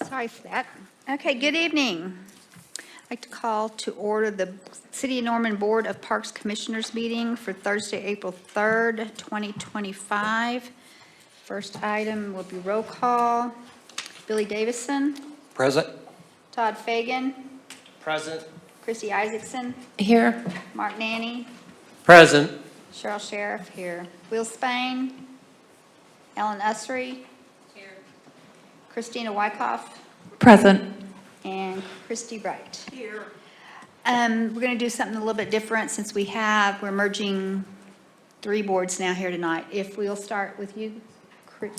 Sorry for that. Okay, good evening. I'd like to call to order the City of Norman Board of Parks Commissioners meeting for Thursday, April 3rd, 2025. First item will be roll call. Billy Davison, Present. Todd Fagan, Present. Christy Isaacson, Here. Mark Nanny, Present. Cheryl Sheriff here. Will Spain, Ellen Usry. Here. Christina Wyckoff, Present. and Christy Wright. Here. We're going to do something a little bit different since we're merging 3 boards now here tonight. If we'll start with you,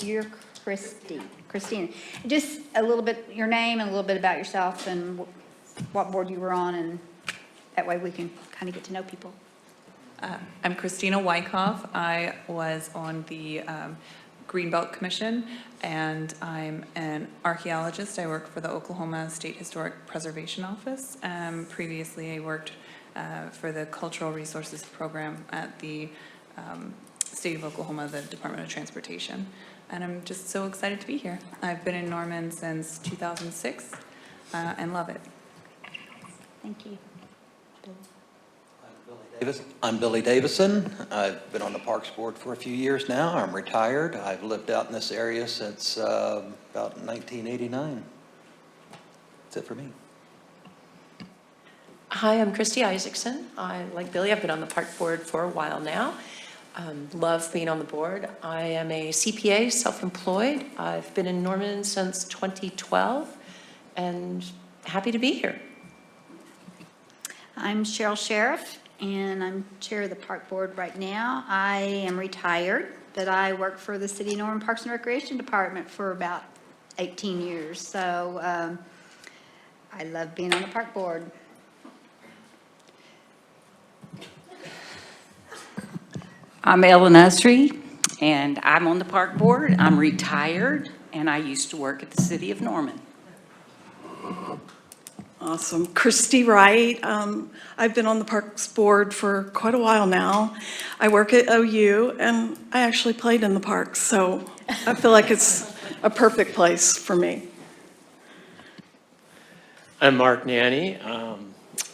you're Christina. Just a little bit, your name and a little bit about yourself and what board you were on, and that way we can kind of get to know people. I'm Christina Wyckoff. I was on the Greenbelt Commission, and I'm an archaeologist. I work for the Oklahoma State Historic Preservation Office. Previously, I worked for the Cultural Resources Program at the State of Oklahoma, the Department of Transportation. And I'm just so excited to be here. I've been in Norman since 2006 and love it. Thank you. I'm Billy Davison. I've been on the Parks Board for a few years now. I'm retired. I've lived out in this area since about 1989. That's it for me. Hi, I'm Christy Isaacson. Like Billy, I've been on the park board for a while now. Love being on the board. I am a CPA, self-employed. I've been in Norman since 2012 and happy to be here. I'm Cheryl Sheriff, and I'm chair of the Park Board right now. I am retired, but I work for the City of Norman Parks and Recreation Department for about 18 years. So I love being on the Park Board. I'm Ellen Usry, and I'm on the Park Board. I'm retired, and I used to work at the City of Norman. Awesome. Christy Wright. I've been on the Parks Board for quite a while now. I work at OU, and I actually played in the parks, so I feel like it's a perfect place for me. I'm Mark Nanny.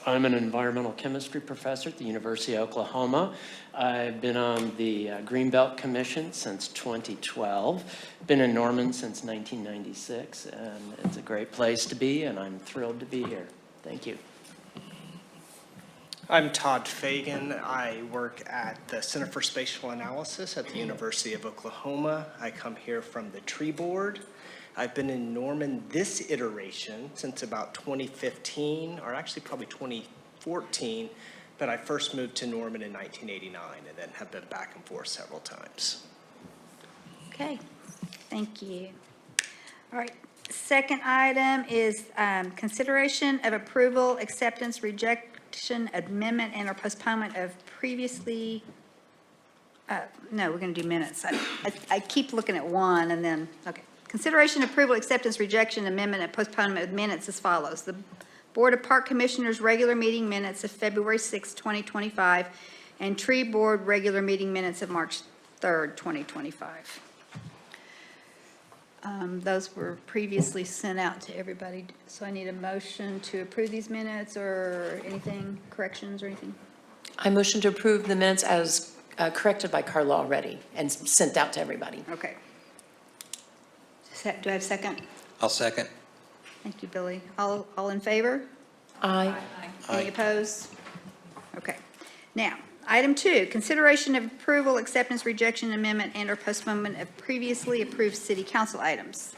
I'm an environmental chemistry professor at the University of Oklahoma. I've been on the Greenbelt Commission since 2012. Been in Norman since 1996, and it's a great place to be, and I'm thrilled to be here. Thank you. I'm Todd Fagan. I work at the Center for Spatial Analysis at the University of Oklahoma. I come here from the tree board. I've been in Norman this iteration since about 2015, or actually probably 2014, but I first moved to Norman in 1989 and then have been back and forth several times. Okay, thank you. All right, second item is consideration of approval, acceptance, rejection, amendment, and or postponement of previously, no, we're going to do minutes. I keep looking at one and then, okay. Consideration, approval, acceptance, rejection, amendment, and postponement of minutes as follows. The Board of Park Commissioners regular meeting minutes of February 6, 2025, and Tree Board regular meeting minutes of March 3rd, 2025. Those were previously sent out to everybody, so I need a motion to approve these minutes or anything, corrections or anything. I motion to approve the minutes as corrected by Carla already and sent out to everybody. Okay. Do I have a second? I'll second. Thank you, Billy. All in favor? Aye. Any opposed? Okay. Now, item 2, consideration of approval, acceptance, rejection, amendment, and or postponement of previously approved city council items.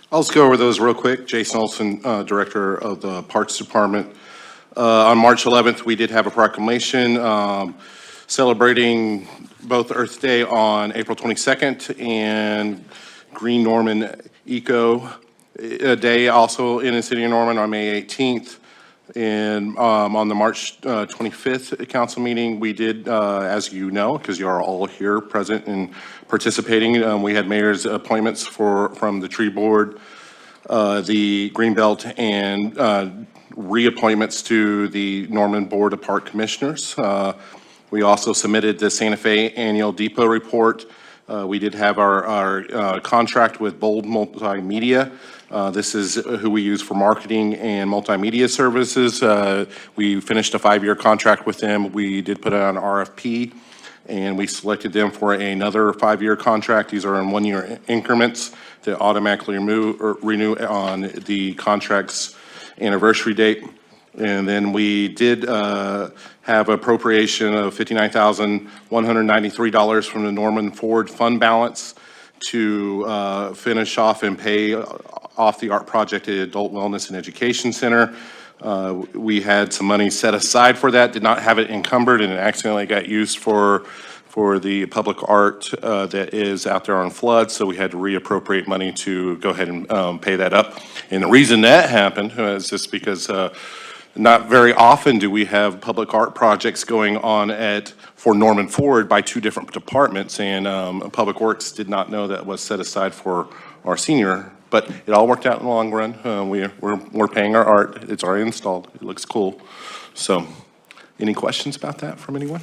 I'll just go over those real quick. Jason Olson, Director of the Parks Department. On March 11th, we did have a proclamation celebrating both Earth Day on April 22nd and Green Norman Eco Day also in the City of Norman on May 18th. And on the March 25th council meeting, we did, as you know, because you are all here present and participating, we had mayor's appointments from the tree board, the Greenbelt, and reappointments to the Norman Board of Park Commissioners. We also submitted the Santa Fe Annual Depot Report We did have our contract with Bold Multimedia. This is who we use for marketing and multimedia services. We finished a 5-year contract with them. We did put out an RFP, and we selected them for another 5-year contract. These are in 1-year increments that automatically renew on the contract's anniversary date. And then we did have appropriation of $59,193 from the Norman Ford fund balance to finish off and pay off the art project at Adult Wellness and Education Center. We had some money set aside for that, did not have it encumbered, and it accidentally got used for the public art that is out there on flood, so we had to reappropriate money to go ahead and pay that up. And the reason that happened is just because not very often do we have public art projects going on for Norman Ford by 2 different departments, and Public Works did not know that was set aside for our senior, but it all worked out in the long run. We're paying our art. It's already installed. It looks cool. So, any questions about that from anyone?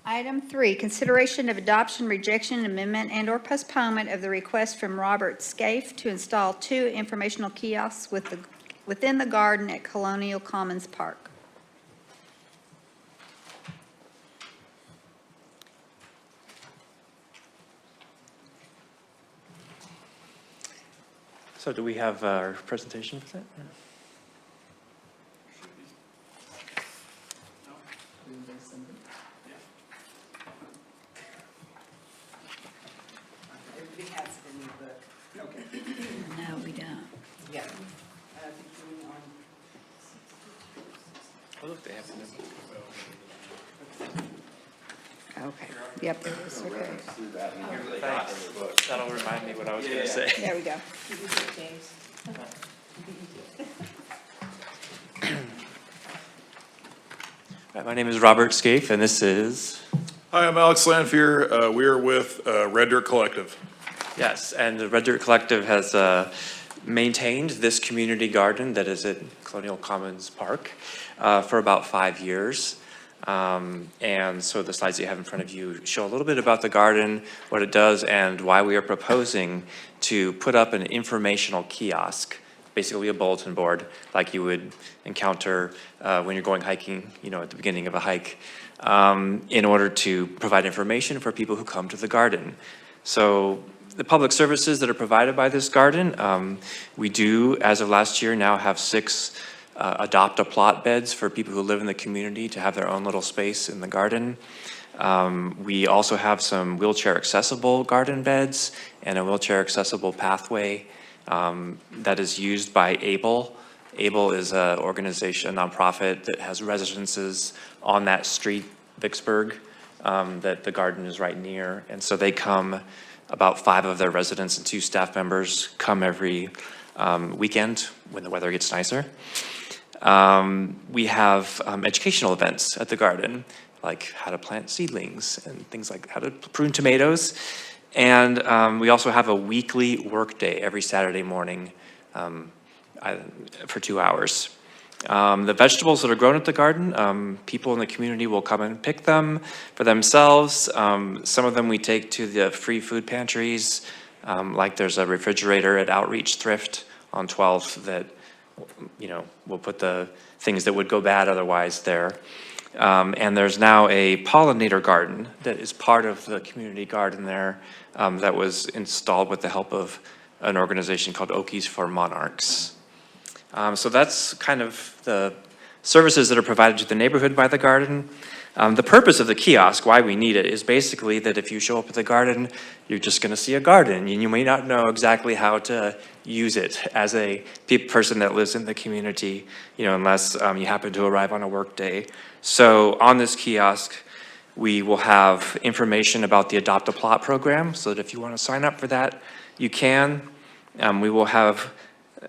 Item 3, consideration of adoption, rejection, amendment, and/or postponement of the request from Robert Scaife to install 2 informational kiosks within the garden at Colonial Commons Park. So do we have our presentation for that? No, we don't. Oh, look, they have them. Okay, yep, there is, okay. Thanks. That'll remind me what I was going to say. There we go. My name is Robert Scaife, and this is... Hi, I'm Alex Lanfear. We are with Red Dirt Collective. Yes, and the Red Dirt Collective has maintained this community garden that is at Colonial Commons Park for about 5 years. And so the slides that you have in front of you show a little bit about the garden, what it does, and why we are proposing to put up an informational kiosk, basically a bulletin board like you would encounter when you're going hiking, you know, at the beginning of a hike, in order to provide information for people who come to the garden. So the public services that are provided by this garden, we do, as of last year, now have 6 adopt-a-plot beds for people who live in the community to have their own little space in the garden. We also have some wheelchair-accessible garden beds and a wheelchair-accessible pathway that is used by ABLE. ABLE is an organization, a nonprofit that has residences on that street, Vicksburg, that the garden is right near. And so they come, about 5 of their residents and 2 staff members come every weekend when the weather gets nicer. We have educational events at the garden, like how to plant seedlings and things like how to prune tomatoes. And we also have a weekly work day every Saturday morning for 2 hours. The vegetables that are grown at the garden, people in the community will come and pick them for themselves. Some of them we take to the free food pantries, like there's a refrigerator at Outreach Thrift on 12th that, you know, we'll put the things that would go bad otherwise there. And there's now a pollinator garden that is part of the community garden there that was installed with the help of an organization called Okies for Monarchs. So that's kind of the services that are provided to the neighborhood by the garden. The purpose of the kiosk, why we need it, is basically that if you show up at the garden, you're just going to see a garden, and you may not know exactly how to use it as a person that lives in the community, you know, unless you happen to arrive on a work day. So on this kiosk, we will have information about the Adopt a Plot program, so that if you want to sign up for that, you can. We will have,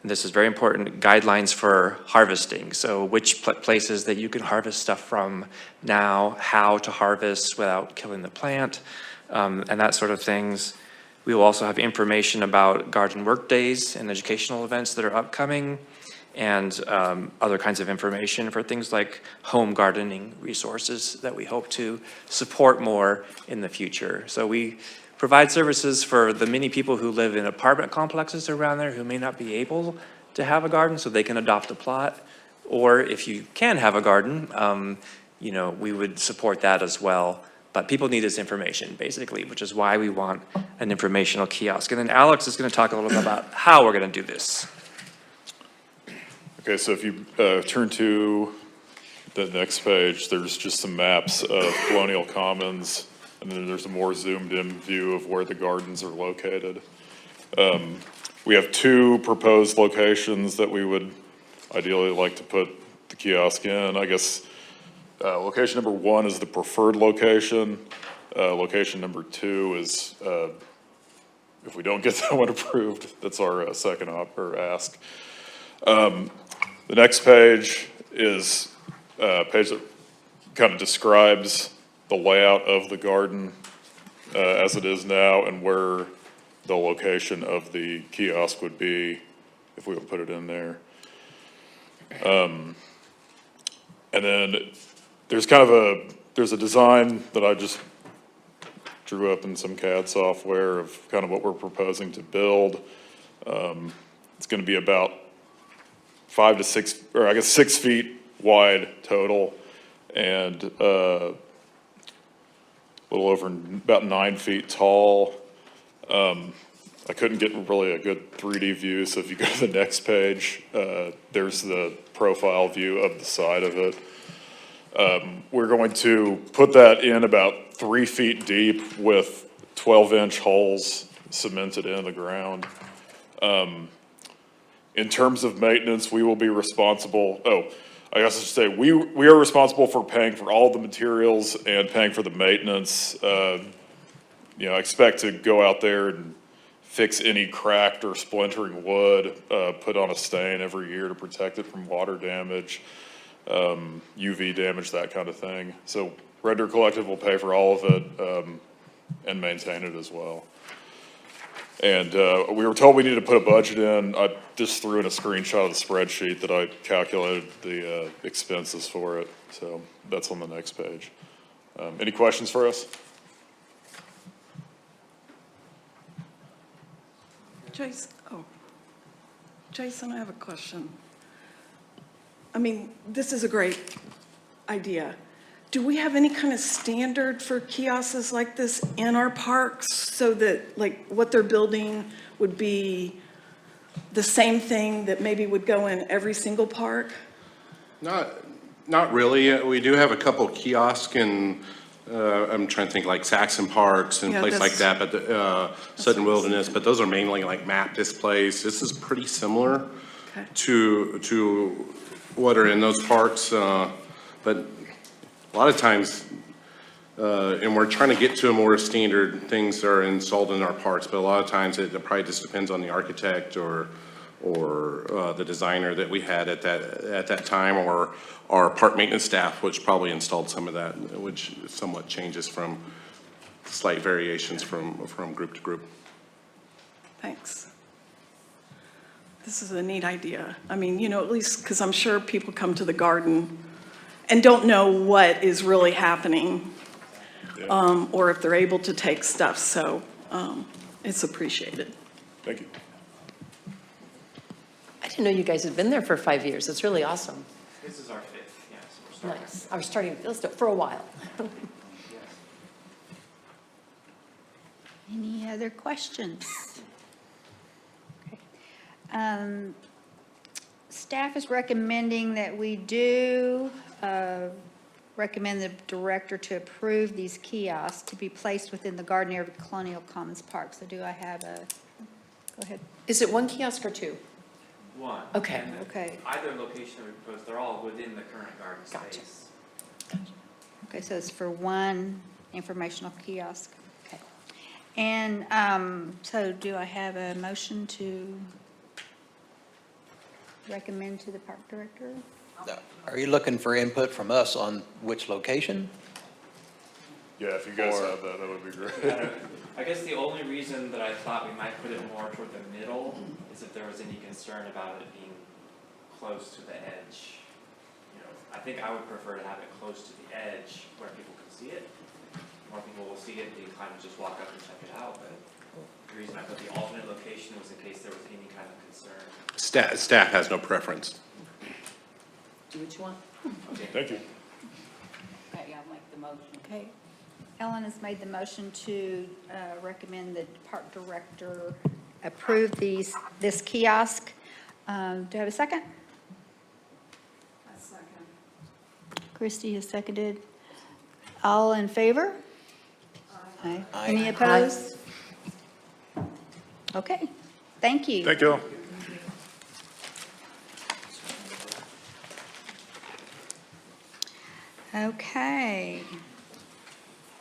this is very important, guidelines for harvesting. So which places that you can harvest stuff from now, how to harvest without killing the plant, and that sort of things. We will also have information about garden work days and educational events that are upcoming. and other kinds of information for things like home gardening resources that we hope to support more in the future. So we provide services for the many people who live in apartment complexes around there who may not be able to have a garden, so they can adopt a plot. Or if you can have a garden, you know, we would support that as well. But people need this information, basically, which is why we want an informational kiosk. And then Alex is going to talk a little bit about how we're going to do this. Okay, so if you turn to the next page, there's just some maps of Colonial Commons, and then there's a more zoomed-in view of where the gardens are located. We have 2 proposed locations that we would ideally like to put the kiosk in. I guess location number 1 is the preferred location. Location number 2 is, if we don't get that one approved, that's our second ask. The next page is a page that kind of describes the layout of the garden as it is now and where the location of the kiosk would be if we would put it in there. And then there's there's a design that I just drew up in some CAD software of kind of what we're proposing to build. It's going to be about 5 to 6, or I guess 6 feet wide total, and a little over about 9 feet tall. I couldn't get really a good 3D view, so if you go to the next page, there's the profile view of the side of it. We're going to put that in about 3 feet deep with 12-inch holes cemented in the ground. In terms of maintenance, we will be responsible, I guess I should say, we are responsible for paying for all the materials and paying for the maintenance. You know, I expect to go out there and fix any cracked or splintering wood, put on a stain every year to protect it from water damage, UV damage, that kind of thing. So Red Deer Collective will pay for all of it and maintain it as well. And we were told we needed to put a budget in. I just threw in a screenshot of the spreadsheet that I calculated the expenses for it. So that's on the next page. Any questions for us? Jason, I have a question. I mean, this is a great idea. Do we have any kind of standard for kiosks like this in our parks so that, like, what they're building would be the same thing that maybe would go in every single park? Not really. We do have a couple kiosks in, I'm trying to think, like Saxon Parks and Yeah, places like that's- that, but Sutton Wilderness, but those are mainly like map displays. This is pretty similar Okay. to what are in those parks, but a lot of times, and we're trying to get to a more standard things that are installed in our parks, but a lot of times it probably just depends on the architect or the designer that we had at that time, or our park maintenance staff, which probably installed some of that, which somewhat changes from slight variations from group to group. Thanks. This is a neat idea. I mean, you know, at least, because I'm sure people come to the garden and don't know what is really happening, or if they're able to take stuff, so it's appreciated. Thank you. I didn't know you guys had been there for 5 years. It's really awesome. This is our 5th, yes. We're starting. Nice. I was starting, let's do it for a while. Any other questions? Okay. Staff is recommending that we do recommend the director to approve these kiosks to be placed within the garden area of Colonial Commons Park. So do I have a, go ahead. Is it 1 kiosk or 2? One. Okay. And Okay. either location that we propose, they're all within the current garden Gotcha. space. Okay, so it's for one informational kiosk. Okay. And so do I have a motion to recommend to the park director? Are you looking for input from us on which location? Yeah, if you guys have that, that would be great. I guess the only reason that I thought we might put it more toward the middle is if there was any concern about it being close to the edge. You know, I think I would prefer to have it close to the edge where people can see it. More people will see it, they can kind of just walk up and check it out, but the reason I put the alternate location was in case there was any kind of concern. Staff has no preference. Do what you want. Thank you. Okay, I'll make the motion. Okay. Ellen has made the motion to recommend the park director approve this kiosk. Do I have a second? A second. Christie has seconded. All in favor? Aye. Aye. Any opposed? Okay, thank you. Thank you. Okay.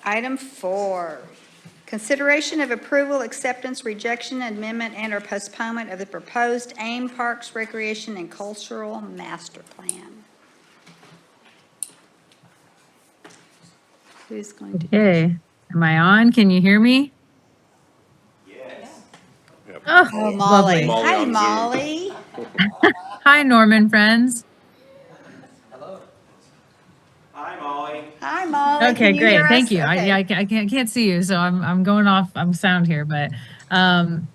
Item 4, consideration of approval, acceptance, rejection, amendment, and/or postponement of the proposed AIM Parks Recreation and Cultural Master Plan. Who's going to? Okay, am I on? Can you hear me? Yes. Oh, Oh, Molly. lovely. Molly Hi, on Zoom. Molly. Hi, Norman friends. Hi, Molly. Hi, Molly. Okay, Can you great. hear Thank us? you. Okay. I can't see you, so I'm going off. I'm sound here, but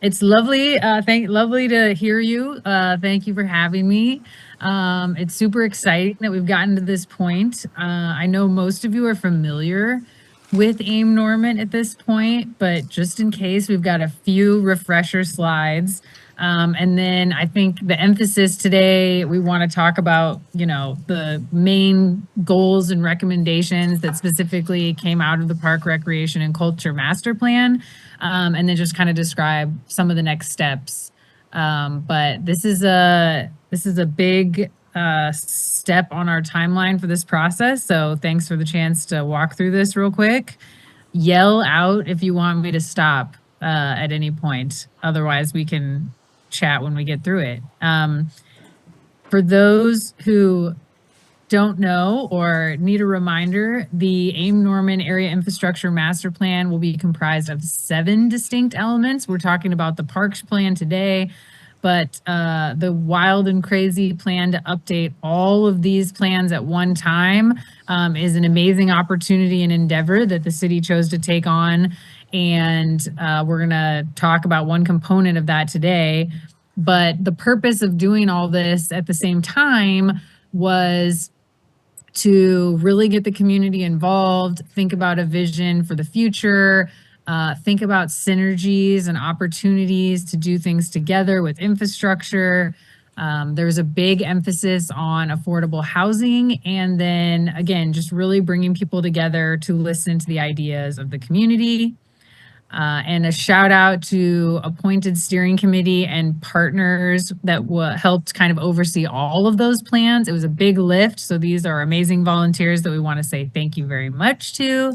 it's lovely. Lovely to hear you. Thank you for having me. It's super exciting that we've gotten to this point. I know most of you are familiar with AIM Norman at this point, but just in case, we've got a few refresher slides. And then I think the emphasis today, we want to talk about, the main goals and recommendations that specifically came out of the Park Recreation and Culture Master Plan, and then just kind of describe some of the next steps. But this is a big step on our timeline for this process. So thanks for the chance to walk through this real quick. Yell out if you want me to stop at any point. Otherwise, we can chat when we get through it. For those who don't know or need a reminder, the AIM Norman Area Infrastructure Master Plan will be comprised of 7 distinct elements. We're talking about the Parks Plan today, but the wild and crazy plan to update all of these plans at one time is an amazing opportunity and endeavor that the city chose to take on. And we're going to talk about one component of that today. But the purpose of doing all this at the same time was to really get the community involved, think about a vision for the future, think about synergies and opportunities to do things together with infrastructure. There's a big emphasis on affordable housing. And then again, just really bringing people together to listen to the ideas of the community. And a shout out to appointed steering committee and partners that helped kind of oversee all of those plans. It was a big lift. So these are amazing volunteers that we want to say thank you very much to.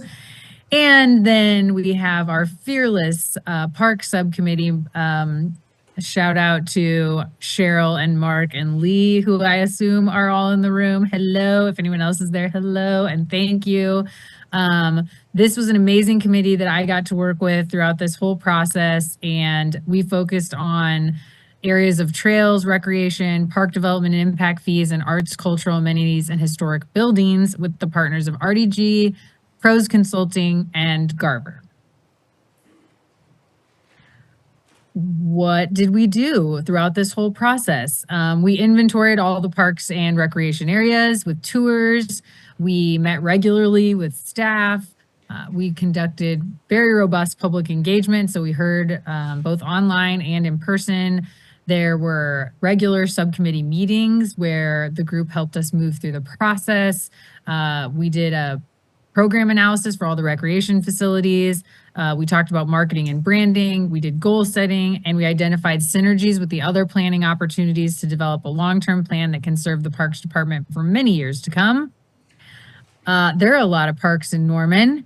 And then we have our fearless park subcommittee. Shout out to Cheryl and Mark and Lee, who I assume are all in the room. Hello. If anyone else is there, hello and thank you. This was an amazing committee that I got to work with throughout this whole process, and we focused on areas of trails, recreation, park development and impact fees, and arts, cultural amenities, and historic buildings with the partners of RDG, Pros Consulting, and Garber. What did we do throughout this whole process? We inventoried all the parks and recreation areas with tours. We met regularly with staff. We conducted very robust public engagement. So we heard both online and in person. There were regular subcommittee meetings where the group helped us move through the process. We did a program analysis for all the recreation facilities. We talked about marketing and branding. We did goal setting, and we identified synergies with the other planning opportunities to develop a long-term plan that can serve the Parks Department for many years to come. There are a lot of parks in Norman.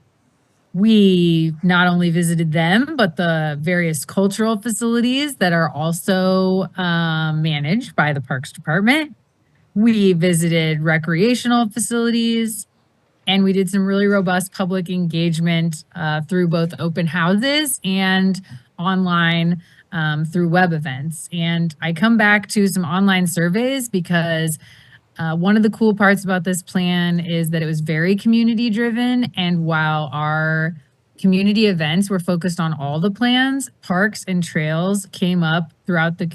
We not only visited them, but the various cultural facilities that are also managed by the Parks Department. We visited recreational facilities, and we did some really robust public engagement through both open houses and online through web events. And I come back to some online surveys because one of the cool parts about this plan is that it was very community driven. And while our community events were focused on all the plans, parks and trails came up throughout the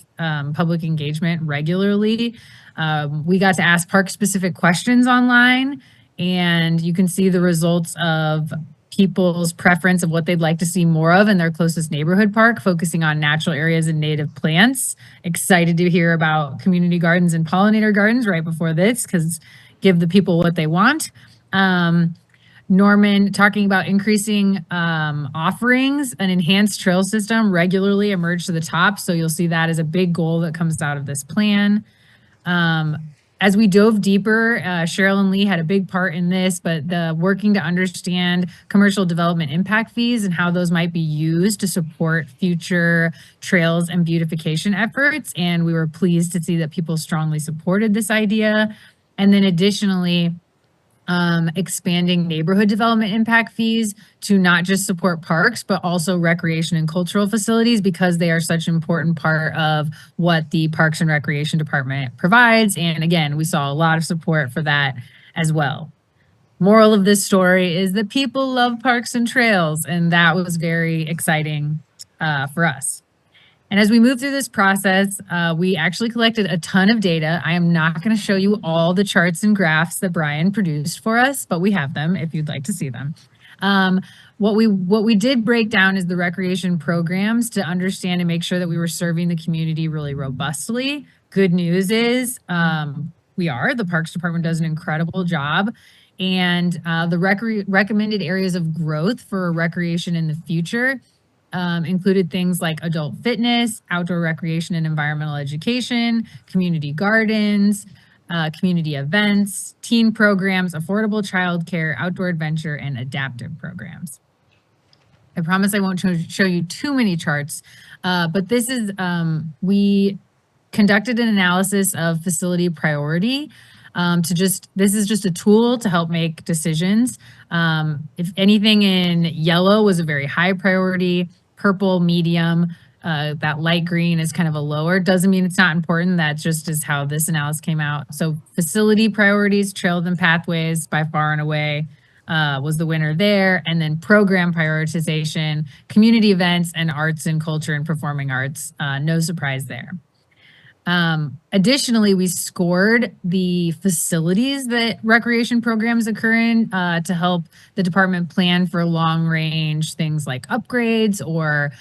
public engagement regularly. We got to ask park specific questions online, and you can see the results of people's preference of what they'd like to see more of in their closest neighborhood park, focusing on natural areas and native plants. Excited to hear about community gardens and pollinator gardens right before this, because give the people what they want. Norman talking about increasing offerings, an enhanced trail system regularly emerged to the top. So you'll see that as a big goal that comes out of this plan. As we dove deeper, Cheryl and Lee had a big part in this, but the working to understand commercial development impact fees and how those might be used to support future trails and beautification efforts. And we were pleased to see that people strongly supported this idea. And then additionally, expanding neighborhood development impact fees to not just support parks, but also recreation and cultural facilities, because they are such an important part of what the Parks and Recreation Department provides. And again, we saw a lot of support for that as well. Moral of this story is that people love parks and trails, and that was very exciting for us. And as we move through this process, we actually collected a ton of data. I am not going to show you all the charts and graphs that Brian produced for us, but we have them if you'd like to see them. What we did break down is the recreation programs to understand and make sure that we were serving the community really robustly. Good news is the Parks Department does an incredible job. And the recommended areas of growth for recreation in the future included things like adult fitness, outdoor recreation and environmental education, community gardens, community events, teen programs, affordable childcare, outdoor adventure, and adaptive programs. I promise I won't show you too many charts, but this is, we conducted an analysis of facility priority this is just a tool to help make decisions. If anything in yellow was a very high priority, purple, medium, that light green is kind of a lower. Doesn't mean it's not important. That just is how this analysis came out. So facility priorities, trails and pathways by far and away was the winner there. And then program prioritization, community events, and arts and culture and performing arts. No surprise there. Additionally, we scored the facilities that recreation programs occur in to help the department plan for long range things like upgrades or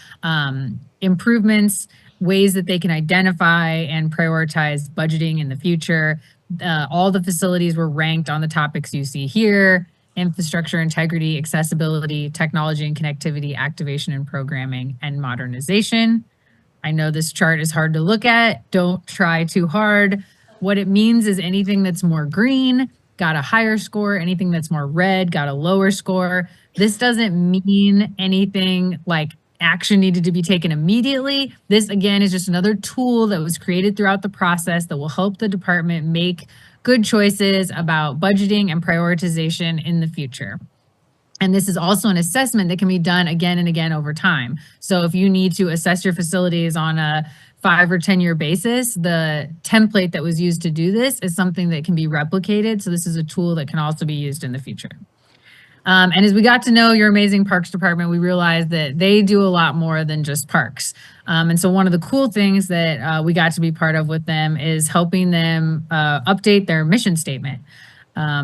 improvements, ways that they can identify and prioritize budgeting in the future. All the facilities were ranked on the topics you see here: infrastructure integrity, accessibility, technology and connectivity, activation and programming, and modernization. I know this chart is hard to look at. Don't try too hard. What it means is anything that's more green got a higher score. Anything that's more red got a lower score. This doesn't mean anything like action needed to be taken immediately. This, again, is just another tool that was created throughout the process that will help the department make good choices about budgeting and prioritization in the future. And this is also an assessment that can be done again and again over time. So if you need to assess your facilities on a 5 or 10 year basis, the template that was used to do this is something that can be replicated. So this is a tool that can also be used in the future. And as we got to know your amazing Parks Department, we realized that they do a lot more than just parks. And so one of the cool things that we got to be part of with them is helping them update their mission statement.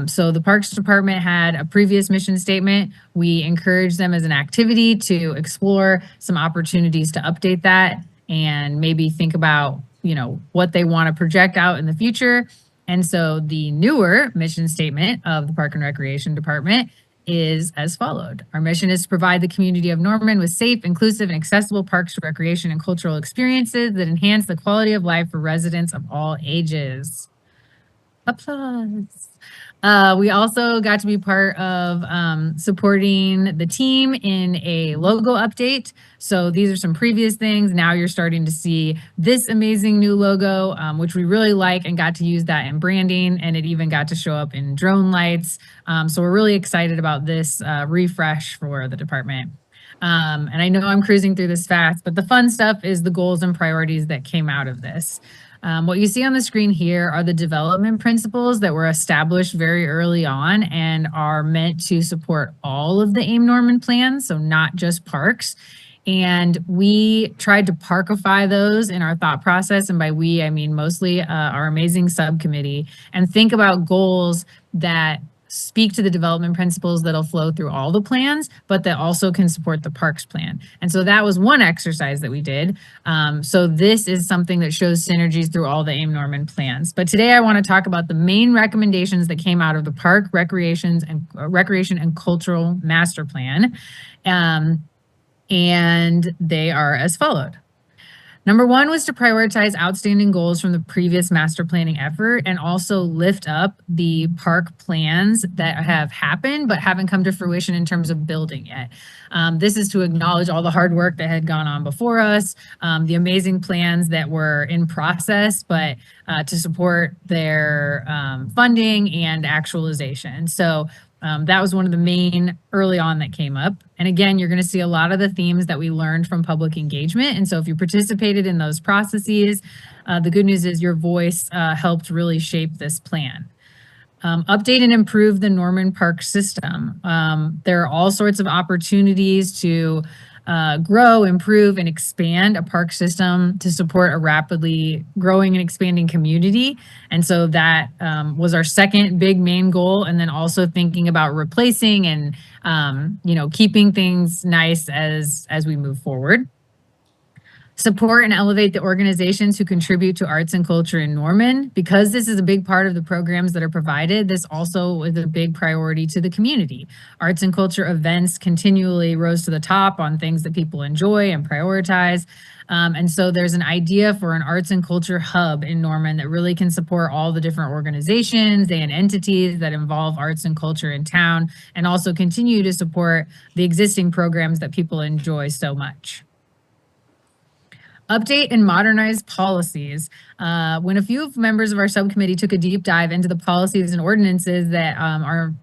So the Parks Department had a previous mission statement. We encouraged them as an activity to explore some opportunities to update that and maybe think about, what they want to project out in the future. And so the newer mission statement of the Park and Recreation Department is as followed. Our mission is to provide the community of Norman with safe, inclusive, and accessible parks, recreation, and cultural experiences that enhance the quality of life for residents of all ages. Applause. We also got to be part of supporting the team in a logo update. So these are some previous things. Now you're starting to see this amazing new logo, which we really like, and got to use that in branding, and it even got to show up in drone lights. So we're really excited about this refresh for the department. And I know I'm cruising through this fast, but the fun stuff is the goals and priorities that came out of this. What you see on the screen here are the development principles that were established very early on and are meant to support all of the AIM Norman plans, so not just parks. And we tried to parkify those in our thought process. And by we, I mean mostly our amazing subcommittee, and think about goals that speak to the development principles that'll flow through all the plans, but that also can support the parks plan. And so that was one exercise that we did. So this is something that shows synergies through all the AIM Norman plans. But today I want to talk about the main recommendations that came out of the Park, Recreation and Cultural Master Plan. And they are as followed. Number one was to prioritize outstanding goals from the previous master planning effort and also lift up the park plans that have happened but haven't come to fruition in terms of building yet. This is to acknowledge all the hard work that had gone on before us, the amazing plans that were in process, but to support their funding and actualization. So that was one of the main early on that came up. And again, you're going to see a lot of the themes that we learned from public engagement. And so if you participated in those processes, the good news is your voice helped really shape this plan. Update and improve the Norman Park system. There are all sorts of opportunities to grow, improve, and expand a park system to support a rapidly growing and expanding community. And so that was our second big main goal. And then also thinking about replacing and, keeping things nice as we move forward. Support and elevate the organizations who contribute to arts and culture in Norman. Because this is a big part of the programs that are provided, this also is a big priority to the community. Arts and culture events continually rose to the top on things that people enjoy and prioritize. And so there's an idea for an arts and culture hub in Norman that really can support all the different organizations and entities that involve arts and culture in town, and also continue to support the existing programs that people enjoy so much. Update and modernize policies. When a few members of our subcommittee took a deep dive into the policies and ordinances that are,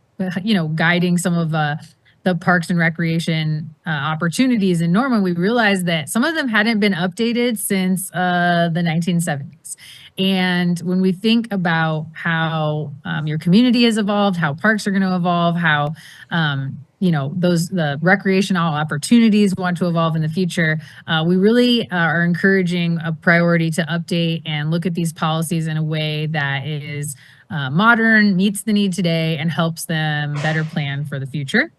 guiding some of the parks and recreation opportunities in Norman, we realized that some of them hadn't been updated since the 1970s. And when we think about how your community has evolved, how parks are going to evolve, how the recreational opportunities want to evolve in the future, we really are encouraging a priority to update and look at these policies in a way that is modern, meets the need today, and helps them better plan for the future.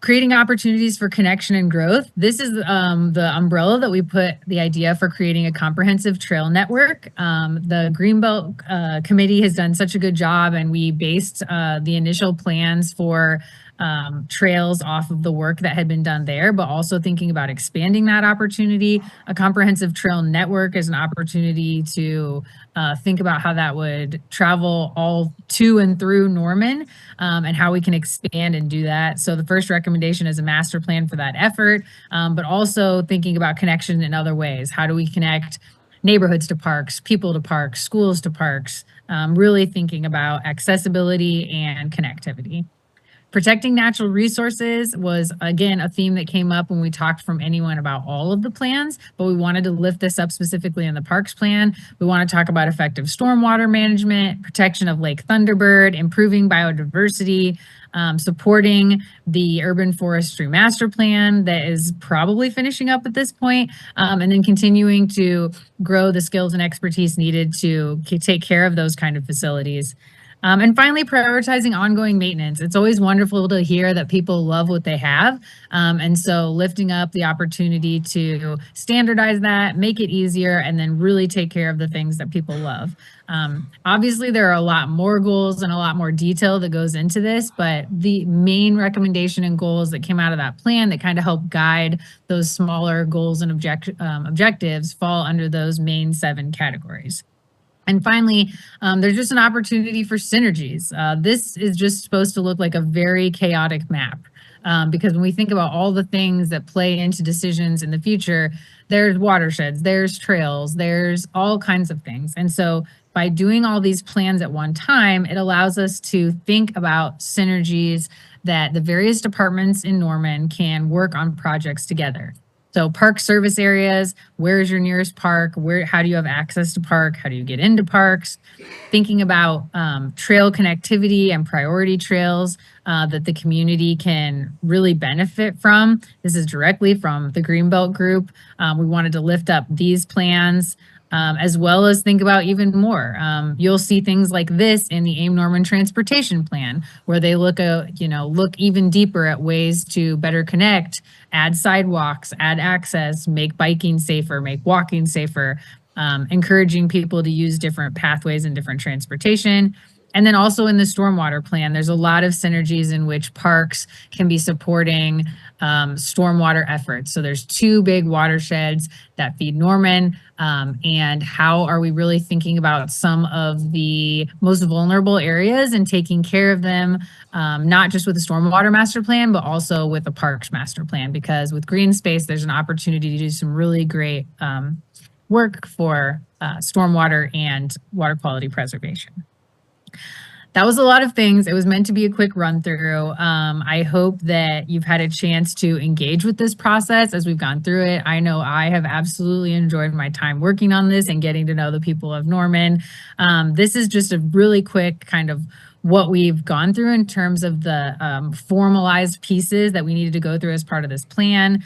Creating opportunities for connection and growth. This is the umbrella that we put the idea for creating a comprehensive trail network. The Greenbelt Committee has done such a good job, and we based the initial plans for trails off of the work that had been done there, but also thinking about expanding that opportunity. A comprehensive trail network is an opportunity to think about how that would travel all to and through Norman, and how we can expand and do that. So the first recommendation is a master plan for that effort, but also thinking about connection in other ways. How do we connect neighborhoods to parks, people to parks, schools to parks, really thinking about accessibility and connectivity. Protecting natural resources was, again, a theme that came up when we talked from anyone about all of the plans, but we wanted to lift this up specifically in the parks plan. We want to talk about effective stormwater management, protection of Lake Thunderbird, improving biodiversity, supporting the urban forestry master plan that is probably finishing up at this point, and then continuing to grow the skills and expertise needed to take care of those kind of facilities. And finally, prioritizing ongoing maintenance. It's always wonderful to hear that people love what they have. And so lifting up the opportunity to standardize that, make it easier, and then really take care of the things that people love. Obviously, there are a lot more goals and a lot more detail that goes into this, but the main recommendation and goals that came out of that plan that kind of help guide those smaller goals and objectives fall under those main 7 categories. And finally, there's just an opportunity for synergies. This is just supposed to look like a very chaotic map, because when we think about all the things that play into decisions in the future, there's watersheds, there's trails, there's all kinds of things. And so by doing all these plans at one time, it allows us to think about synergies that the various departments in Norman can work on projects together. So park service areas, where is your nearest park? How do you have access to park? How do you get into parks? Thinking about trail connectivity and priority trails that the community can really benefit from. This is directly from the Greenbelt Group. We wanted to lift up these plans as well as think about even more. You'll see things like this in the AIM Norman Transportation Plan, where they look even deeper at ways to better connect, add sidewalks, add access, make biking safer, make walking safer, encouraging people to use different pathways and different transportation. And then also in the stormwater plan, there's a lot of synergies in which parks can be supporting stormwater efforts. So there's 2 big watersheds that feed Norman. And how are we really thinking about some of the most vulnerable areas and taking care of them, not just with the stormwater master plan, but also with the parks master plan, because with green space, there's an opportunity to do some really great work for stormwater and water quality preservation. That was a lot of things. It was meant to be a quick run through. I hope that you've had a chance to engage with this process as we've gone through it. I know I have absolutely enjoyed my time working on this and getting to know the people of Norman. This is just a really quick kind of what we've gone through in terms of the formalized pieces that we needed to go through as part of this plan.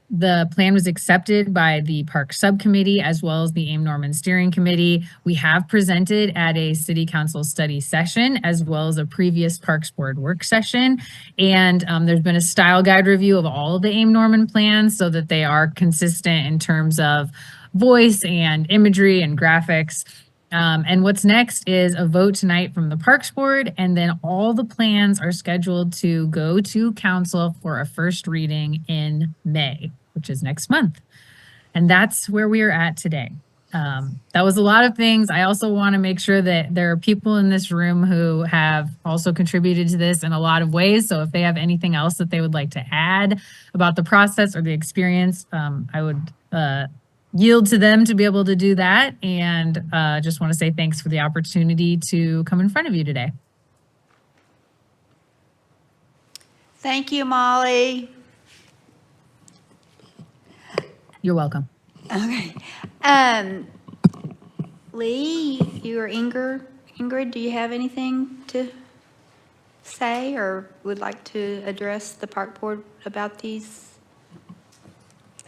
The plan was accepted by the Park Subcommittee as well as the AIM Norman Steering Committee. We have presented at a City Council study session as well as a previous Parks Board work session. And there's been a style guide review of all of the AIM Norman plans so that they are consistent in terms of voice and imagery and graphics. And what's next is a vote tonight from the Parks Board, and then all the plans are scheduled to go to council for a first reading in May, which is next month. And that's where we are at today. That was a lot of things. I also want to make sure that there are people in this room who have also contributed to this in a lot of ways. So if they have anything else that they would like to add about the process or the experience, I would yield to them to be able to do that. And just want to say thanks for the opportunity to come in front of you today. Thank you, Molly. You're welcome. Okay. Lee, you or Ingrid, do you have anything to say or would like to address the park board about these?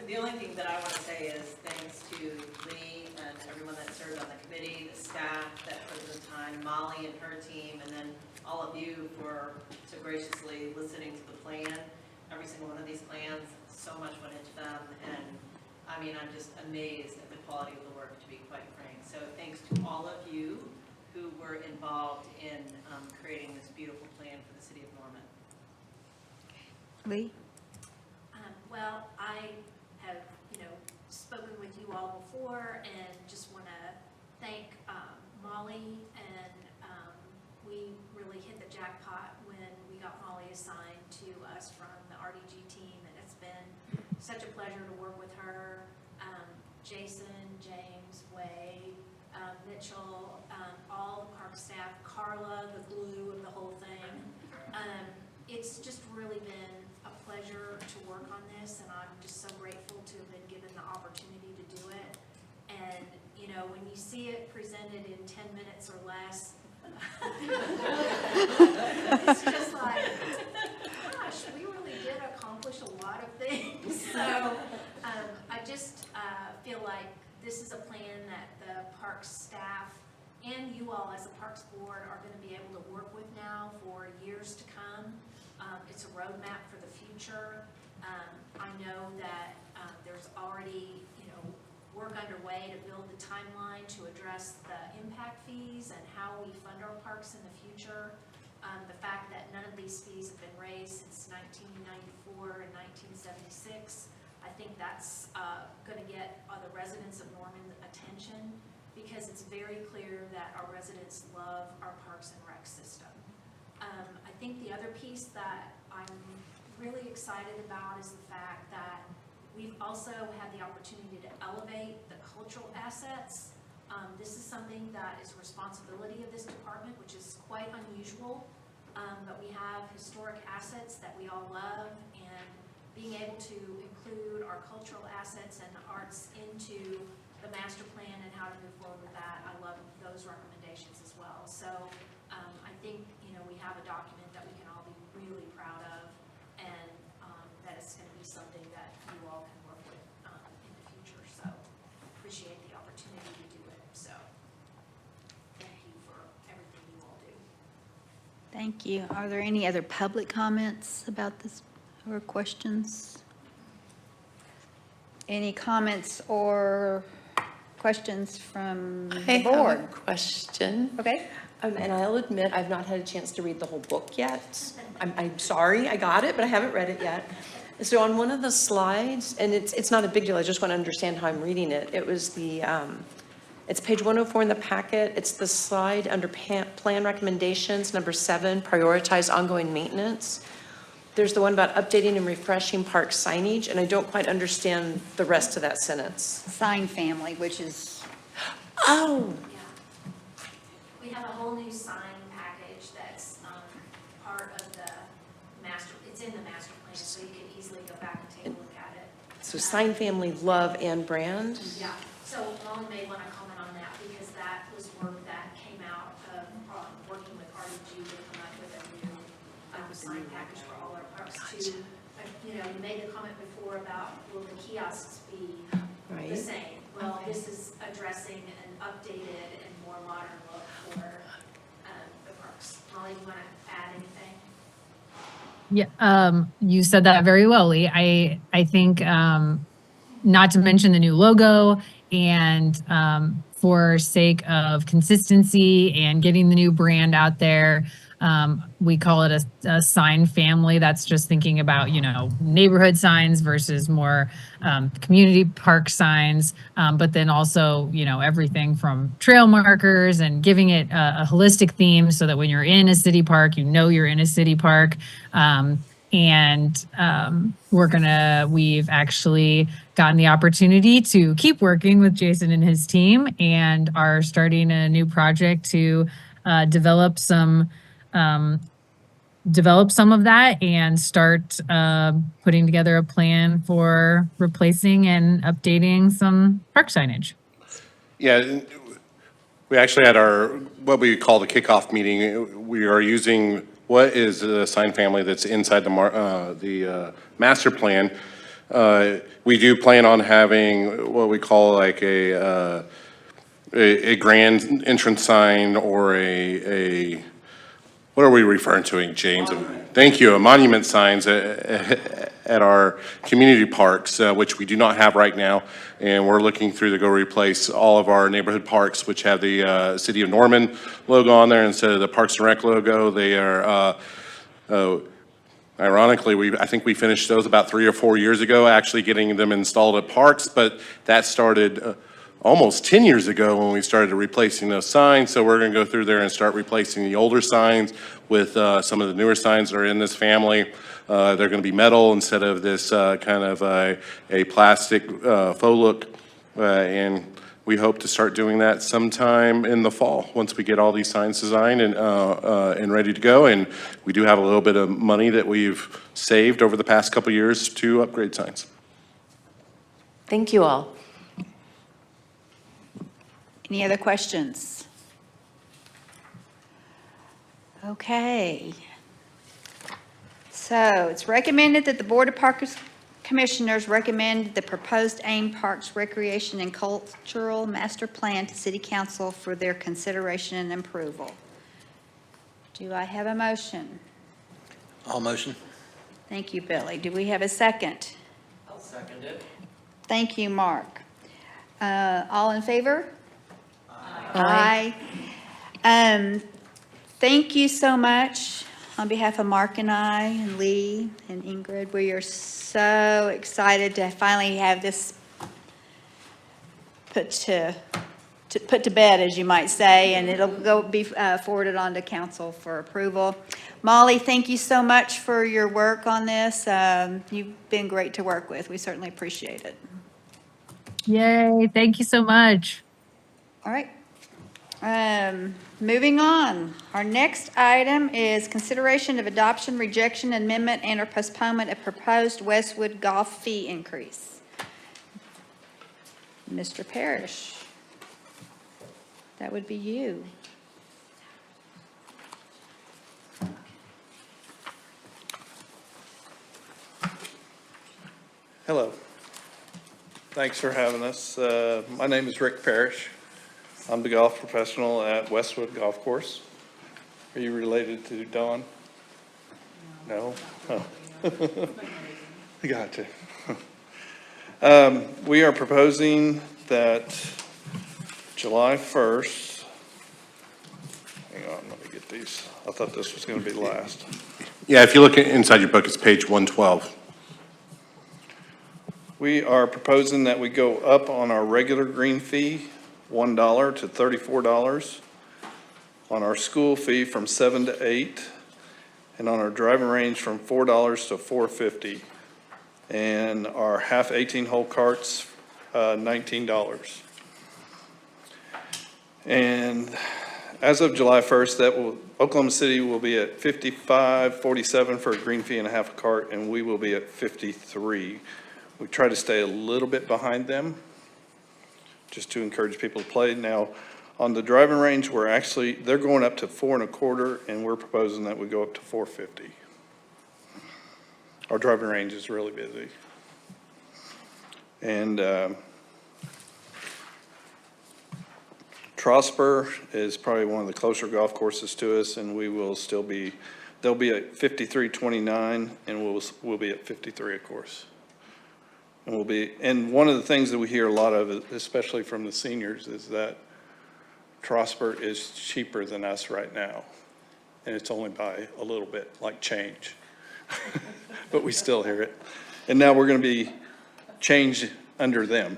The only thing that I want to say is thanks to Lee and everyone that served on the committee, the staff that put the time, Molly and her team, and then all of you for so graciously listening to the plan. Every single one of these plans, so much went into them, and I mean, I'm just amazed at the quality of the work, to be quite frank. So thanks to all of you who were involved in creating this beautiful plan for the city of Norman. Lee? Well, I have, spoken with you all before and just want to thank Molly, and we really hit the jackpot when we got Molly assigned to us from the RDG team, and it's been such a pleasure to work with her. Jason, James, Wade, Mitchell, all the park staff, Carla, the glue of the whole thing. It's just really been a pleasure to work on this, and I'm just so grateful to have been given the opportunity to do it. And, when you see it presented in 10 minutes or less, it's just like, gosh, we really did accomplish a lot of things. So I just feel like this is a plan that the parks staff and you all as a parks board are going to be able to work with now for years to come. It's a roadmap for the future. I know that there's already, work underway to build the timeline to address the impact fees and how we fund our parks in the future. The fact that none of these fees have been raised since 1994 and 1976, I think that's going to get the residents of Norman attention, because it's very clear that our residents love our parks and rec system. I think the other piece that I'm really excited about is the fact that we've also had the opportunity to elevate the cultural assets. This is something that is responsibility of this department, which is quite unusual. but we have historic assets that we all love, and being able to include our cultural assets and the arts into the master plan and how to move forward with that, I love those recommendations as well. So I think, we have a document that we can all be really proud of, and that it's going to be something that you all can work with in the future. So appreciate the opportunity to do it. So thank you for everything you all do. Thank you. Are there any other public comments about this or questions? Any comments or questions from I the have a board? question. Okay. And I'll admit, I've not had a chance to read the whole book yet. I'm sorry, I got it, but I haven't read it yet. So on one of the slides, and it's not a big deal, I just want to understand how I'm reading it. It was it's page 104 in the packet. It's the slide under plan recommendations, number 7, prioritize ongoing maintenance. There's the one about updating and refreshing park signage, and I don't quite understand the rest of that sentence. Sign family, which is, Oh, Yeah. We have a whole new sign package that's part of the master, it's in the master plan, so you can easily go back and take a look at it. so sign family, love, and brand? Yeah, so Molly may want to comment on that, because that was work that came out of working with RDG to come up with a new sign package for all our parks too. You made the comment before about, will the kiosks be the Right. same? Well, this is addressing an updated and more modern look for the parks. Molly, you want to add anything? Yeah, you said that very well, Lee. I think, not to mention the new logo, and for sake of consistency and getting the new brand out there, we call it a sign family. That's just thinking about, neighborhood signs versus more community park signs. But then also, everything from trail markers and giving it a holistic theme so that when you're in a city park, you're in a city park. We've actually gotten the opportunity to keep working with Jason and his team, and are starting a new project to develop some of that and start putting together a plan for replacing and updating some park signage. Yeah, we actually had what we call the kickoff meeting. We are using what is the sign family that's inside the master plan. We do plan on having what we call like a grand entrance sign, or what are we referring to, James? Thank you, a monument signs at our community parks, which we do not have right now. And we're looking through to go replace all of our neighborhood parks, which have the City of Norman logo on there instead of the Parks and Rec logo. They are, ironically, I think we finished those about 3 or 4 years ago, actually getting them installed at parks, but that started almost 10 years ago when we started replacing those signs. So we're going to go through there and start replacing the older signs with some of the newer signs that are in this family. They're going to be metal instead of this kind of a plastic faux look. And we hope to start doing that sometime in the fall, once we get all these signs designed and ready to go. And we do have a little bit of money that we've saved over the past couple years to upgrade signs. Thank you all. any other questions? Okay. So it's recommended that the Board of Park Commissioners recommend the proposed AIM Parks Recreation and Cultural Master Plan to City Council for their consideration and approval. Do I have a motion? All motion. Thank you, Billy. Do we have a second? I'll second it. Thank you, Mark. All in favor? Aye. Thank you so much. On behalf of Mark and I and Lee and Ingrid, we are so excited to finally have this put to bed, as you might say, and it'll be forwarded on to council for approval. Molly, thank you so much for your work on this. You've been great to work with. We certainly appreciate it. Yay, thank you so much. All right. Moving on, our next item is consideration of adoption, rejection, amendment, and/or postponement of proposed Westwood golf fee increase. Mr. Parrish, that would be you. Hello. Thanks for having us. My name is Rick Parrish. I'm the golf professional at Westwood Golf Course. Are you related to Dawn? No? Oh. Gotcha. We are proposing that July 1st, hang on, let me get these. I thought this was going to be last. Yeah, if you look inside your book, it's page 112. We are proposing that we go up on our regular green fee, $1 to $34, on our school fee from $7 to $8, and on our driving range from $4 to $4.50, and our half 18-hole carts, $19. And as of July 1st, Oklahoma City will be at $55.47 for a green fee and a half a cart, and we will be at $53. We try to stay a little bit behind them, just to encourage people to play. Now, on the driving range, they're going up to $4.25, and we're proposing that we go up to $4.50. Our driving range is really busy. And Trosper is probably one of the closer golf courses to us, and they'll be at $53.29, and we'll be at $53, of course. And one of the things that we hear a lot of, especially from the seniors, is that Trosper is cheaper than us right now. And it's only by a little bit, like change. But we still hear it. And now we're going to be changed under them.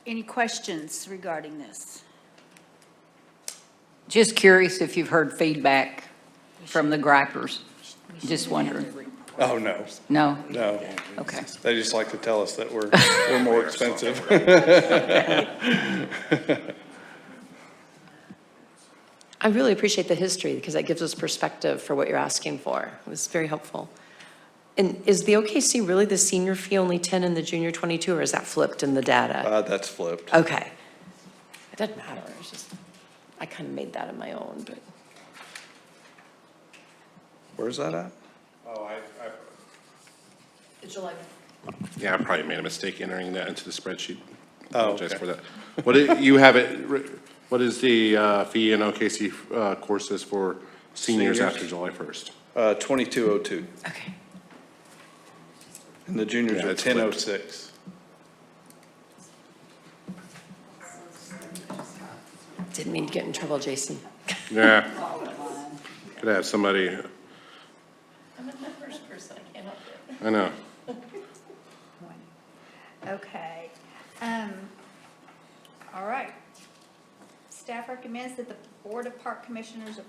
Any questions regarding this? Just curious if you've heard feedback from the gripers. Just wondering. Oh, no. No? No. Okay. They just like to tell us that we're more expensive. I really appreciate the history because that gives us perspective for what you're asking for. It was very helpful. And is the OKC really the senior fee only 10 and the junior 22, or is that flipped in the data? That's flipped. Okay. It doesn't matter. It's just, I kind of made that on my own, but. Where's that at? Oh, July. Yeah, I probably made a mistake entering that into the spreadsheet. Oh, Apologize okay. for that. What is the fee in OKC courses for seniors Seniors? after July 1st? 2202. Okay. And the juniors Yeah, are it's flipped. 1006. Didn't mean to get in trouble, Jason. Yeah. Could have somebody, I'm not the first person, I can't help it. I know. Okay. All right. Staff recommends that the Board of Park Commissioners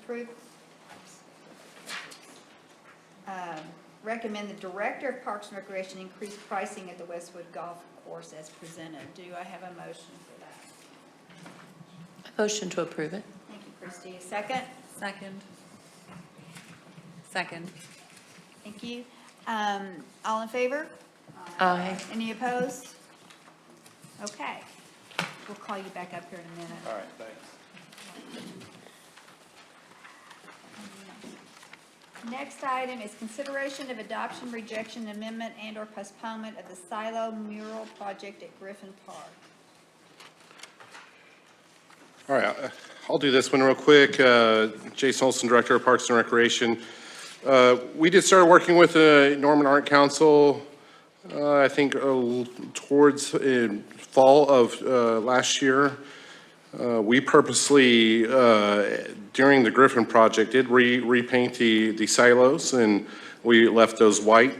recommend the Director of Parks and Recreation increase pricing at the Westwood Golf Course as presented. Do I have a motion for that? Motion to approve it. Thank you, Christie. Second? Second. Second. Thank you. All in favor? Aye. Any opposed? Okay. We'll call you back up here in a minute. All right, thanks. Next item is consideration of adoption, rejection, amendment, and/or postponement of the Silo Mural Project at Griffin Park. All right, I'll do this one real quick. Jason Olson, Director of Parks and Recreation. We did start working with the Norman Art Council, I think towards fall of last year. We purposely, during the Griffin project, did repaint the silos, and we left those white.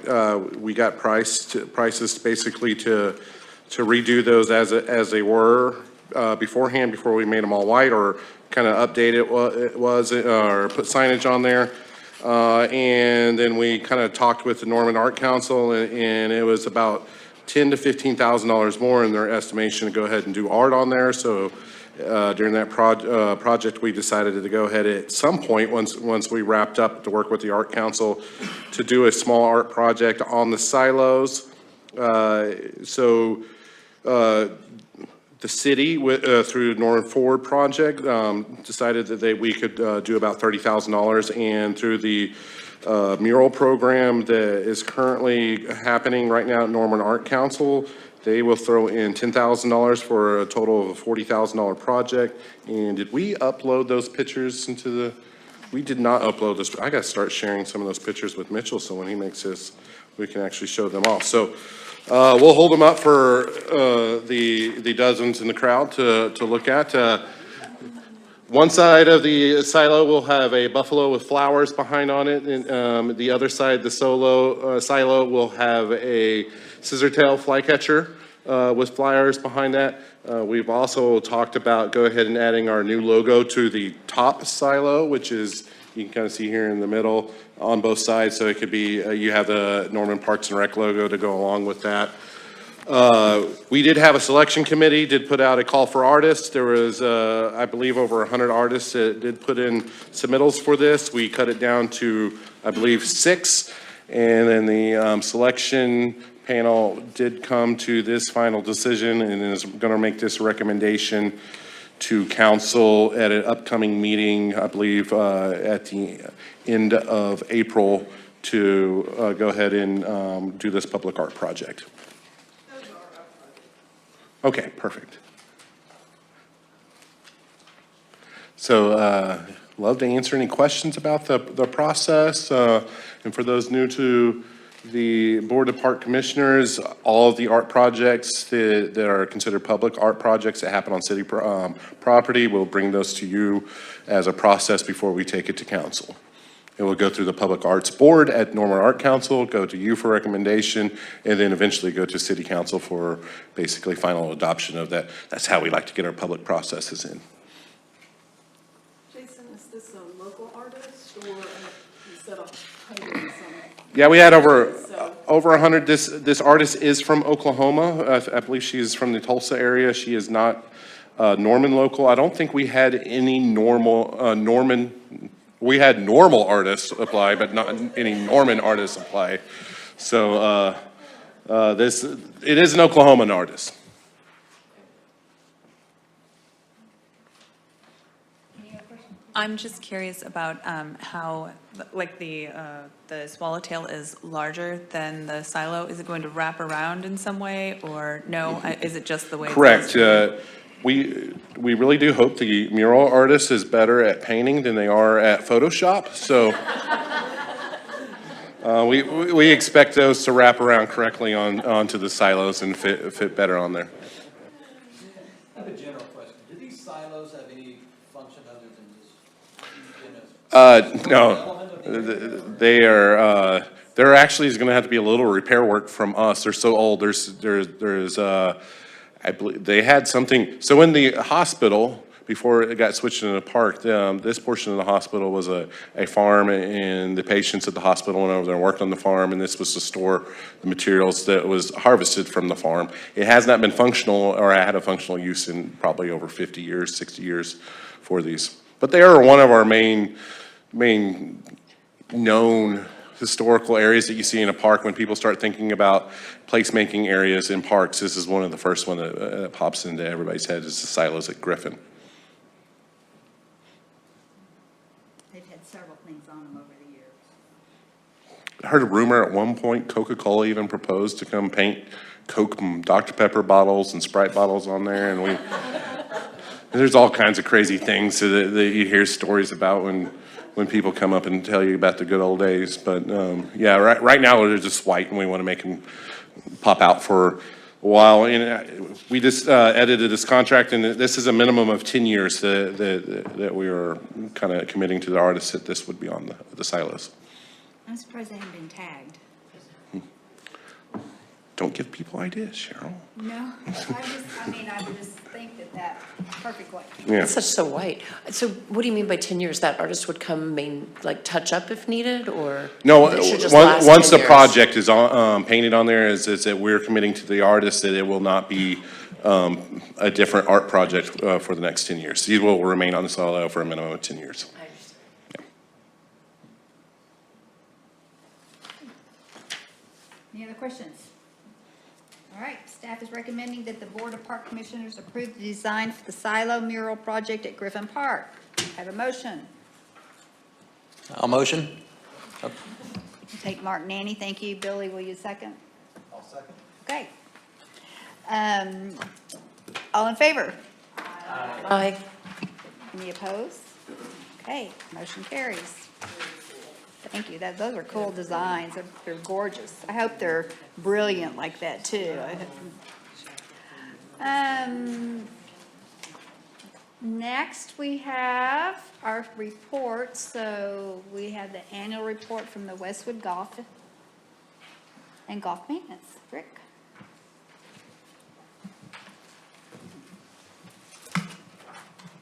We got prices basically to redo those as they were. beforehand, before we made them all white, or kind of update it or put signage on there. And then we kind of talked with the Norman Art Council, and it was about $10,000 to $15,000 more in their estimation to go ahead and do art on there. So during that project, we decided to go ahead at some point, once we wrapped up to work with the Art Council, to do a small art project on the silos. The city, through Norman Ford project, decided that we could do about $30,000, and through the mural program that is currently happening right now at Norman Art Council, they will throw in $10,000 for a total of a $40,000 project. And did we upload those pictures into the? We did not upload this. I got to start sharing some of those pictures with Mitchell, so when he makes this, we can actually show them off. So we'll hold them up for the dozens in the crowd to look at. One side of the silo will have a buffalo with flowers behind on it, and the other side, the silo, will have a scissortail flycatcher with flowers behind that. We've also talked about go ahead and adding our new logo to the top silo, which is, you can kind of see here in the middle on both sides. So it could be, you have the Norman Parks and Rec logo to go along with that. We did have a selection committee, did put out a call for artists. There was, I believe, over 100 artists that did put in submittals for this. We cut it down to, I believe, 6. And then the selection panel did come to this final decision and is going to make this recommendation to council at an upcoming meeting, I believe, at the end of April, to go ahead and do this public art project. Okay, perfect. So love to answer any questions about the process. And for those new to the Board of Park Commissioners, all of the art projects that are considered public art projects that happen on city property, we'll bring those to you as a process before we take it to council. It will go through the Public Arts Board at Norman Art Council, go to you for recommendation, and then eventually go to City Council for basically final adoption of that. That's how we like to get our public processes in. Jason, is this a local artist or instead of painting some? Yeah, we had over 100. This artist is from Oklahoma. I believe she is from the Tulsa area. She is not Norman local. I don't think we had any Norman. We had normal artists apply, but not any Norman artists apply. So it is an Oklahoman artist. I'm just curious about how, like, the swallowtail is larger than the silo. Is it going to wrap around in some way, or no? Is it just the way? Correct. We really do hope the mural artist is better at painting than they are at Photoshop. So we expect those to wrap around correctly onto the silos and fit better on there. I have a general question. Do these silos have any function other than just? No, they are. There actually is going to have to be a little repair work from us. They're so old. There's I believe they had something. So in the hospital, before it got switched into a park, this portion of the hospital was a farm, and the patients at the hospital went over there and worked on the farm, and this was to store the materials that was harvested from the farm. It has not been functional, or had a functional use in probably over 50 years, 60 years for these. But they are one of our main known historical areas that you see in a park. When people start thinking about placemaking areas in parks, this is one of the first one that pops into everybody's head, is the silos at Griffin. They've had several things on them over the years. I heard a rumor at one point Coca-Cola even proposed to come paint Coke and Dr. Pepper bottles and Sprite bottles on there, and there's all kinds of crazy things that you hear stories about when people come up and tell you about the good old days. But yeah, right now they're just white, and we want to make them pop out for a while. And we just edited this contract, and this is a minimum of 10 years that we are kind of committing to the artists that this would be on the silos. I'm surprised they haven't been tagged. Don't give people ideas, Cheryl. No, I would just think that perfect way. Yeah. It's such so white. So what do you mean by 10 years? That artist would come touch up if needed, or? No, it should just last once 10 the years? project is painted on there, is that we're committing to the artist that it will not be a different art project for the next 10 years. These will remain on the silo for a minimum of 10 years. I understand. Any other questions? All right, staff is recommending that the Board of Park Commissioners approve the design for the silo mural project at Griffin Park. Have a motion. I'll motion. Take Mark Nanny, thank you. Billy, will you second? I'll second. Okay. All in favor? Aye. Any opposed? Okay, motion carries. Thank you. Those are cool designs. They're gorgeous. I hope they're brilliant like that too. Next, we have our reports. So we have the annual report from the Westwood Golf and Golf Maintenance. Rick?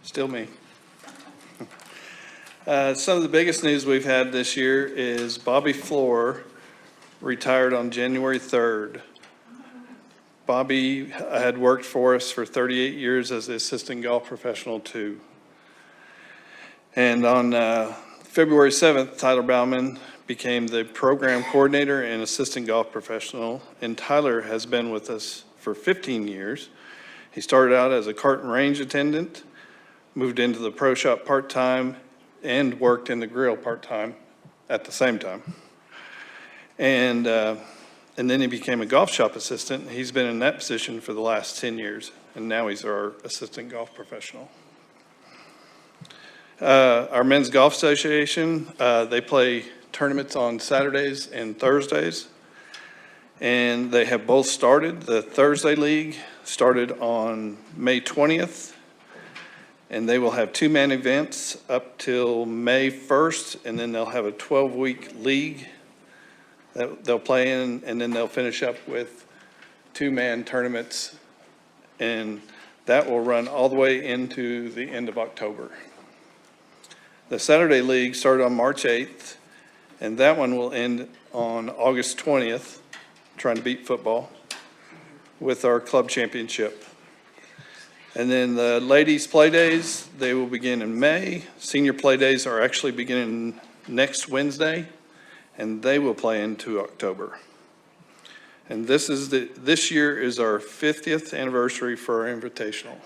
Still me. Some of the biggest news we've had this year is Bobby Floor retired on January 3rd. Bobby had worked for us for 38 years as the assistant golf professional too. And on February 7th, Tyler Bauman became the program coordinator and assistant golf professional, and Tyler has been with us for 15 years. He started out as a cart and range attendant, moved into the pro shop part-time, and worked in the grill part-time at the same time. And then he became a golf shop assistant. He's been in that position for the last 10 years, and now he's our assistant golf professional. Our Men's Golf Association, they play tournaments on Saturdays and Thursdays, and they have both started. The Thursday League started on May 20th, and they will have two-man events up till May 1st, and then they'll have a 12-week league that they'll play in, and then they'll finish up with two-man tournaments, and that will run all the way into the end of October. The Saturday League started on March 8th, and that one will end on August 20th, trying to beat football, with our club championship. And then the ladies' play days, they will begin in May. Senior play days are actually beginning next Wednesday, and they will play into October. And this year is our 50th anniversary for our invitational.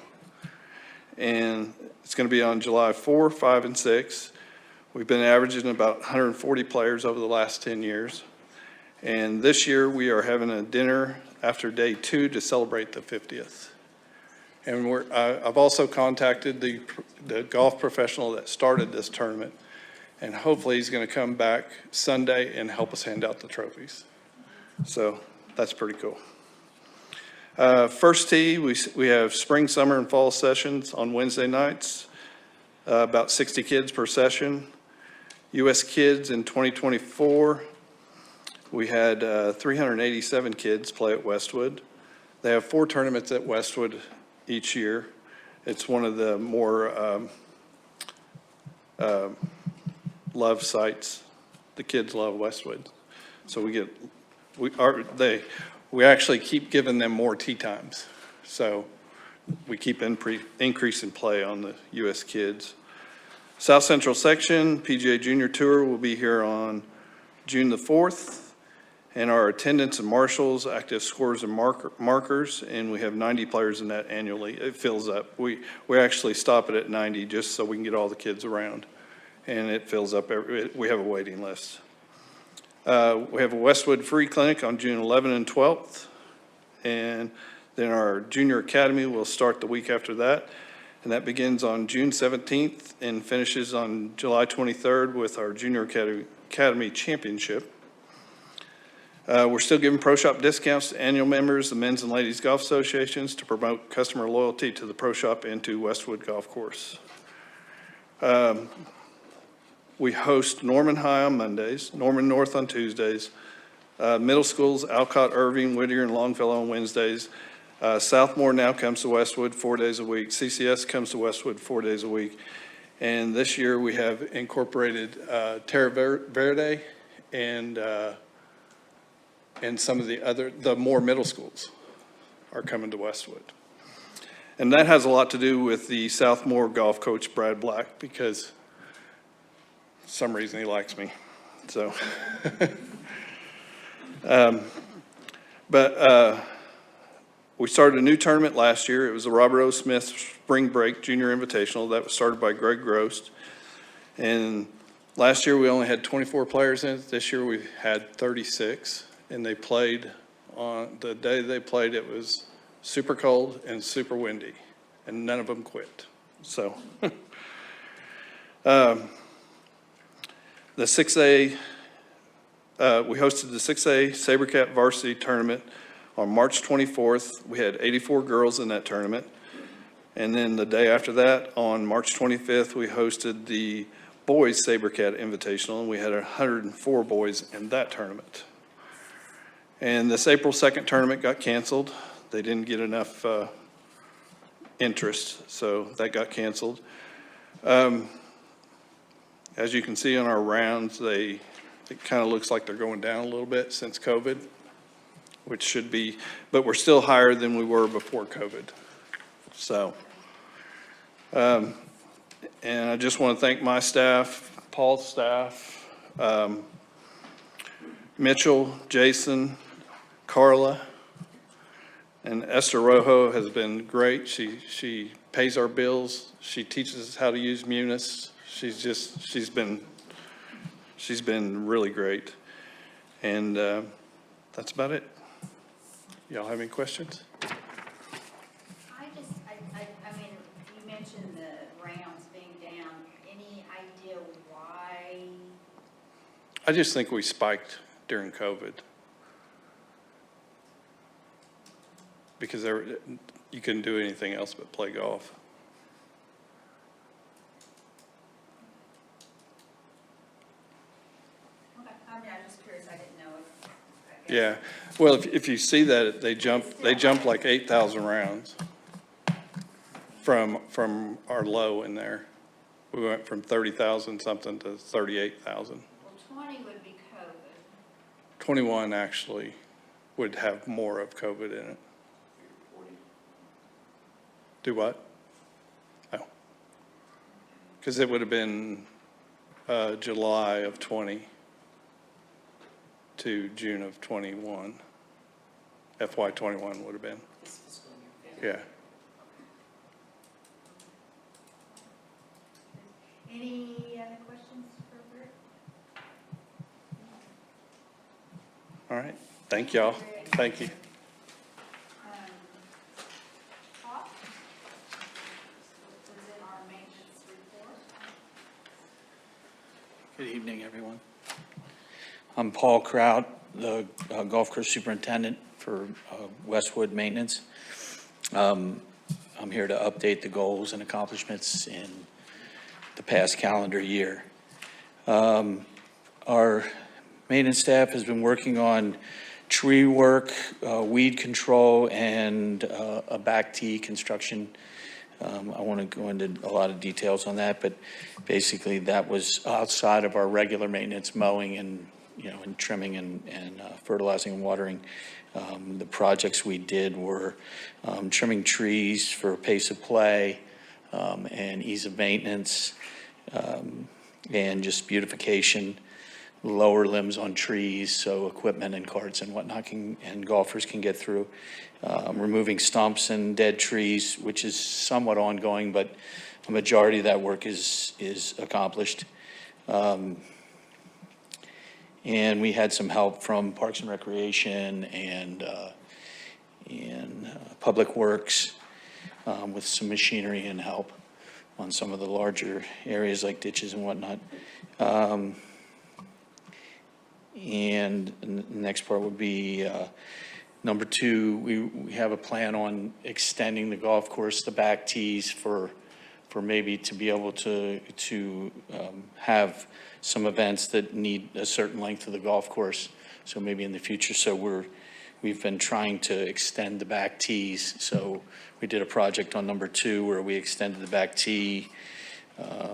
And it's going to be on July 4, 5, and 6. We've been averaging about 140 players over the last 10 years. And this year we are having a dinner after day 2 to celebrate the 50th. And I've also contacted the golf professional that started this tournament, and hopefully he's going to come back Sunday and help us hand out the trophies. So that's pretty cool. First tee, we have spring, summer, and fall sessions on Wednesday nights, about 60 kids per session. U.S. Kids in 2024, we had 387 kids play at Westwood. They have 4 tournaments at Westwood each year. It's one of the more loved sites. The kids love Westwood. So we actually keep giving them more tee times. So we keep increasing play on the U.S. Kids. South Central Section, PGA Junior Tour will be here on June the 4th. And our attendance and marshals, active scores and markers, and we have 90 players in that annually. It fills up. We actually stop it at 90 just so we can get all the kids around. And it fills up, we have a waiting list. We have a Westwood Free Clinic on June 11th and 12th. And then our Junior Academy will start the week after that. And that begins on June 17th and finishes on July 23rd with our Junior Academy Championship. We're still giving pro shop discounts to annual members, the men's and ladies golf associations, to promote customer loyalty to the pro shop and to Westwood Golf Course. We host Norman High on Mondays, Norman North on Tuesdays, Middle schools, Alcott, Irving, Whittier, and Longfellow on Wednesdays. Southmore now comes to Westwood 4 days a week. CCS comes to Westwood 4 days a week. And this year, we have incorporated Terra Verde and some of the more middle schools are coming to Westwood. And that has a lot to do with the Southmore golf coach, Brad Black, because for some reason he likes me, so. We started a new tournament last year. It was the Robert O. Smith Spring Break Junior Invitational. That was started by Greg Grost. And last year, we only had 24 players in it. This year, we had 36. And they played on the day they played, it was super cold and super windy. And none of them quit. So the 6A, we hosted the 6A SaberCat Varsity Tournament on March 24th. We had 84 girls in that tournament. And then the day after that, on March 25th, we hosted the Boys SaberCat Invitational, and we had 104 boys in that tournament. And this April 2nd tournament got canceled. They didn't get enough interest, so that got canceled. As you can see on our rounds, it kind of looks like they're going down a little bit since COVID, which should be, but we're still higher than we were before COVID. So, and I just want to thank my staff, Paul's staff, Mitchell, Jason, Carla, and Esther Rojo has been great. She pays our bills. She teaches us how to use Munis. She's been really great. And that's about it. Y'all have any questions? I mean, you mentioned the rounds being down. Any idea why? I just think we spiked during COVID. Because you couldn't do anything else but play golf. Okay, I mean, I'm just curious, I didn't know if. Yeah, well, if you see that, they jumped like 8,000 rounds from our low in there. We went from 30,000 something to 38,000. Well, 20 would be COVID. 21 actually would have more of COVID in it. Do what? Oh. Because it would have been July of 20 to June of 21. FY 21 would have been. Yeah. Any other questions for Rick? All right. Thank y'all. Thank you. Paul? Present our maintenance report. Good evening, everyone. I'm Paul Kraut, the golf course superintendent for Westwood Maintenance. I'm here to update the goals and accomplishments in the past calendar year. Our maintenance staff has been working on tree work, weed control, and a back tee construction. I want to go into a lot of details on that, but basically that was outside of our regular maintenance, mowing and trimming and fertilizing and watering. The projects we did were trimming trees for pace of play and ease of maintenance, and just beautification, lower limbs on trees so equipment and carts and whatnot and golfers can get through. Removing stumps and dead trees, which is somewhat ongoing, but a majority of that work is accomplished. And we had some help from Parks and Recreation and Public Works with some machinery and help on some of the larger areas like ditches and whatnot. And the next part would be number 2, we have a plan on extending the golf course, the back tees for maybe to be able to have some events that need a certain length of the golf course So maybe in the future, so we've been trying to extend the back tees. So we did a project on number 2 where we extended the back tee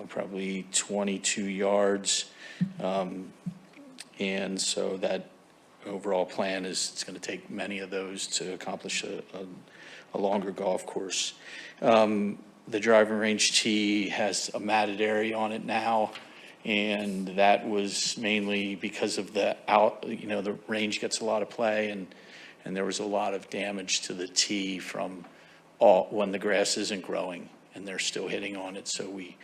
probably 22 yards. And so that overall plan is, it's going to take many of those to accomplish a longer golf course. The driving range tee has a matted area on it now, and that was mainly because of the range gets a lot of play, and there was a lot of damage to the tee from when the grass isn't growing, and they're still hitting on it. So we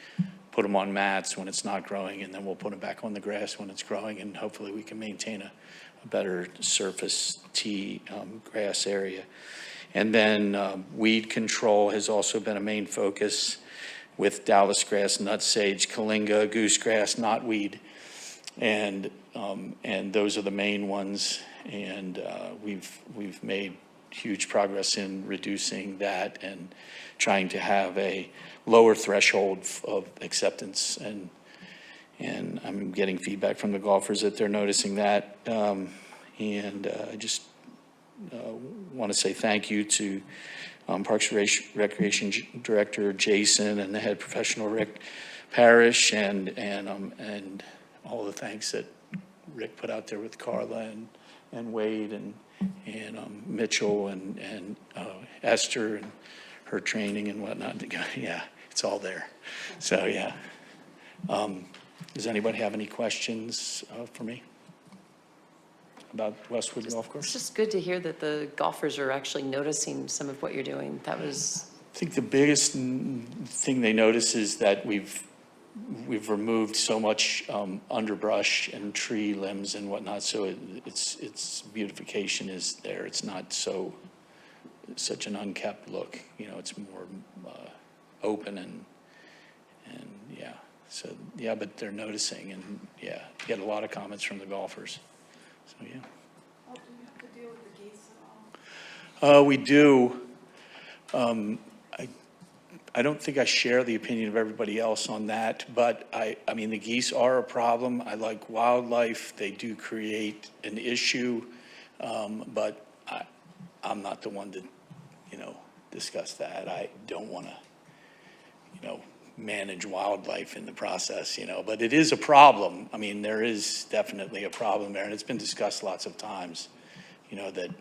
put them on mats when it's not growing, and then we'll put them back on the grass when it's growing, and hopefully we can maintain a better surface tee grass area. And then weed control has also been a main focus with Dallas grass, nutsage, kalinga, goosegrass, knotweed. And those are the main ones. And we've made huge progress in reducing that and trying to have a lower threshold of acceptance. And I'm getting feedback from the golfers that they're noticing that. I just want to say thank you to Parks Recreation Director Jason and the head professional Rick Parrish, and all the thanks that Rick put out there with Carla and Wade and Mitchell and Esther and her training and whatnot. Yeah, it's all there. So yeah. Does anybody have any questions for me about Westwood Golf Course? It's just good to hear that the golfers are actually noticing some of what you're doing. That was, I think the biggest thing they notice is that we've removed so much underbrush and tree limbs and whatnot, so its beautification is there. It's not such an unkept look. It's more open and yeah. So yeah, but they're noticing, and yeah, you get a lot of comments from the golfers. So yeah. Do you have to deal with the geese at all? We do. I don't think I share the opinion of everybody else on that, but I mean, the geese are a problem. I like wildlife. They do create an issue, but I'm not the one to, discuss that. I don't want to, manage wildlife in the process, but it is a problem. I mean, there is definitely a problem there, and it's been discussed lots of times, that,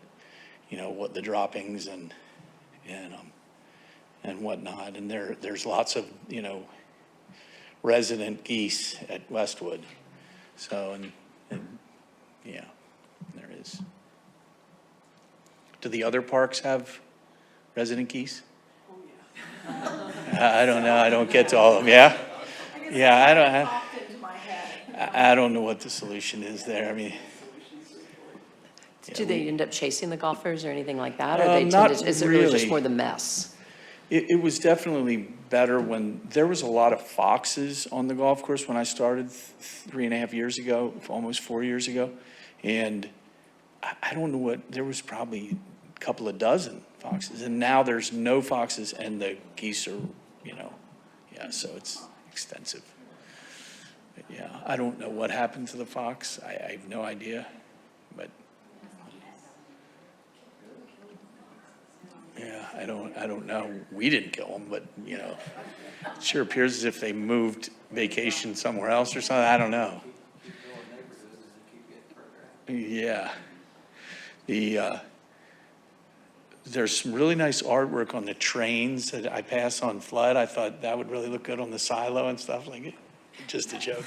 what the droppings and whatnot, and there's lots of, resident geese at Westwood. So, and yeah, there is. Do the other parks have resident geese? I don't know. I don't get to all of them. Yeah? Yeah, I don't know what the solution is there. I mean. do they end up chasing the golfers or anything like that? Or is it really just really. more the mess? It was definitely better when there was a lot of foxes on the golf course when I started 3.5 years ago, almost 4 years ago. And I don't know there was probably a couple of dozen foxes. And now there's no foxes and the geese are, yeah, so it's extensive. But yeah, I don't know what happened to the fox. I have no idea, but. Yeah, I don't know. We didn't kill them, but, it sure appears as if they moved vacation somewhere else or something. I don't know. Yeah. There's some really nice artwork on the trains that I pass on Flood. I thought that would really look good on the silo and stuff like it. Just a joke.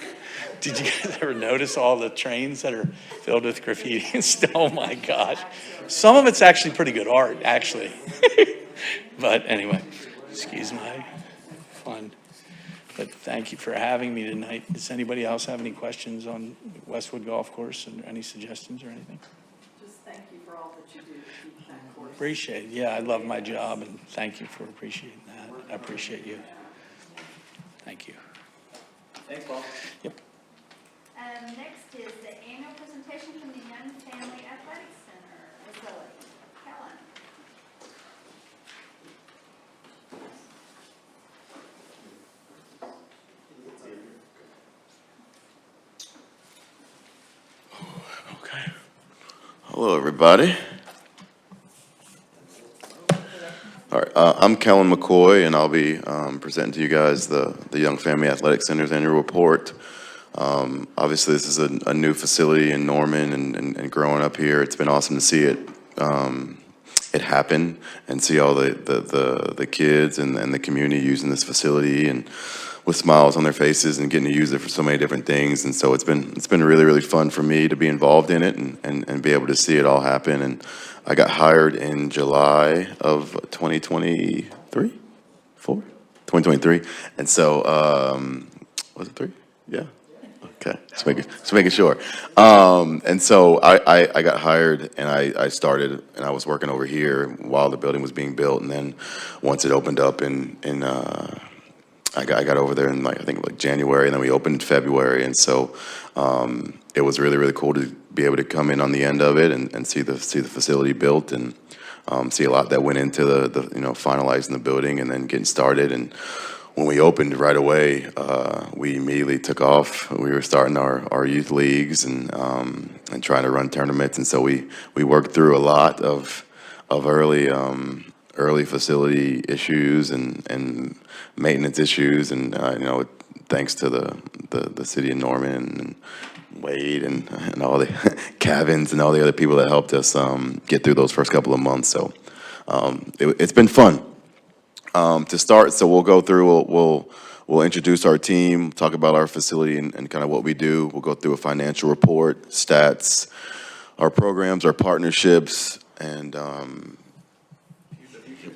Did you guys ever notice all the trains that are filled with graffiti and stuff? Oh my gosh. Some of it's actually pretty good art, actually. But anyway, excuse my fun. But thank you for having me tonight. Does anybody else have any questions on Westwood Golf Course and any suggestions or anything? Just thank you for all that you do to keep that course. Appreciate it. Yeah, I love my job and thank you for appreciating that. I appreciate you. Thank you. Thanks, Paul. Yep. Next is the annual presentation from the Young Family Athletic Center facility. Helen. Okay. Hello, everybody. All right, I'm Kellen McCoy, and I'll be presenting to you guys the Young Family Athletic Center's annual report. Obviously, this is a new facility in Norman, and growing up here, it's been awesome to see it happen and see all the kids and the community using this facility and with smiles on their faces and getting to use it for so many different things. And so it's been really, really fun for me to be involved in it and be able to see it all happen. And I got hired in July of 2023. And so, was it 3? Yeah. Okay, just making sure. And so I got hired and I started and I was working over here while the building was being built. And then once it opened up I got over there in I think January, and then we opened in February. And so it was really, really cool to be able to come in on the end of it and see the facility built and see a lot that went into the finalizing the building and then getting started. And when we opened right away, we immediately took off. We were starting our youth leagues and trying to run tournaments. And so we worked through a lot of early facility issues and maintenance issues, and thanks to the city of Norman and Wade and all the Cavins and all the other people that helped us get through those first couple of months. So it's been fun. To start, so we'll go through, we'll introduce our team, talk about our facility and kind of what we do. We'll go through a financial report, stats, our programs, our partnerships, and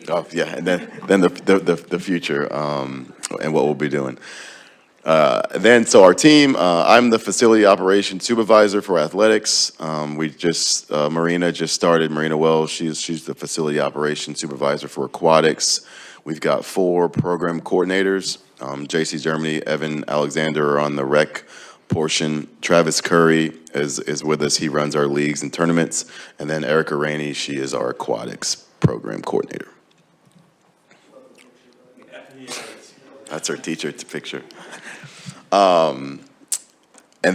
and then the future and what we'll be doing. So our team, I'm the facility operations supervisor for athletics. Marina just started, Marina Wells, she's the facility operations supervisor for aquatics. We've got 4 program coordinators. JC Germany, Evan Alexander are on the rec portion. Travis Curry is with us. He runs our leagues and tournaments. And then Erica Rainey, she is our aquatics program coordinator. That's our teacher picture. And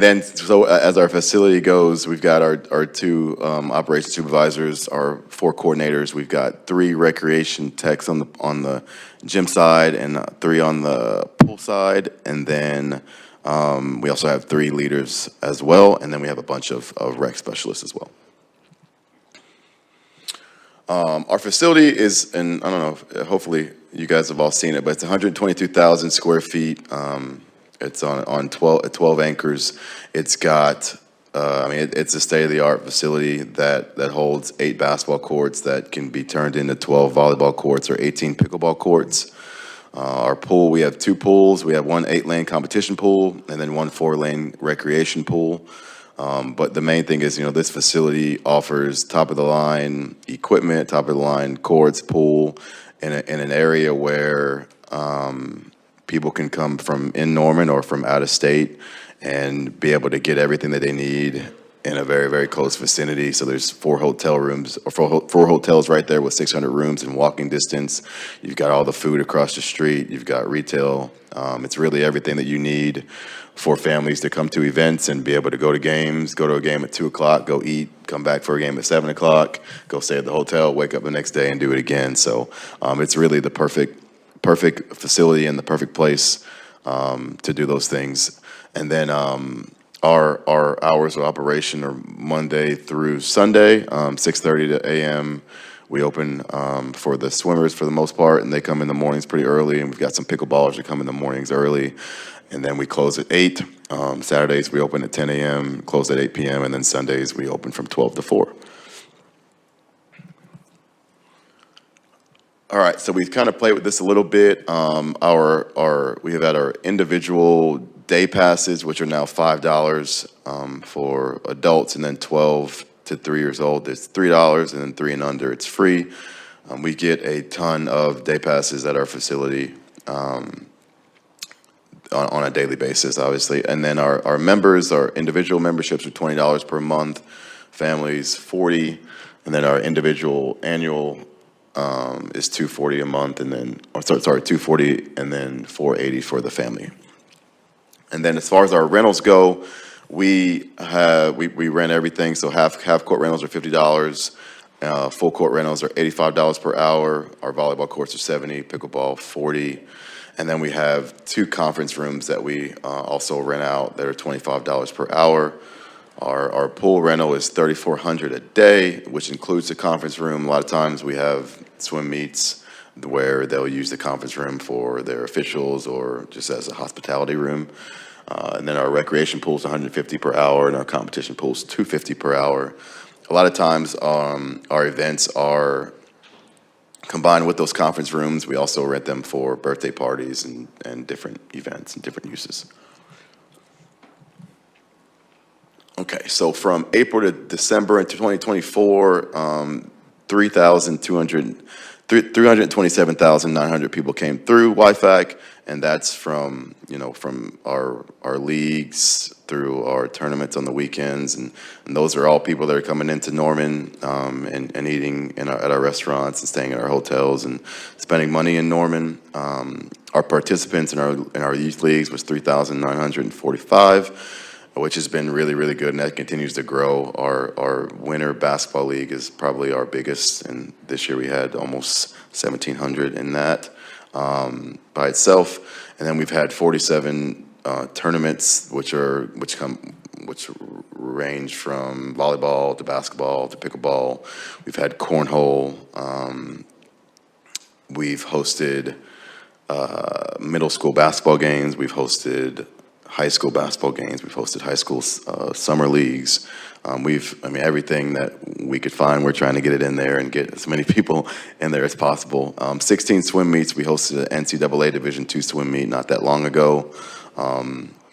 then, so as our facility goes, we've got our 2 operations supervisors, our 4 coordinators. We've got 3 recreation techs on the gym side and 3 on the pool side. And then we also have 3 leaders as well. And then we have a bunch of rec specialists as well. Our facility is, and I don't know, hopefully you guys have all seen it, but it's 122,000 square feet. It's on 12 anchors. It's got, it's a state-of-the-art facility that holds 8 basketball courts that can be turned into 12 volleyball courts or 18 pickleball courts. Our pool, we have 2 pools. We have one 8-lane competition pool and then one 4-lane recreation pool. But the main thing is, this facility offers top-of-the-line equipment, top-of-the-line courts, pool, in an area where people can come from in Norman or from out of state and be able to get everything that they need in a very, very close vicinity. So there's 4 hotel rooms, or 4 hotels right there with 600 rooms in walking distance. You've got all the food across the street. You've got retail. It's really everything that you need for families to come to events and be able to go to games, go to a game at 2 o'clock, go eat, come back for a game at 7 o'clock, go stay at the hotel, wake up the next day and do it again. So it's really the perfect facility and the perfect place to do those things. And then our hours of operation are Monday through Sunday, 6:30 a.m. We open for the swimmers for the most part, and they come in the mornings pretty early, and we've got some pickleballers that come in the mornings early. And then we close at 8. Saturdays we open at 10 a.m., close at 8 p.m., and then Sundays we open from 12 to 4. All right, so we've kind of played with this a little bit. We have had our individual day passes, which are now $5 for adults, and then 12 to 3 years old, it's $3, and then 3 and under, it's free. We get a ton of day passes at our facility on a daily basis, obviously. And then our members, our individual memberships are $20 per month, families $40, and then our individual annual is $240 a month, and then, $240 and then $480 for the family. And then as far as our rentals go, We rent everything, so half court rentals are $50. Full court rentals are $85 per hour. Our volleyball courts are $70, pickleball $40. And then we have 2 conference rooms that we also rent out that are $25 per hour. Our pool rental is $3,400 a day, which includes the conference room. A lot of times we have swim meets where they'll use the conference room for their officials or just as a hospitality room. And then our recreation pool is $150 per hour, and our competition pool is $250 per hour. A lot of times, our events are combined with those conference rooms. We also rent them for birthday parties and different events and different uses. Okay, so from April to December into 2024, 327,900 people came through WIFAC, and that's from, from our leagues through our tournaments on the weekends, and those are all people that are coming into Norman and eating at our restaurants and staying in our hotels and spending money in Norman. Our participants in our youth leagues was 3,945. Which has been really, really good, and that continues to grow. Our winter basketball league is probably our biggest, and this year we had almost 1,700 in that by itself. And then we've had 47 tournaments, which range from volleyball to basketball to pickleball. We've had cornhole. We've hosted middle school basketball games. We've hosted high school basketball games. We've hosted high school summer leagues. Everything that we could find, we're trying to get it in there and get as many people in there as possible. 16 swim meets. We hosted an NCAA Division II swim meet not that long ago.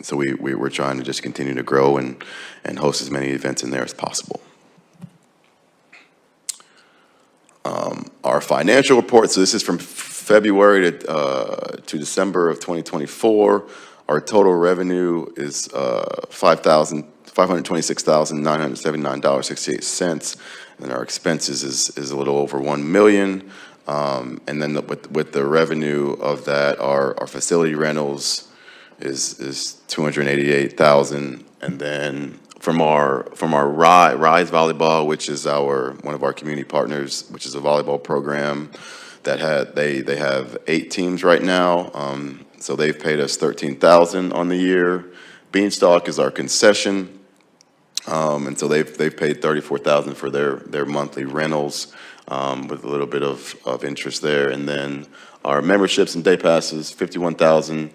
So we were trying to just continue to grow and host as many events in there as possible. Our financial report, so this is from February to December of 2024. Our total revenue is $526,979.68, and our expenses is a little over $1 million. And then with the revenue of that, our facility rentals is $288,000, and then from our Rise Volleyball, which is one of our community partners, which is a volleyball program that they have 8 teams right now. So they've paid us $13,000 on the year. Beanstalk is our concession, and so they've paid $34,000 for their monthly rentals, with a little bit of interest there. And then our memberships and day passes, $51,000.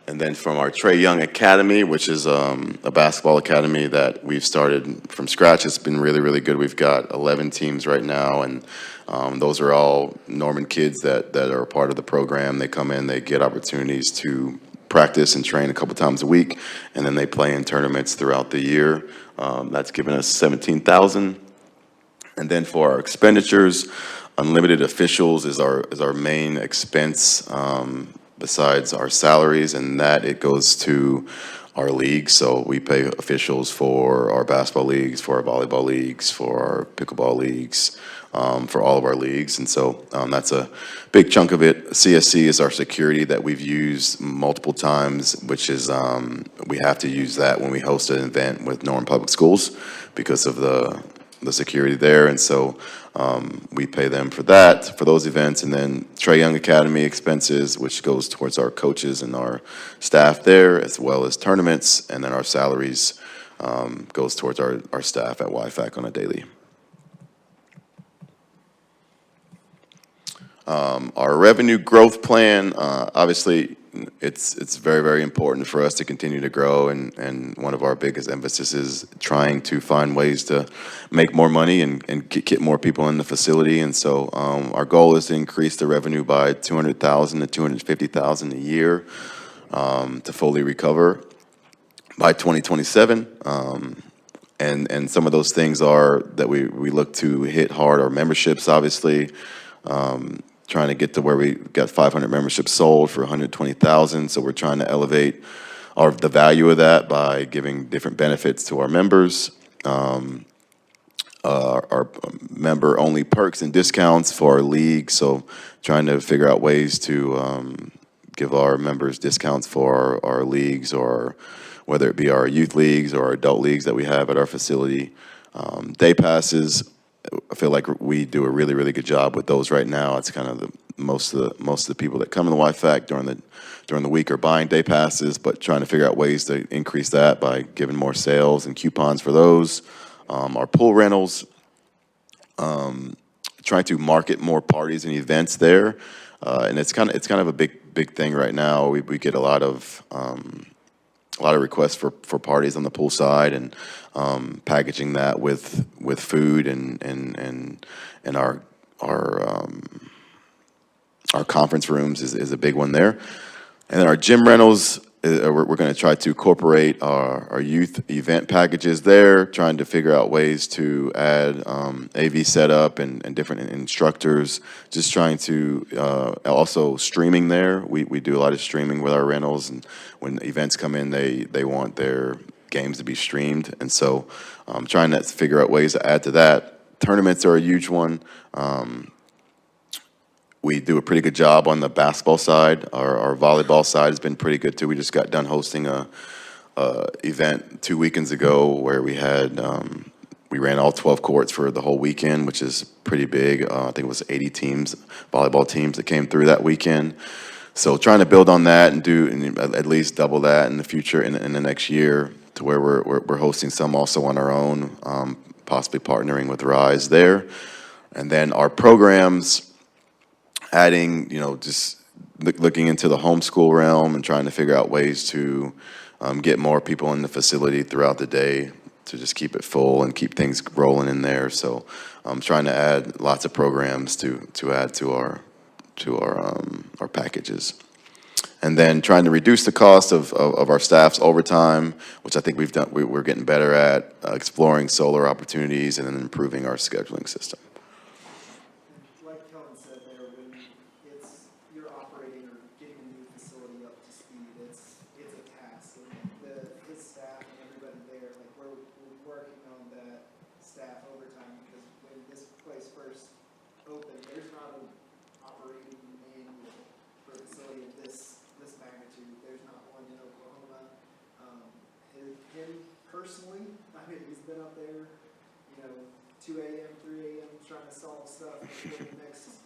And then from our Trey Young Academy, which is a basketball academy that we've started from scratch, it's been really, really good. We've got 11 teams right now, and those are all Norman kids that are a part of the program. They come in, they get opportunities to practice and train a couple times a week, and then they play in tournaments throughout the year. That's given us $17,000. And then for our expenditures, unlimited officials is our main expense, besides our salaries, and that it goes to our leagues. So we pay officials for our basketball leagues, for our volleyball leagues, for our pickleball leagues, for all of our leagues. And so that's a big chunk of it. CSC is our security that we've used multiple times, which is we have to use that when we host an event with Norman Public Schools because of the security there. And so we pay them for that, for those events. And then Trey Young Academy expenses, which goes towards our coaches and our staff there, as well as tournaments. And then our salaries goes towards our staff at WIFAC on a daily. Our revenue growth plan, obviously, it's very, very important for us to continue to grow, and one of our biggest emphasis is trying to find ways to make more money and get more people in the facility. And so our goal is to increase the revenue by $200,000 to $250,000 a year to fully recover by 2027. And some of those things are that we look to hit hard. Our memberships, obviously, trying to get to where we got 500 memberships sold for $120,000. So we're trying to elevate the value of that by giving different benefits to our members. Our member-only perks and discounts for our league. So trying to figure out ways to give our members discounts for our leagues or whether it be our youth leagues or our adult leagues that we have at our facility. Day passes, I feel like we do a really, really good job with those right now. It's kind of the most of the people that come in the YFAC during the week are buying day passes, but trying to figure out ways to increase that by giving more sales and coupons for those. Our pool rentals, trying to market more parties and events there, and it's kind of a big thing right now. We get a lot of requests for parties on the pool side, and packaging that with food and our conference rooms is a big one there. And then our gym rentals, we're going to try to incorporate our youth event packages there, trying to figure out ways to add AV setup and different instructors, just trying to, also streaming there. We do a lot of streaming with our rentals, and when events come in, they want their games to be streamed. And so trying to figure out ways to add to that. Tournaments are a huge one. We do a pretty good job on the basketball side. Our volleyball side has been pretty good too. We just got done hosting a event 2 weekends ago where we had we ran all 12 courts for the whole weekend, which is pretty big. I think it was 80 teams, volleyball teams that came through that weekend. So trying to build on that and at least double that in the future in the next year, to where we're hosting some also on our own, possibly partnering with Rise there. And then our programs, adding, just looking into the homeschool realm and trying to figure out ways to get more people in the facility throughout the day to just keep it full and keep things rolling in there. So I'm trying to add lots of programs to add to our packages. And then trying to reduce the cost of our staff's overtime, which I think we're getting better at, exploring solar opportunities and then improving our scheduling system. Like Kellen said there, when you're operating or getting a new facility up to speed, it's a task. And his staff and everybody there, like we're working on that staff overtime, because when this place first opened, there's not an operating manual for a facility of this magnitude. There's not one in Oklahoma. Him personally, I mean, he's been up there, 2 a.m., 3 a.m. trying to solve stuff before the next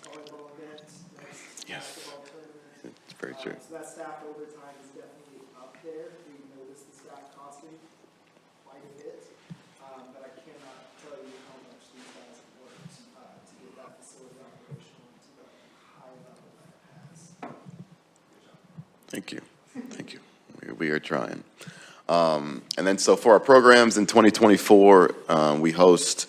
volleyball event, next basketball tournament. It's very true. So that staff overtime is definitely up there. We noticed the staff costing quite a bit, but I cannot tell you how much these guys have worked to get that facility operational to the high level that it has. Good job. Thank you. We are trying. And then so for our programs in 2024, we host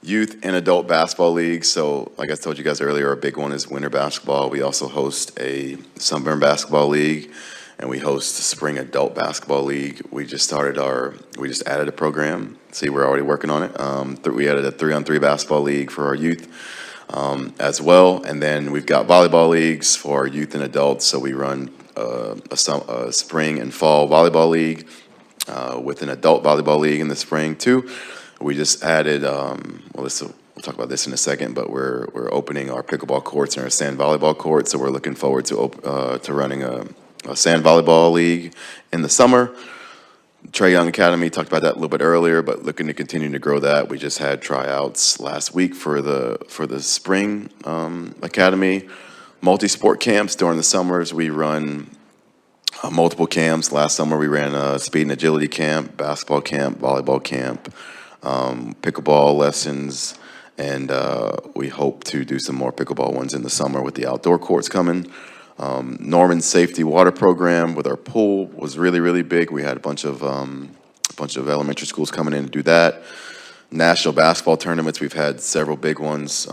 youth and adult basketball leagues. So like I told you guys earlier, our big one is winter basketball. We also host a summer basketball league, and we host a spring adult basketball league. We just added a program. See, we're already working on it. We added a 3-on-3 basketball league for our youth as well. And then we've got volleyball leagues for our youth and adults. So we run a spring and fall volleyball league with an adult volleyball league in the spring too. We just added, we'll talk about this in a second, but we're opening our pickleball courts and our sand volleyball courts. So we're looking forward to running a sand volleyball league in the summer. Trae Young Academy, talked about that a little bit earlier, but looking to continue to grow that. We just had tryouts last week for the spring academy. Multi-sport camps during the summers. We run multiple camps. Last summer we ran a speed and agility camp, basketball camp, volleyball camp, pickleball lessons, and we hope to do some more pickleball ones in the summer with the outdoor courts coming. Norman Safety Water Program with our pool was really, really big. We had a bunch of elementary schools coming in to do that. National basketball tournaments, we've had several big ones.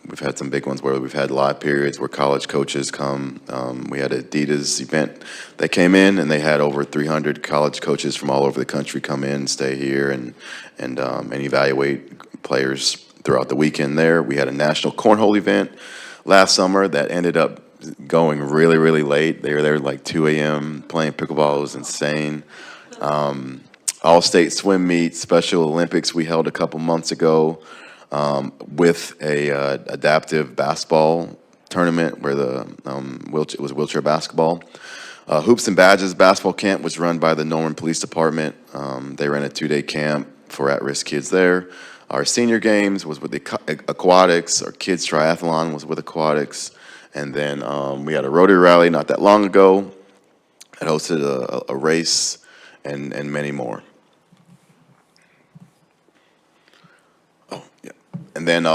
We've had some big ones where we've had live periods where college coaches come. We had an Adidas event that came in, and they had over 300 college coaches from all over the country come in, stay here, and evaluate players throughout the weekend there. We had a national cornhole event last summer that ended up going really, really late. They were there like 2 a.m. playing pickleball. It was insane. All-state swim meet, Special Olympics we held a couple months ago with a adaptive basketball tournament where it was wheelchair basketball. Hoops and Badges basketball camp was run by the Norman Police Department. They ran a 2-day camp for at-risk kids there. Our senior games was with the aquatics. Our kids triathlon was with aquatics. And then we had a Rotary rally not that long ago. It hosted a race and many more. Oh, yeah. And then,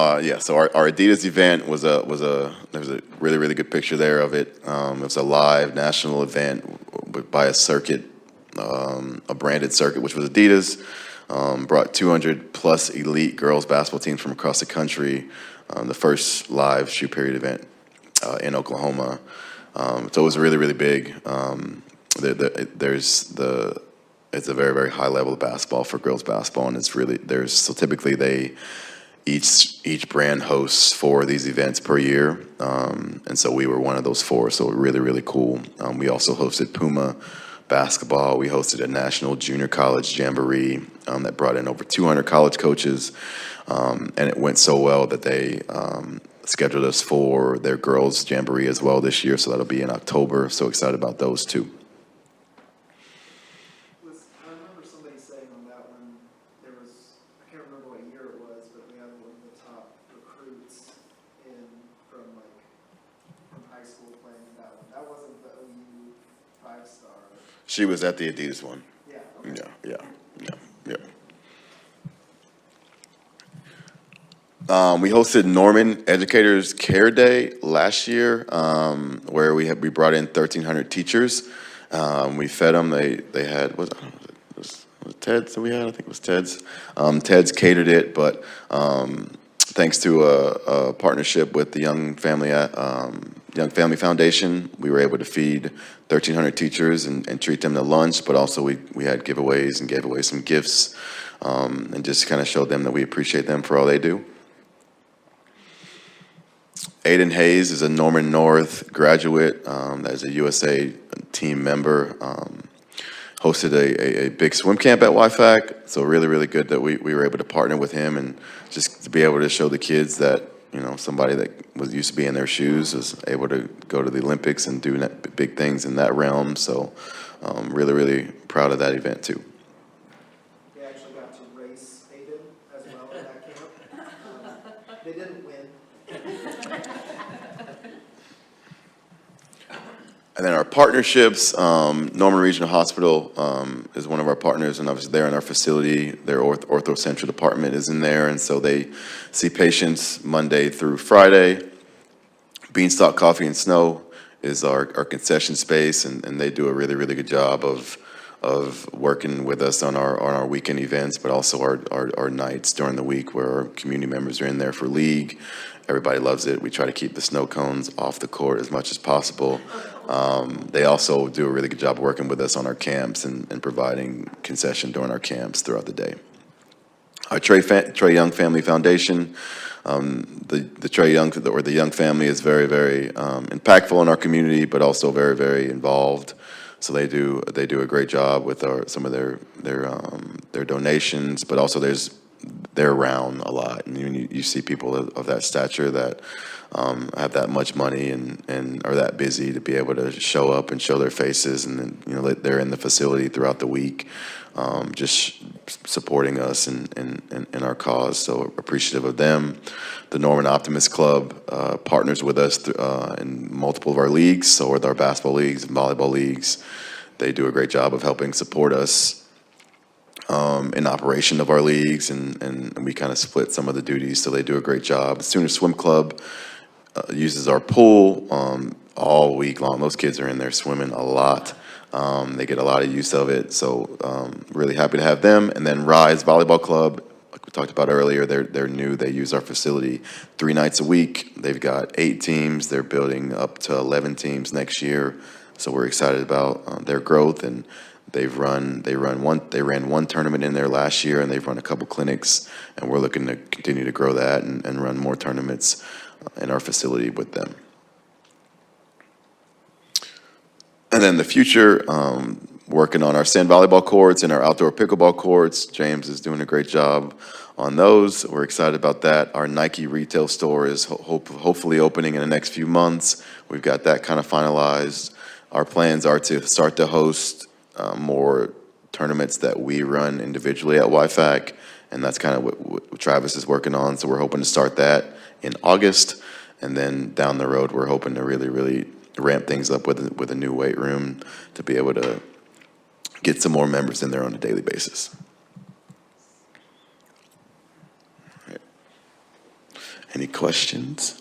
so our Adidas event there was a really, really good picture there of it. It was a live national event by a circuit, a branded circuit, which was Adidas. Brought 200 plus elite girls basketball teams from across the country. The first live shoe period event in Oklahoma. So it was really, really big. It's a very, very high level of basketball for girls basketball, and it's really, so typically each brand hosts 4 of these events per year, and so we were one of those 4, so really, really cool. We also hosted Puma basketball. We hosted a national junior college jamboree that brought in over 200 college coaches, and it went so well that they scheduled us for their girls jamboree as well this year, so that'll be in October. So excited about those too. I remember somebody saying on that one, there was, I can't remember what year it was, but we had one of the top recruits from high school playing in that one. That wasn't the OU 5-star. She was at the Adidas one. Yeah. Okay. Yeah. We hosted Norman Educators Care Day last year, where we brought in 1,300 teachers. We fed them. They had was Ted's that we had? I think it was Ted's. Ted's catered it, but thanks to a partnership with the Young Family Foundation, we were able to feed 1,300 teachers and treat them to lunch. But also we had giveaways and gave away some gifts, and just kind of showed them that we appreciate them for all they do. Aiden Hayes is a Norman North graduate that is a USA team member. Hosted a big swim camp at YFAC, so really, really good that we were able to partner with him and just to be able to show the kids that, somebody that used to be in their shoes was able to go to the Olympics and do big things in that realm. So really, really proud of that event too. They actually got to race Aiden as well in that camp. They didn't win. And then our partnerships, Norman Regional Hospital is one of our partners, and obviously they're in our facility. Their OrthoCentral department is in there, and so they see patients Monday through Friday. Beanstalk Coffee and Snow is our concession space, and they do a really, really good job of working with us on our weekend events, but also our nights during the week where our community members are in there for league. Everybody loves it. We try to keep the snow cones off the court as much as possible. They also do a really good job working with us on our camps and providing concession during our camps throughout the day. Our Trey Young Family Foundation, the Trey Young or the Young family is very, very impactful in our community, but also very, very involved. So they do a great job with some of their donations, but also they're around a lot, and you see people of that stature that have that much money and are that busy to be able to show up and show their faces, and then they're in the facility throughout the week, just supporting us in our cause. So appreciative of them. The Norman Optimist Club partners with us in multiple of our leagues, so with our basketball leagues and volleyball leagues. They do a great job of helping support us in operation of our leagues, and we kind of split some of the duties, so they do a great job. Sooner Swim Club uses our pool all week long. Those kids are in there swimming a lot. They get a lot of use of it, so really happy to have them. And then Rise Volleyball Club, like we talked about earlier, they're new. They use our facility 3 nights a week. They've got 8 teams. They're building up to 11 teams next year, so we're excited about their growth. And they ran one tournament in there last year, and they've run a couple clinics, and we're looking to continue to grow that and run more tournaments in our facility with them. And then the future, working on our sand volleyball courts and our outdoor pickleball courts. James is doing a great job on those. We're excited about that. Our Nike retail store is hopefully opening in the next few months. We've got that kind of finalized. our plans are to start to host more tournaments that we run individually at YFAC, and that's kind of what Travis is working on. So we're hoping to start that in August, and then down the road, we're hoping to really ramp things up with a new weight room to be able to get some more members in there on a daily basis. All right. Any questions?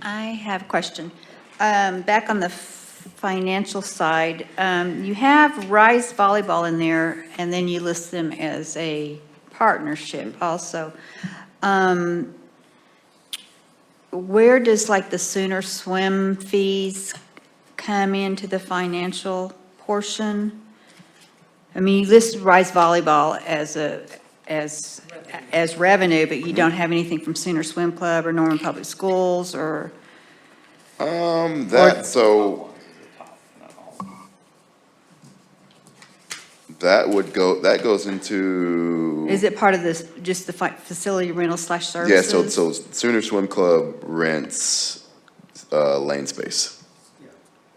I have a question. Back on the financial side, you have Rise Volleyball in there, and then you list them as a partnership also. Where does like the Sooner Swim fees come into the financial portion? I mean, you listed Rise Volleyball as revenue, but you don't have anything from Sooner Swim Club or Norman Public Schools or? That goes into. Is it part of this, just the facility rental / services? Yeah, so Sooner Swim Club rents lane space.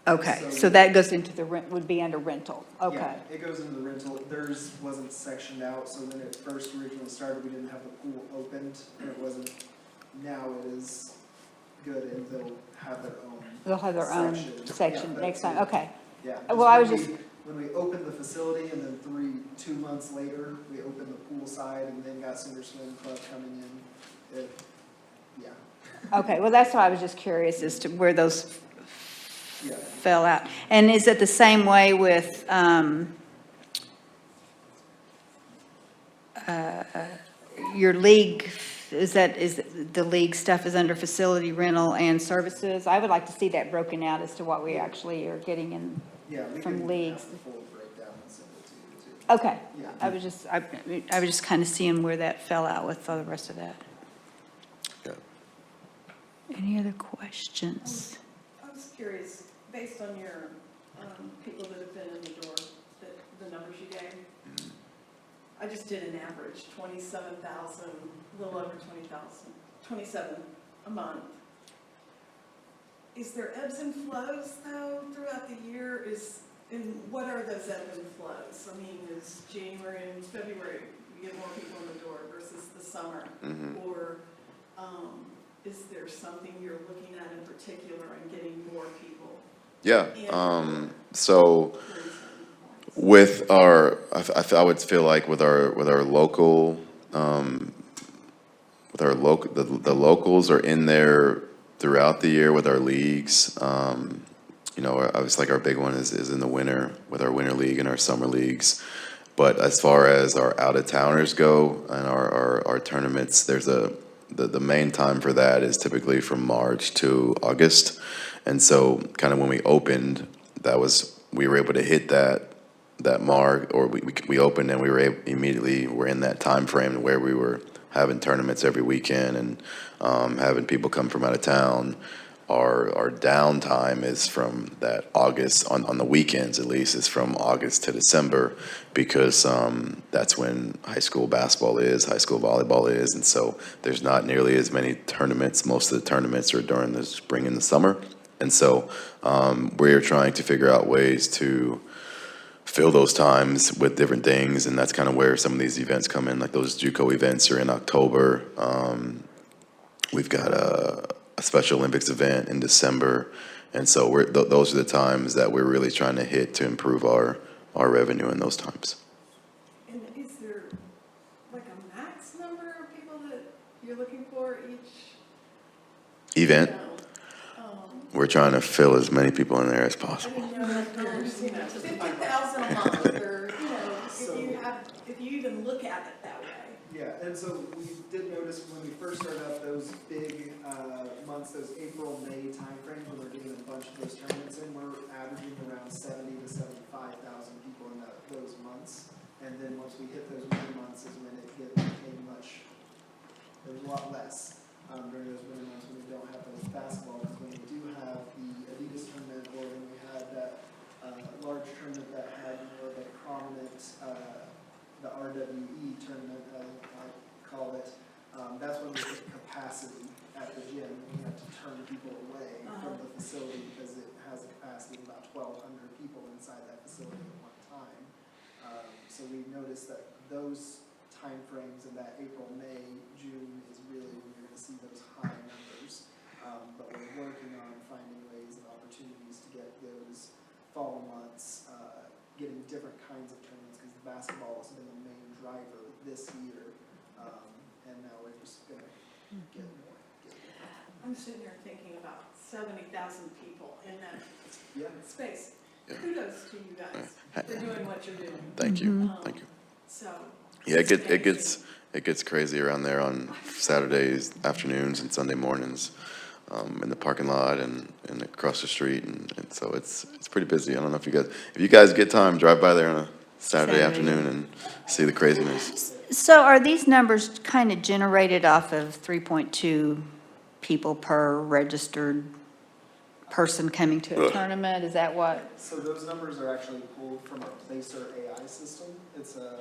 Okay, so that goes into the rent, would be under rental, okay. Yeah, it goes into the rental. Theirs wasn't sectioned out, so when it first originally started, we didn't have the pool opened, and it wasn't, now it is good, and they'll have their own. They'll have their own section Yeah, next time, okay. Yeah. Well, I was just, When we opened the facility, and then 2 months later, we opened the pool side, and then got Sooner Swim Club coming in. okay, well, that's why I was just curious as to where those Yeah. fell out. And is it the same way with, your league, is the league stuff is under facility rental and services? I would like to see that broken out as to what we actually are getting in Yeah, we from can leagues. have the full breakdown and send it to you too. Okay, Yeah. I was just kind of seeing where that fell out with the rest of that. Yeah. Any other questions? I was curious, based on your people that have been in the door, the numbers you gave, I just did an average, 27,000, a little over 20,000, 27 a month. Is there ebbs and flows though throughout the year? And what are those ebbs and flows? I mean, is January and February, you get more people in the door versus the summer? Or is there something you're looking at in particular and getting more people? Yeah, so with our, I would feel like with our local, the locals are in there throughout the year with our leagues. You know, obviously like our big one is in the winter with our winter league and our summer leagues. But as far as our out-of-towners go and our tournaments, there's the main time for that is typically from March to August. And so kind of when we opened, we were able to hit that mark, or we opened and we were immediately in that time frame where we were having tournaments every weekend and having people come from out of town. Our downtime is from that August, on the weekends at least, is from August to December, because that's when high school basketball is, high school volleyball is, and so there's not nearly as many tournaments. Most of the tournaments are during the spring and the summer, and so we're trying to figure out ways to fill those times with different things, and that's kind of where some of these events come in, like those JUCO events are in October. We've got a Special Olympics event in December, and so those are the times that we're really trying to hit to improve our revenue in those times. And is there like a max number of people that you're looking for each Event. We're We're trying to fill as many people in there as possible. 50,000 a month, or, if you even look at it that way. Yeah, and so we did notice when we first started out, those big months, those April, May timeframes, when we're getting a bunch of those tournaments in, we're averaging around 70 to 75,000 people in those months. And then once we hit those winter months is when it became there was a lot less during those winter months when we don't have those basketball. Because when we do have the Adidas tournament, or when we had that large tournament that had more of a prominent, the RWE tournament, I call it, that's when we hit capacity at the gym. We had to turn people away from the facility because it has a capacity of about 1,200 people inside that facility at one time. So we noticed that those timeframes in that April, May, June is really when you're going to see those high numbers. But we're working on finding ways and opportunities to get those fall months, getting different kinds of tournaments, because the basketball has been the main driver this year. And now we're just going to get more. I'm sitting here thinking about 70,000 people in that Yeah. space. Kudos to you guys for doing what you're doing. Thank you, thank you. So. Yeah, it gets crazy around there on Saturdays afternoons and Sunday mornings, in the parking lot and across the street, and so it's pretty busy. I don't know if you guys get time, drive by there on a Saturday afternoon and see the craziness. So are these numbers kind of generated off of 3.2 people per registered person coming to a tournament? Is that what? So those numbers are actually pulled from our Placer AI system. It's a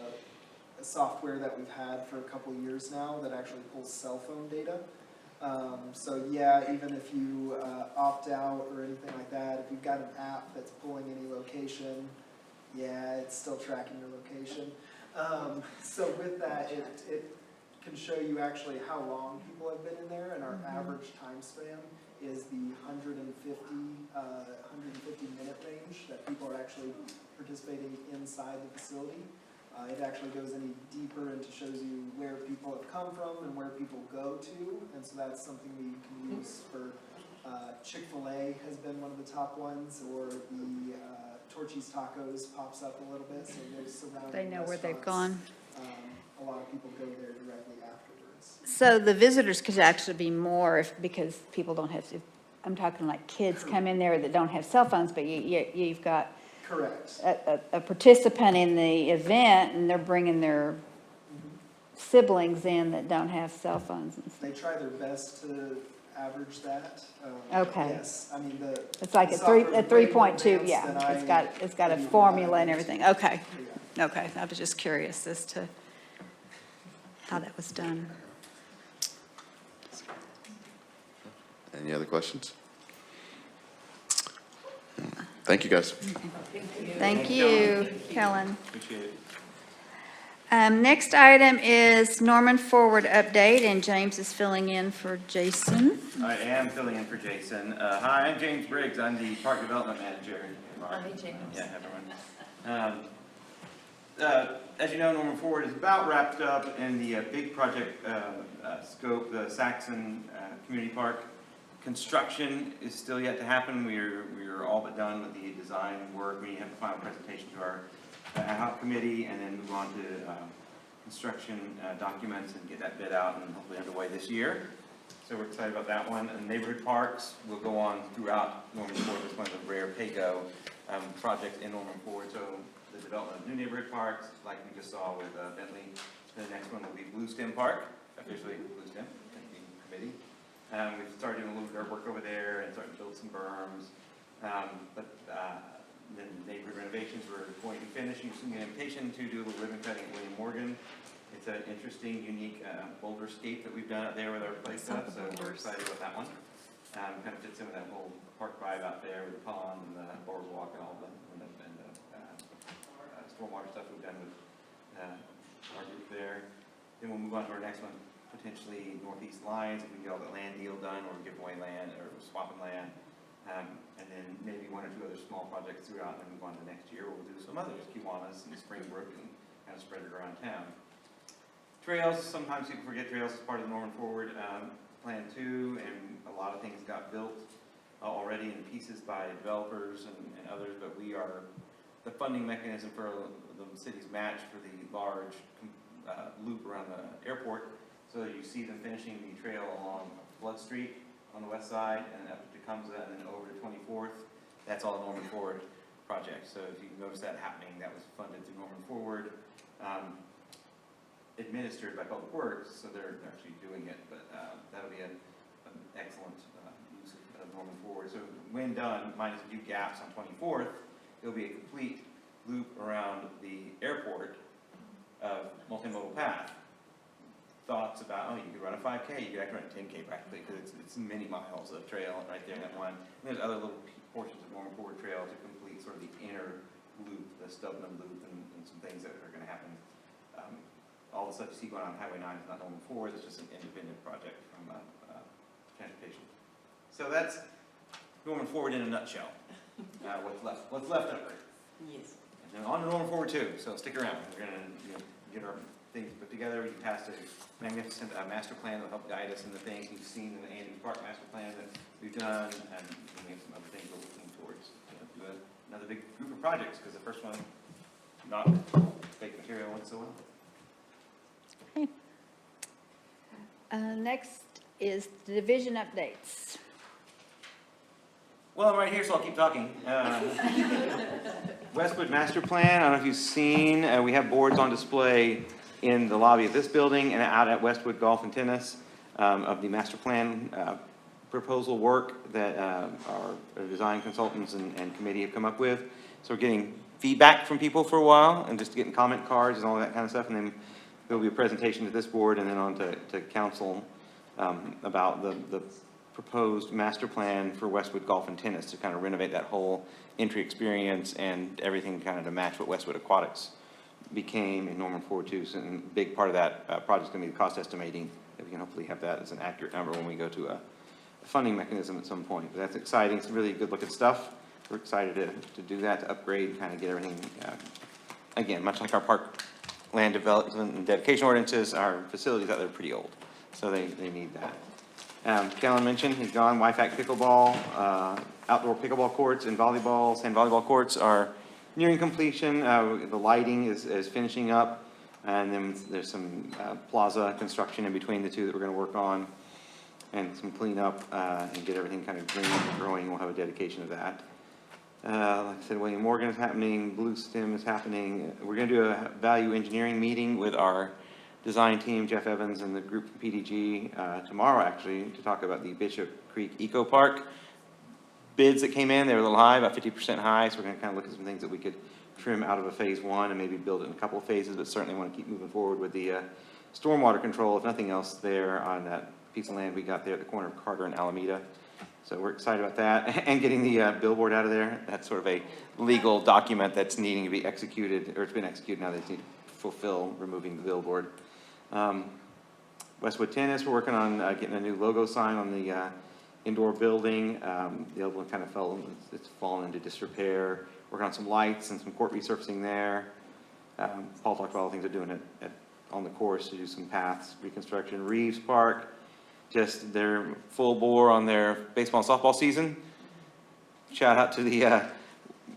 software that we've had for a couple years now that actually pulls cell phone data. So yeah, even if you opt out or anything like that, if you've got an app that's pulling any location, yeah, it's still tracking your location. So with that, it can show you actually how long people have been in there, and our average time span is the 150 minute range that people are actually participating inside the facility. It actually goes any deeper and shows you where people have come from and where people go to, and so that's something we can use for Chick-fil-A has been one of the top ones, or the Torchy's Tacos pops up a little bit, so those surrounding They know where they've restaurants, gone. A lot of people go there directly afterwards. So the visitors could actually be more because people don't have to, I'm talking like kids come in there that don't have cell phones, but you've got Correct. a participant in the event, and they're bringing their siblings in that don't have cell phones and stuff. They try their best to average that. Okay. Yes, I mean, It's like the at software is way more 3.2, advanced yeah, than it's got a can even formula and imagine. everything, okay. Yeah. Okay, I was just curious as to how that was done. Any other questions? Thank you, guys. Thank you, Kellen. Appreciate it. Next item is Norman Forward update, and James is filling in for Jason. I am filling in for Jason. Hi, I'm James Briggs. I'm the Park Development Manager. Hi, James. Yeah, everyone. As you know, Norman Forward is about wrapped up in the big project scope, the Saxon Community Park. Construction is still yet to happen. We're all but done with the design work. We have the final presentation to our ad hoc committee, and then move on to construction documents and get that bid out and hopefully underway this year. So we're excited about that one. And neighborhood parks will go on throughout Norman Forward. It's one of the rare PAYGO projects in Norman Forward. So the development of new neighborhood parks, like we just saw with Bentley. The next one will be Blue Stem Park, officially Blue Stem, committee. We've started doing a little bit of work over there and starting to build some berms. Then neighborhood renovations, we're going to finish using an invitation to do a little ribbon cutting at William Morgan. It's an interesting, unique boulderscape that we've done out there with our play stuff, so we're excited about that one. Kind of fits in with that whole park vibe out there with the pond and the boardwalk and all the stormwater stuff we've done with our group there. Then we'll move on to our next one, potentially Northeast Lines, if we can get all the land deal done, or give away land, or swapping land. And then maybe one or two other small projects throughout, and then move on to next year. We'll do some others, Kiwanis and Springbrook, and kind of spread it around town. Trails, sometimes people forget trails is part of the Norman Forward Plan 2, and a lot of things got built already in pieces by developers and others, but we are the funding mechanism for the city's match for the large loop around the airport. So you see them finishing the trail along Flood Street on the west side, and up to Tecumseh, and then over to 24th. That's all a Norman Forward project. So if you notice that happening, that was funded through Norman Forward, administered by Public Works, so they're actually doing it, but that'll be an excellent use of Norman Forward. So when done, minus a few gaps on 24th, it'll be a complete loop around the airport of multimodal path. Thoughts about, you could run a 5K, you could actually run a 10K practically, because it's many miles of trail right there in that one. And there's other little portions of Norman Forward Trail to complete sort of the inner loop, the Stubman Loop, and some things that are gonna happen. All the stuff you see going on Highway 9 is not Norman Forward, it's just an independent project from transportation. So that's Norman Forward in a nutshell. What's left over. Yes. And then on to Norman Forward 2, so stick around. We're gonna get our things put together. We passed a magnificent master plan that will help guide us in the things you've seen in the Andrews Park master plan that we've done, and we have some other things we're looking towards. Do another big group of projects, because the first one, not fake material went so well. Okay. Next is the division updates. Well, I'm right here, so I'll keep talking. Westwood Master Plan, I don't know if you've seen, we have boards on display in the lobby of this building and out at Westwood Golf and Tennis of the master plan proposal work that our design consultants and committee have come up with. So we're getting feedback from people for a while and just getting comment cards and all that kind of stuff. And then there'll be a presentation to this board and then on to council about the proposed master plan for Westwood Golf and Tennis to kind of renovate that whole entry experience and everything kind of to match what Westwood Aquatics became in Norman Forward 2. So a big part of that project is going to be the cost estimating. That we can hopefully have that as an accurate number when we go to a funding mechanism at some point. But that's exciting. It's really good looking stuff. We're excited to do that, to upgrade, kind of get everything, again, much like our park land development and dedication ordinances, our facilities out there are pretty old. So they need that. Kellen mentioned, he's gone, YFAC pickleball, outdoor pickleball courts and volleyball, sand volleyball courts are nearing completion. The lighting is finishing up, and then there's some plaza construction in between the two that we're going to work on, and some cleanup and get everything kind of green and growing. We'll have a dedication of that. Like I said, William Morgan is happening, Blue Stem is happening. We're going to do a value engineering meeting with our design team, Jeff Evans and the group from PDG tomorrow actually to talk about the Bishop Creek Eco Park. Bids that came in, they were a little high, about 50% high, so we're going to kind of look at some things that we could trim out of a phase one and maybe build it in a couple of phases, but certainly want to keep moving forward with the stormwater control, if nothing else, there on that piece of land we got there at the corner of Carter and Alameda. So we're excited about that, and getting the billboard out of there. That's sort of a legal document that's needing to be executed, or it's been executed, now they need to fulfill removing the billboard. Westwood Tennis, we're working on getting a new logo sign on the indoor building. The other one kind of it's fallen into disrepair. Working on some lights and some court resurfacing there. Paul talked about all the things they're doing on the course to do some paths reconstruction. Reeves Park, just they're full bore on their baseball and softball season. Shout out to the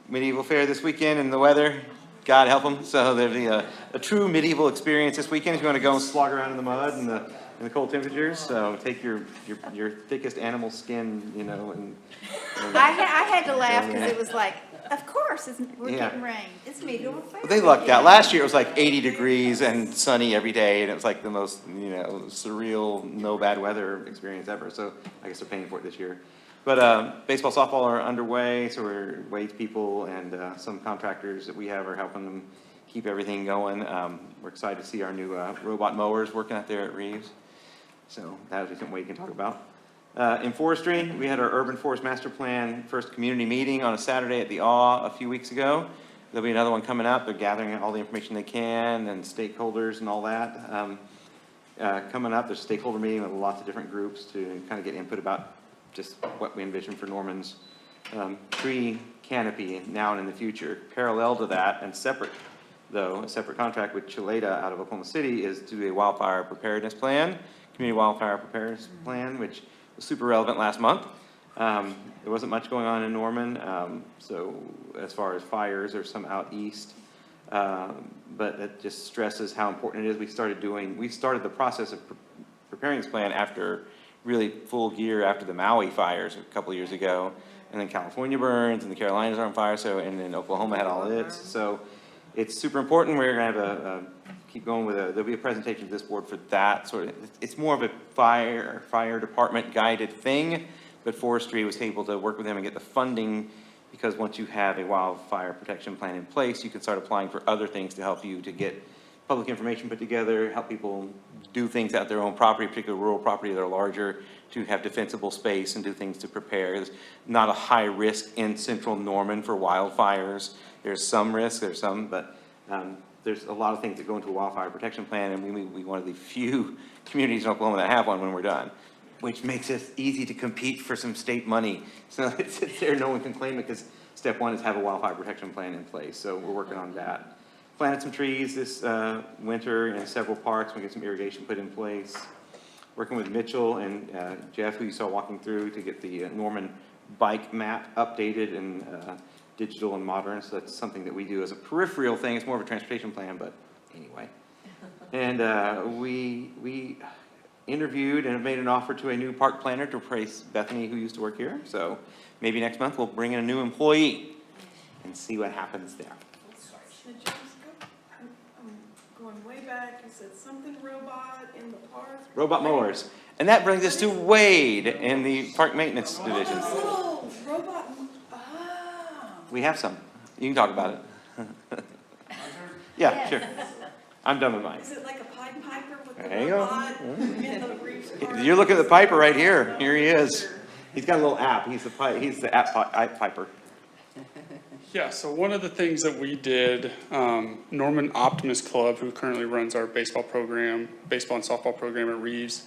medieval fair this weekend and the weather. God help them. So there'll be a true medieval experience this weekend if you want to go and slog around in the mud and the cold temperatures. So take your thickest animal skin, you know, and I had to laugh because it was like, of course, we're Yeah. getting rain. It's medieval fair. they lucked out. Last year it was like 80 degrees and sunny every day, and it was like the most, you know, surreal, no bad weather experience ever. So I guess they're paying for it this year. But baseball, softball are underway, so we're Wade's people and some contractors that we have are helping them keep everything going. We're excited to see our new robot mowers working out there at Reeves. So that would be something Wade can talk about. In forestry, we had our urban forest master plan first community meeting on a Saturday at the A few weeks ago. There'll be another one coming up. They're gathering all the information they can and stakeholders and all that. Coming up, there's a stakeholder meeting with lots of different groups to kind of get input about just what we envision for Norman's tree canopy now and in the future. Parallel to that, and separate though, a separate contract with Chileda out of Oklahoma City is to do a wildfire preparedness plan, community wildfire preparedness plan, which was super relevant last month. There wasn't much going on in Norman, so as far as fires, there's some out east, but it just stresses how important it is. We started the process of preparing this plan after really full gear after the Maui fires a couple of years ago, and then California burns and the Carolinas are on fire, and then Oklahoma had all its. So it's super important. We're gonna have keep going with there'll be a presentation to this board for that sort of, it's more of a fire department guided thing, but forestry was able to work with them and get the funding, because once you have a wildfire protection plan in place, you can start applying for other things to help you to get public information put together, help people do things at their own property, particularly rural property that are larger, to have defensible space and do things to prepare. There's not a high risk in central Norman for wildfires. There's some risk, but there's a lot of things that go into a wildfire protection plan, and we may be one of the few communities in Oklahoma that have one when we're done, which makes it easy to compete for some state money. So it sits there, no one can claim it, because step one is have a wildfire protection plan in place, so we're working on that. Planted some trees this winter in several parks, we get some irrigation put in place. Working with Mitchell and Jeff, who you saw walking through, to get the Norman bike map updated and digital and modern, so that's something that we do as a peripheral thing. It's more of a transportation plan, but anyway. And we interviewed and have made an offer to a new park planner to replace Bethany, who used to work here. So maybe next month we'll bring in a new employee and see what happens there. I'm going way back, you said something robot in the park. Robot mowers. And that brings us to Wade in the park maintenance division. Oh, robot, We have some. You can talk about it. Yeah, sure. I'm done with mine. is it like a Pied Piper with the There you go. robot in the Reeves Park? You're looking at the Piper right here. Here he is. He's got a little app. He's the app Piper. Yeah, so one of the things that we did, Norman Optimist Club, who currently runs our baseball and softball program at Reeves,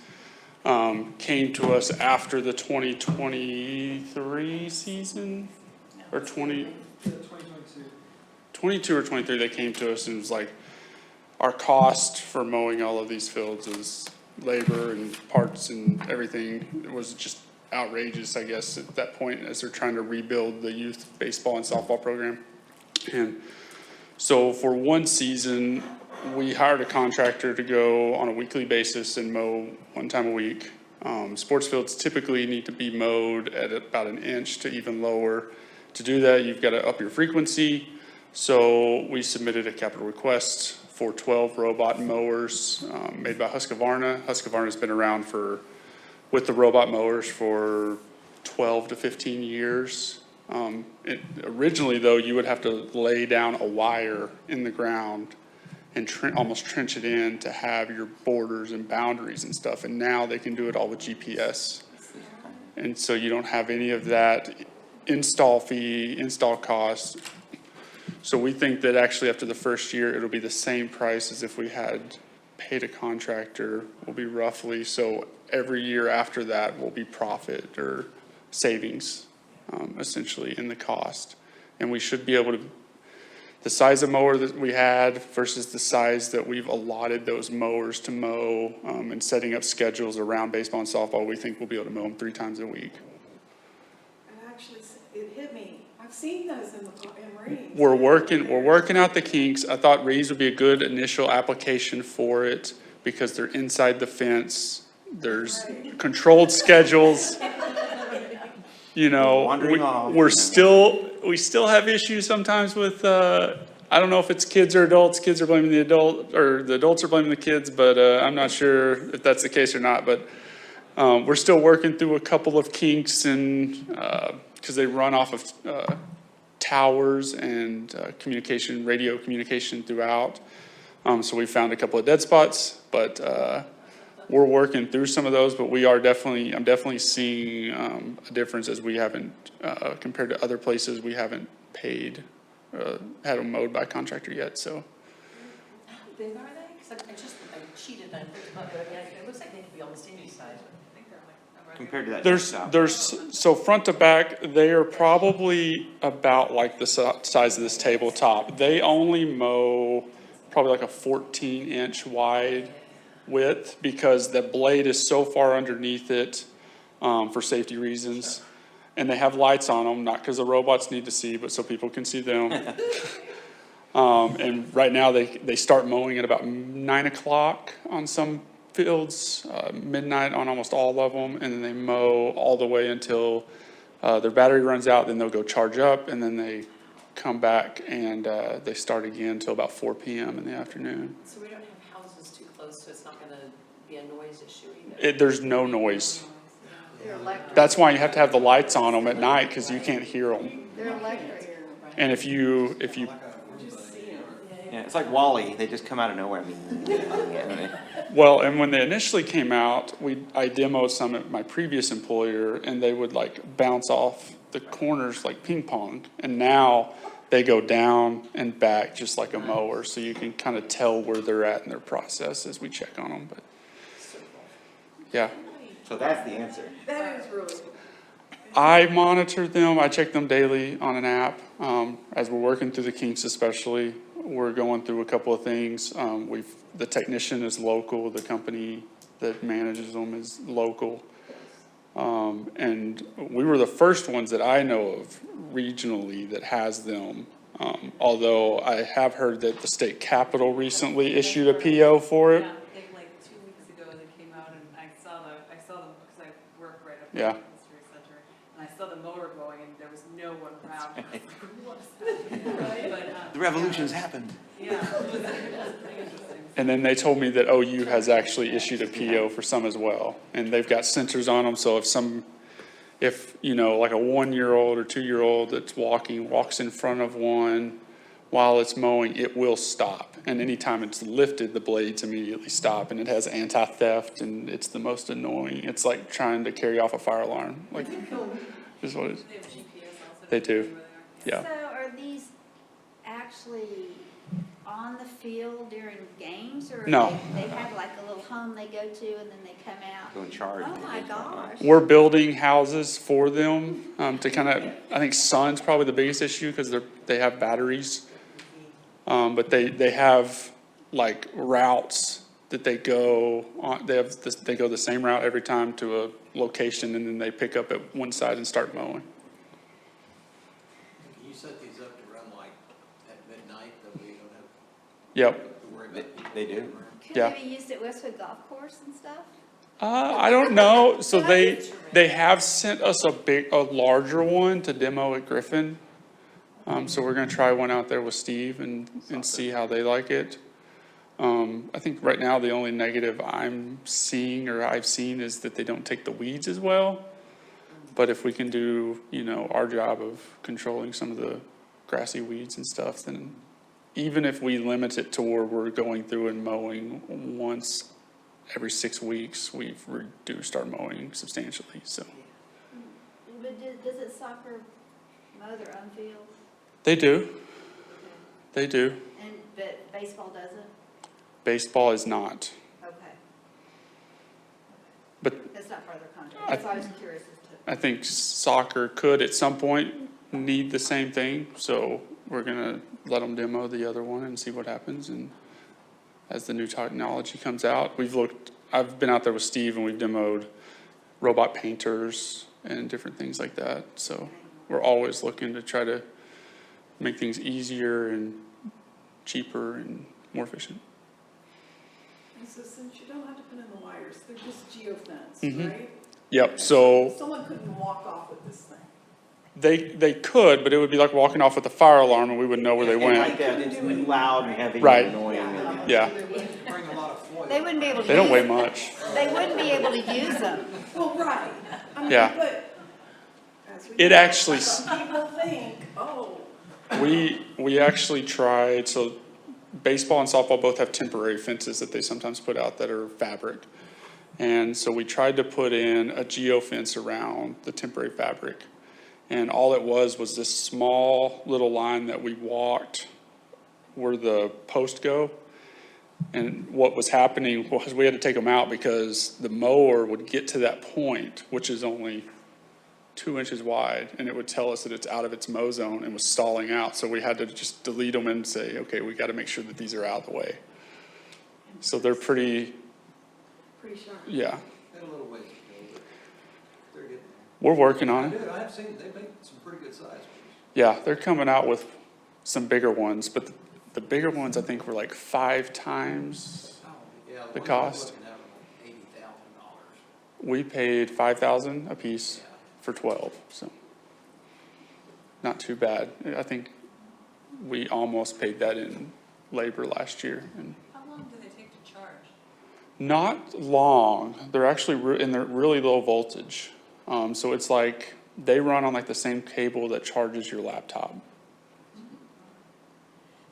came to us after the 2023 season, or 22 or 23, they came to us and was like, our cost for mowing all of these fields is labor and parts and everything. It was just outrageous, I guess, at that point, as they're trying to rebuild the youth baseball and softball program. And so for one season, we hired a contractor to go on a weekly basis and mow one time a week. Sports fields typically need to be mowed at about an inch to even lower. To do that, you've got to up your frequency. So we submitted a capital request for 12 robot mowers made by Husqvarna. Husqvarna's been around with the robot mowers for 12 to 15 years. Originally, though, you would have to lay down a wire in the ground and almost trench it in to have your borders and boundaries and stuff. And now they can do it all with GPS. And so you don't have any of that install fee, install costs. So we think that actually after the first year, it'll be the same price as if we had paid a contractor, will be roughly. So every year after that will be profit or savings, essentially, in the cost. And we should be able to, the size of mower that we had versus the size that we've allotted those mowers to mow, and setting up schedules around baseball and softball, we think we'll be able to mow them 3 times a week. And actually, it hit me. I've seen those in Reeves. We're working out the kinks. I thought Reeves would be a good initial application for it because they're inside the fence. There's controlled schedules. You know, we still have issues sometimes with, I don't know if it's kids or adults. Kids are blaming the adult, or the adults are blaming the kids, but I'm not sure if that's the case or not. But we're still working through a couple of kinks, and because they run off of towers and radio communication throughout. So we found a couple of dead spots, but we're working through some of those. But I'm definitely seeing a difference, as we haven't, compared to other places, we haven't had them mowed by contractor yet. So How big are they? Because I cheated and I looked them up, but I mean, it looks like they could be almost any size. I think they're like compared to that. So front to back, they are probably about like the size of this tabletop. They only mow probably like a 14-inch wide width because the blade is so far underneath it for safety reasons. And they have lights on them, not because the robots need to see, but so people can see them. And right now they start mowing at about 9 o'clock on some fields, midnight on almost all of them, and then they mow all the way until their battery runs out. Then they'll go charge up, and then they come back and they start again until about 4 p.m. in the afternoon. So we don't have houses too close, so it's not going to be a noise issue either. There's no noise. They're electric. That's why you have to have the lights on them at night, because you can't hear them. They're electric. And if you It's like Wall-E, they just come out of nowhere. Well, and when they initially came out, I demoed some at my previous employer, and they would like bounce off the corners like ping pong. And now they go down and back just like a mower, so you can kind of tell where they're at in their process as we check on them. But yeah, So that's the answer. That is really. I monitor them. I check them daily on an app. As we're working through the kinks, especially, we're going through a couple of things. The technician is local. The company that manages them is local. And we were the first ones that I know of regionally that has them. Although I have heard that the state capitol recently issued a PO for it. Yeah, I think like 2 weeks ago they came out and I saw them, because I work right up Yeah. at the history center. And I saw the mower going and there was no one around. And I was like, what's happening, right? But, The revolution's happened. yeah, it was pretty interesting. And then they told me that OU has actually issued a PO for some as well. And they've got sensors on them, so if, you know, like a 1-year-old or 2-year-old that's walks in front of one while it's mowing, it will stop. And anytime it's lifted, the blades immediately stop. And it has anti-theft, and it's the most annoying. It's like trying to carry off a fire alarm. Like, is what it is. They have GPS also. They do, yeah. So are these actually on the field during games, or No. they have like a little home they go to and then they come out? Go in charge. Oh my gosh. We're building houses for them, to kind of, I think sun's probably the biggest issue because they have batteries. But they have like routes that they go on, they go the same route every time to a location, and then they pick up at one side and start mowing. Can you set these up to run like at midnight, that we don't have Yep. to worry about? They do. Could Yeah. they be used at Westwood Golf Course and stuff? I don't know. So they have sent us a larger one to demo at Griffin. So we're gonna try one out there with Steve and see how they like it. I think right now the only negative I'm seeing or I've seen is that they don't take the weeds as well. But if we can do, you know, our job of controlling some of the grassy weeds and stuff, then even if we limit it to where we're going through and mowing once every 6 weeks, we've reduced our mowing substantially, so. But does soccer mow their own field? They do. They do. But baseball doesn't? Baseball is not. Okay. But That's not part of their contract. So I was curious as to. I think soccer could at some point need the same thing, so we're gonna let them demo the other one and see what happens. And as the new technology comes out, I've been out there with Steve and we've demoed robot painters and different things like that. So we're always looking to try to make things easier and cheaper and more efficient. And so since you don't have to put in the wires, they're just geofence, Mhm. right? Yep, so Someone couldn't walk off with this thing. they could, but it would be like walking off with a fire alarm and we wouldn't know where they And went. like that, it's loud and heavy Right. and annoying. And Yeah, They wouldn't be able to they don't use weigh them. much. They wouldn't be able to use them. Well, right. I mean, Yeah. but as we It know, actually some people think, oh, We actually tried, so baseball and softball both have temporary fences that they sometimes put out that are fabric. And so we tried to put in a geofence around the temporary fabric. And all it was this small little line that we walked where the posts go. And what was happening was we had to take them out because the mower would get to that point, which is only 2 inches wide, and it would tell us that it's out of its mow zone and was stalling out. So we had to just delete them and say, okay, we got to make sure that these are out of the way. So they're pretty sharp. Yeah, Got a little ways to go, but they're getting we're working on there. it. I have seen, they make some pretty good size ones. Yeah, they're coming out with some bigger ones, but the bigger ones I think were like 5 times Yeah, the one cost. looking at them, $80,000. We paid $5,000 a piece for 12, so not too bad. I think we almost paid that in labor last year. And How long do they take to charge? not long. They're actually and they're really low voltage. So it's like they run on like the same cable that charges your laptop.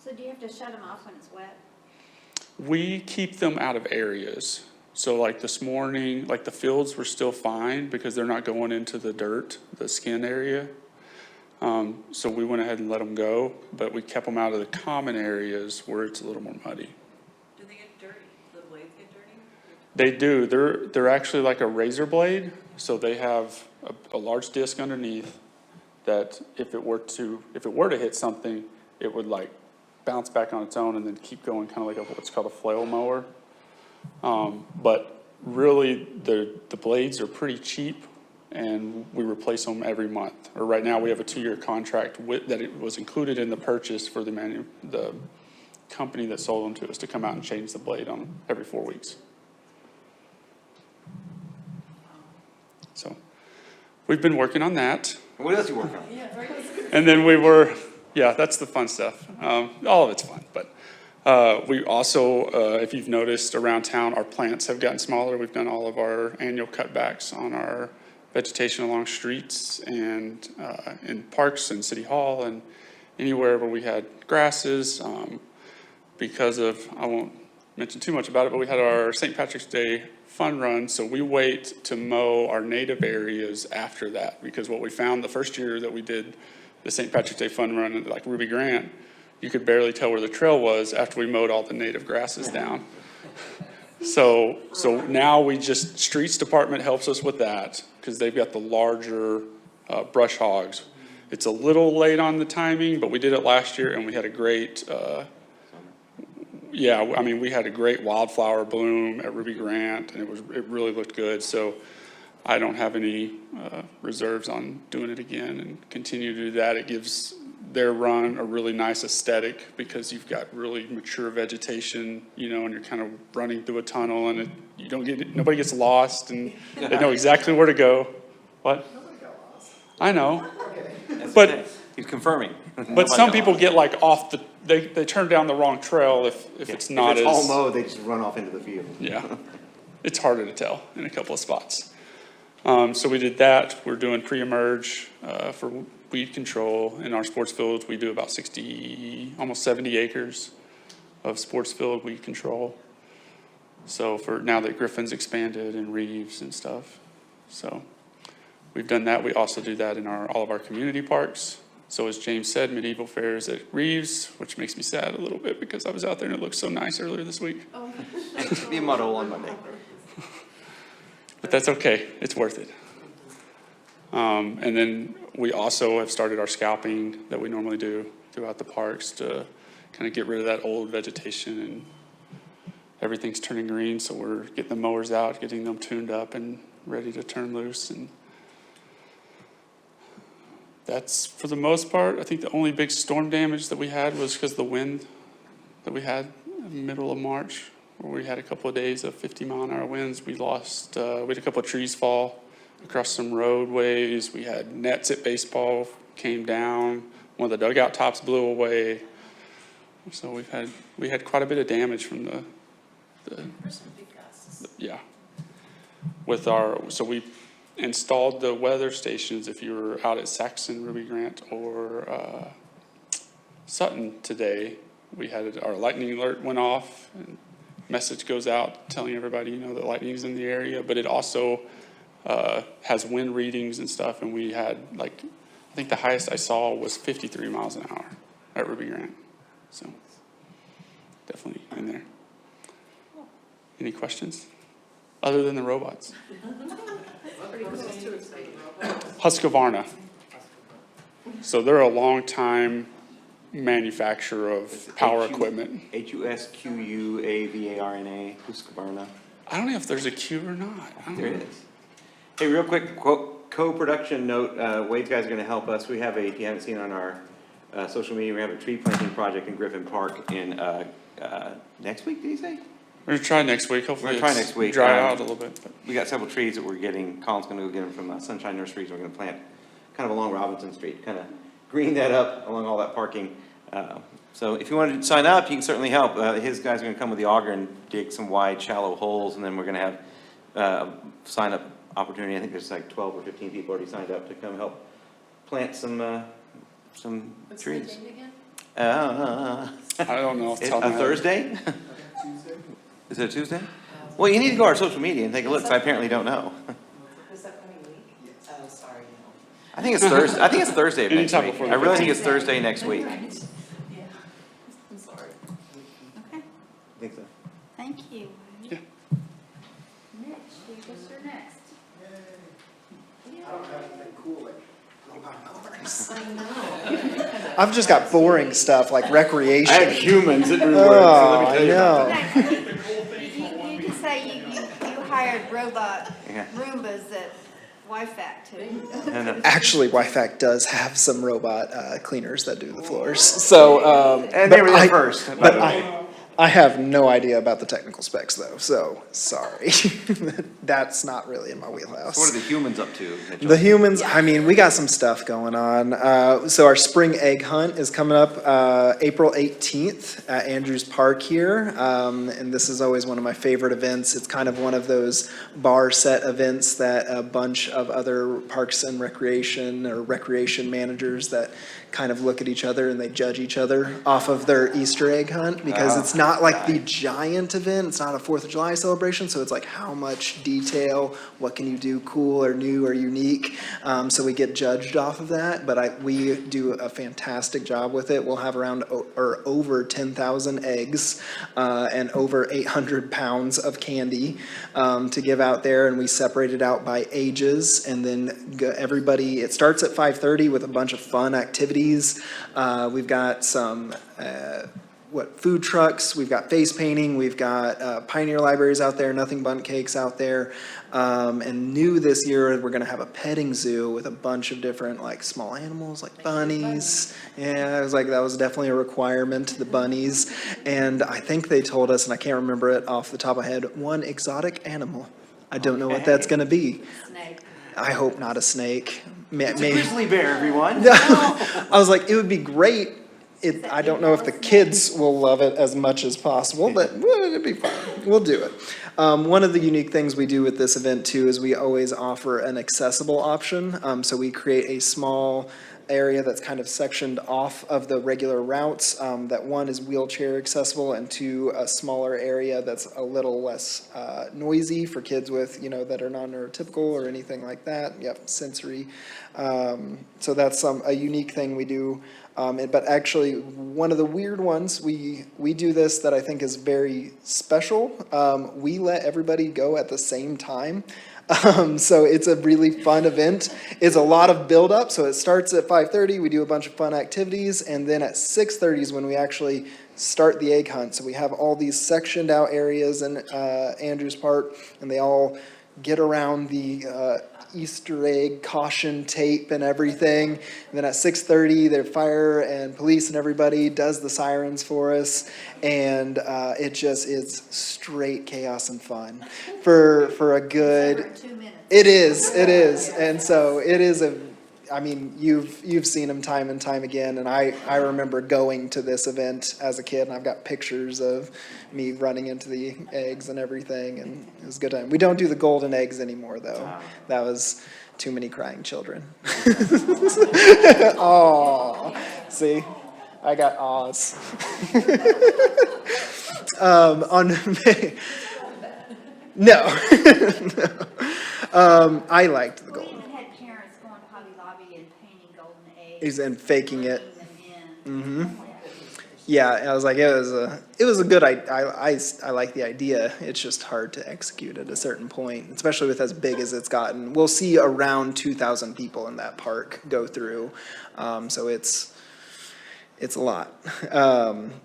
So So do you have to shut them off when it's wet? We keep them out of areas. So like this morning, like the fields were still fine because they're not going into the dirt, the skin area. So we went ahead and let them go, but we kept them out of the common areas where it's a little more muddy. Do they get dirty? Do the blades get dirty? They do. They're actually like a razor blade. So they have a large disc underneath that if it were to hit something, it would like bounce back on its own and then keep going, kind of like what's called a flail mower. But really, the blades are pretty cheap, and we replace them every month. Or right now, we have a 2-year contract that it was included in the purchase for the company that sold them to us to come out and change the blade on them every 4 weeks. So we've been working on that. What else you working on? And then that's the fun stuff. All of it's fun, but we also, if you've noticed around town, our plants have gotten smaller. We've done all of our annual cutbacks on our vegetation along streets and in parks and City Hall and anywhere where we had grasses. Because of, I won't mention too much about it, but we had our St. Patrick's Day fun run, so we wait to mow our native areas after that, because what we found the first year that we did the St. Patrick's Day fun run at like Ruby Grant, you could barely tell where the trail was after we mowed all the native grasses down. So now we just, streets department helps us with that, because they've got the larger brush hogs. It's a little late on the timing, but we did it last year and we had a great, we had a great wildflower bloom at Ruby Grant, and it really looked good. So I don't have any reserves on doing it again and continue to do that. It gives their run a really nice aesthetic because you've got really mature vegetation, and you're kind of running through a tunnel, and nobody gets lost, and they know exactly where to go. What? I know. But He's confirming. But some people get like they turn down the wrong trail if it's not If it's as. all mowed, they just run off into the field. Yeah, it's harder to tell in a couple of spots. So we did that. We're doing pre-emerge for weed control in our sports fields. We do about 60, almost 70 acres of sports field weed control. So for now that Griffin's expanded and Reeves and stuff. So we've done that. We also do that in all of our community parks. So as James said, medieval fairs at Reeves, which makes me sad a little bit because I was out there and it looked so nice earlier this week. Be a muddle on Monday. But that's okay, it's worth it. And then we also have started our scalping that we normally do throughout the parks to kind of get rid of that old vegetation, and everything's turning green, so we're getting the mowers out, getting them tuned up and ready to turn loose. And that's, for the most part, I think the only big storm damage that we had was because of the wind that we had in the middle of March, where we had a couple of days of 50-mile-an-hour winds. We lost, we had a couple of trees fall across some roadways. We had nets at baseball came down. One of the dugout tops blew away. So we had quite a bit of damage from the yeah. So we installed the weather stations. If you were out at Saxon, Ruby Grant, or Sutton today, we had our lightning alert went off, and message goes out telling everybody, that lightning's in the area, but it also has wind readings and stuff, and we had I think the highest I saw was 53 miles an hour at Ruby Grant. So definitely in there. Any questions? Other than the robots? Husqvarna. So they're a long-time manufacturer of power equipment. Husqvarna, Husqvarna. I don't know if there's a Q or not. There is. Hey, real quick, co-production note, Wade's guys are gonna help us. We have if you haven't seen on our social media, we have a tree planting project in Griffin Park in, next week, did you say? We're gonna try next week. We're Hopefully gonna try next week. dry out a little bit. But. We got several trees that we're getting. Colin's gonna go get them from Sunshine Nurseries. We're gonna plant kind of along Robinson Street, kind of green that up along all that parking. So if you wanted to sign up, you can certainly help. His guys are gonna come with the auger and dig some wide, shallow holes, and then we're gonna have sign up opportunity. I think there's like 12 or 15 people already signed up to come help plant some What's trees. the date again? I don't know off the top of my A head. Thursday? Is it a Tuesday? Well, you need to go to our social media and take a look, 'cause I apparently don't know. This upcoming week? Oh, sorry, no. I think it's Thursday, I think it's Thursday of next Anytime week. before I the really think it's Thursday next week. Yeah, I'm sorry. Okay, I think so. thank you. Yeah. Mitch, what's your next? I don't have anything cool like lawnmowers. I know. I've just got boring stuff like recreation. I have humans at Drew Oh, Works, so let me I tell you about know. that. You can say you hired robot Yeah. Roombas at YFAC too. And, Actually, YFAC does have some robot cleaners that do the floors. So, And but they were there first, by But the way. I have no idea about the technical specs though, so sorry. That's not really in my wheelhouse. So what are the humans up to, Mitchell? The humans, I mean, we got some stuff going on. So our spring egg hunt is coming up April 18th at Andrews Park here. And this is always one of my favorite events. It's kind of one of those bar set events that a bunch of other parks and recreation or recreation managers that kind of look at each other and they judge each other off of their Easter egg hunt because it's not like the giant event. It's not a 4th of July celebration. So it's like how much detail, what can you do cool or new or unique? So we get judged off of that, but we do a fantastic job with it. We'll have around or over 10,000 eggs and over 800 pounds of candy to give out there, and we separate it out by ages, and then everybody, it starts at 5:30 with a bunch of fun activities. We've got some food trucks, we've got face painting, we've got Pioneer Libraries out there, Nothing Bundt Cakes out there. And new this year, we're gonna have a petting zoo with a bunch of different like small animals like bunnies. Yeah, I was like, that was definitely a requirement, the bunnies. And I think they told us, and I can't remember it off the top of my head, one exotic animal. I don't know what that's gonna be. Snake. I hope not a snake. It's a grizzly bear, everyone. I was like, it would be great. I don't know if the kids will love it as much as possible, but it'd be fun. We'll do it. One of the unique things we do with this event too is we always offer an accessible option. So we create a small area that's kind of sectioned off of the regular routes, that one is wheelchair accessible, and two, a smaller area that's a little less noisy for kids with, that are non-neurotypical or anything like that. Yep, sensory. So that's a unique thing we do. But actually, one of the weird ones, we do this that I think is very special. We let everybody go at the same time. So it's a really fun event. It's a lot of build-up. So it starts at 5:30. We do a bunch of fun activities. And then at 6:30 is when we actually start the egg hunt. So we have all these sectioned out areas in Andrews Park, and they all get around the Easter egg caution tape and everything. And then at 6:30, their fire and police and everybody does the sirens for us. And it just is straight chaos and fun for a good. 2 minutes. It is. And so it is you've seen them time and time again. And I remember going to this event as a kid, and I've got pictures of me running into the eggs and everything, and it was a good time. We don't do the golden eggs anymore, though. That was too many crying children. Oh, see, I got awes. No. I liked the We golden even had parents going to Hobby Lobby and painting golden eggs. and faking it. Bringing them in. Yeah, I was like, it was a good, I like the idea. It's just hard to execute at a certain point, especially with as big as it's gotten. We'll see around 2,000 people in that park go through. So it's a lot.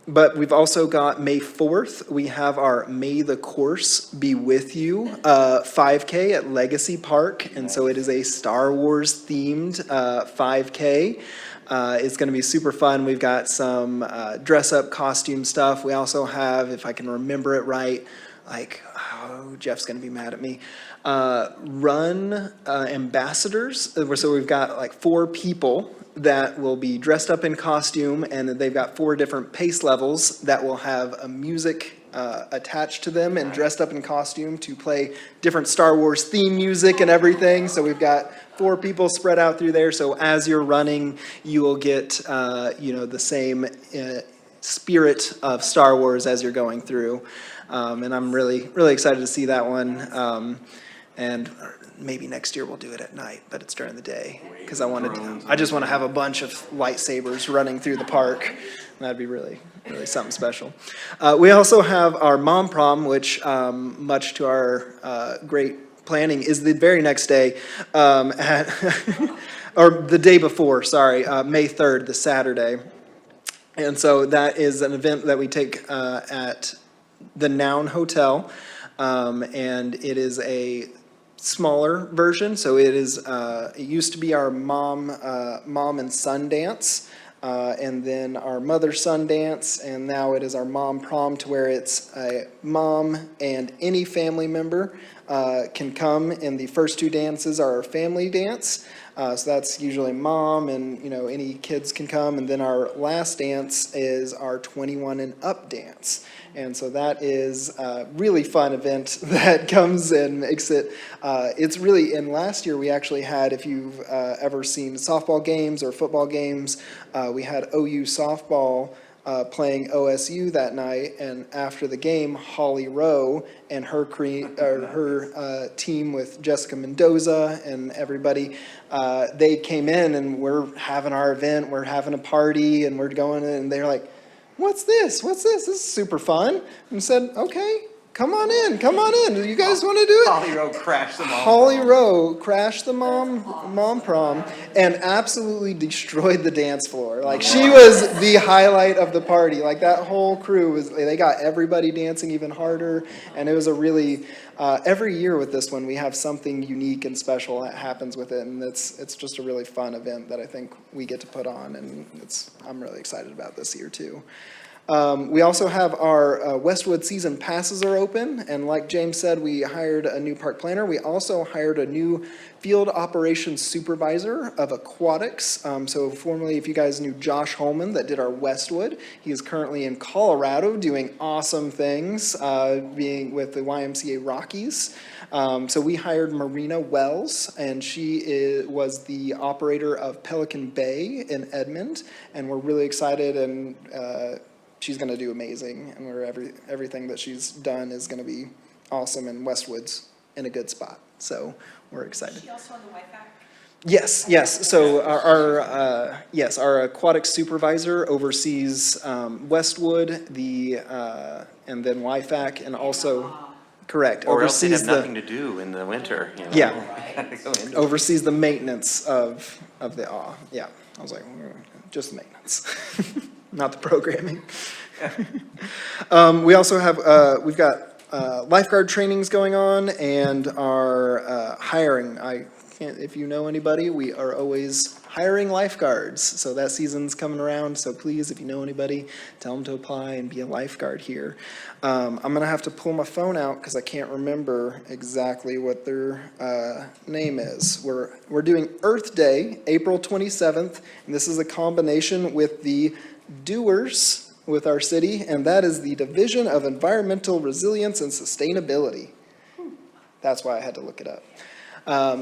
But we've also got May 4th. We have our May the Course Be With You 5K at Legacy Park. And so it is a Star Wars themed 5K. It's going to be super fun. We've got some dress-up costume stuff. We also have, if I can remember it right, Jeff's going to be mad at me, run ambassadors. So we've got 4 people that will be dressed up in costume, and they've got 4 different pace levels that will have a music attached to them and dressed up in costume to play different Star Wars theme music and everything. So we've got 4 people spread out through there. So as you're running, you will get, the same spirit of Star Wars as you're going through. And I'm really, really excited to see that one. And maybe next year we'll do it at night, but it's during the day. Because I just want to have a bunch of lightsabers running through the park. That'd be really, really something special. We also have our Mom Prom, which, much to our great planning, is the very next day, or the day before, sorry, May 3rd, the Saturday. And so that is an event that we take at the Noun Hotel, and it is a smaller version. So it is, it used to be our mom and son dance, and then our mother-son dance, and now it is our Mom Prom, to where it's a mom and any family member can come, and the first 2 dances are our family dance. So that's usually mom and, any kids can come. And then our last dance is our 21 and up dance. And so that is a really fun event that comes and makes it, it's really, and last year we actually had, if you've ever seen softball games or football games, we had OU softball playing OSU that night, and after the game, Holly Rowe and her team with Jessica Mendoza and everybody, they came in and we're having our event, we're having a party, and we're going in, and they're like, what's this? What's this? This is super fun. And said, okay, come on in. You guys want to do it? Holly Rowe crashed the mom. Holly Rowe crashed the mom prom and absolutely destroyed the dance floor. Like, she was the highlight of the party. Like, that whole crew they got everybody dancing even harder. And it was a really, every year with this one, we have something unique and special that happens with it. And it's just a really fun event that I think we get to put on. And I'm really excited about this year too. We also have our Westwood season passes are open, and like James said, we hired a new park planner. We also hired a new field operations supervisor of aquatics. So formerly, if you guys knew Josh Holman that did our Westwood, he is currently in Colorado doing awesome things, being with the YMCA Rockies. So we hired Marina Wells, and she was the operator of Pelican Bay in Edmond, and we're really excited, and she's going to do amazing, and everything that she's done is going to be awesome, and Westwood's in a good spot. So we're excited. Is she also on the YFAC? Yes. So our aquatic supervisor oversees Westwood, and then YFAC, and also correct. Or else they'd have oversees nothing to do in the winter. Yeah. Oversees the maintenance of the awe. Yeah. I was like, just maintenance. Not the programming. We also have, we've got lifeguard trainings going on, and our hiring. If you know anybody, we are always hiring lifeguards. So that season's coming around. So please, if you know anybody, tell them to apply and be a lifeguard here. I'm going to have to pull my phone out because I can't remember exactly what their name is. We're doing Earth Day, April 27th, and this is a combination with the Doers with our city, and that is the Division of Environmental Resilience and Sustainability. That's why I had to look it up.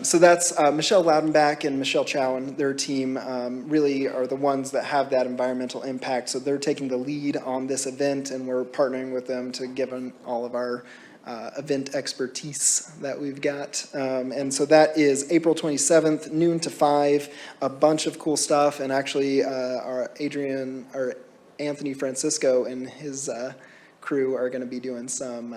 So that's Michelle Loudenbach and Michelle Chow and their team really are the ones that have that environmental impact. So they're taking the lead on this event, and we're partnering with them to give them all of our event expertise that we've got. And so that is April 27th, noon to 5, a bunch of cool stuff. And actually our Anthony Francisco and his crew are going to be doing some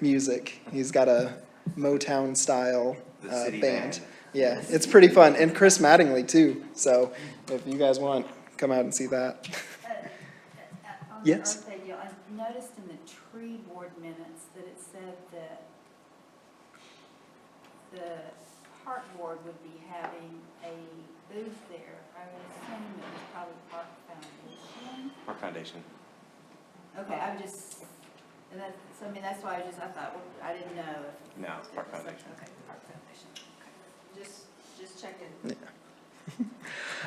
music. He's got a Motown style band. Yeah, it's pretty fun. And Chris Mattingly too. So if you guys want, come out and see that. Yes? I noticed in the tree board minutes that it said that the park board would be having a booth there. I would assume it was probably Park Foundation. Park Foundation. Okay, that's why I thought, well, I didn't know if. No, it's Park Foundation. Okay, Park Foundation. Okay. Just checking. Yeah.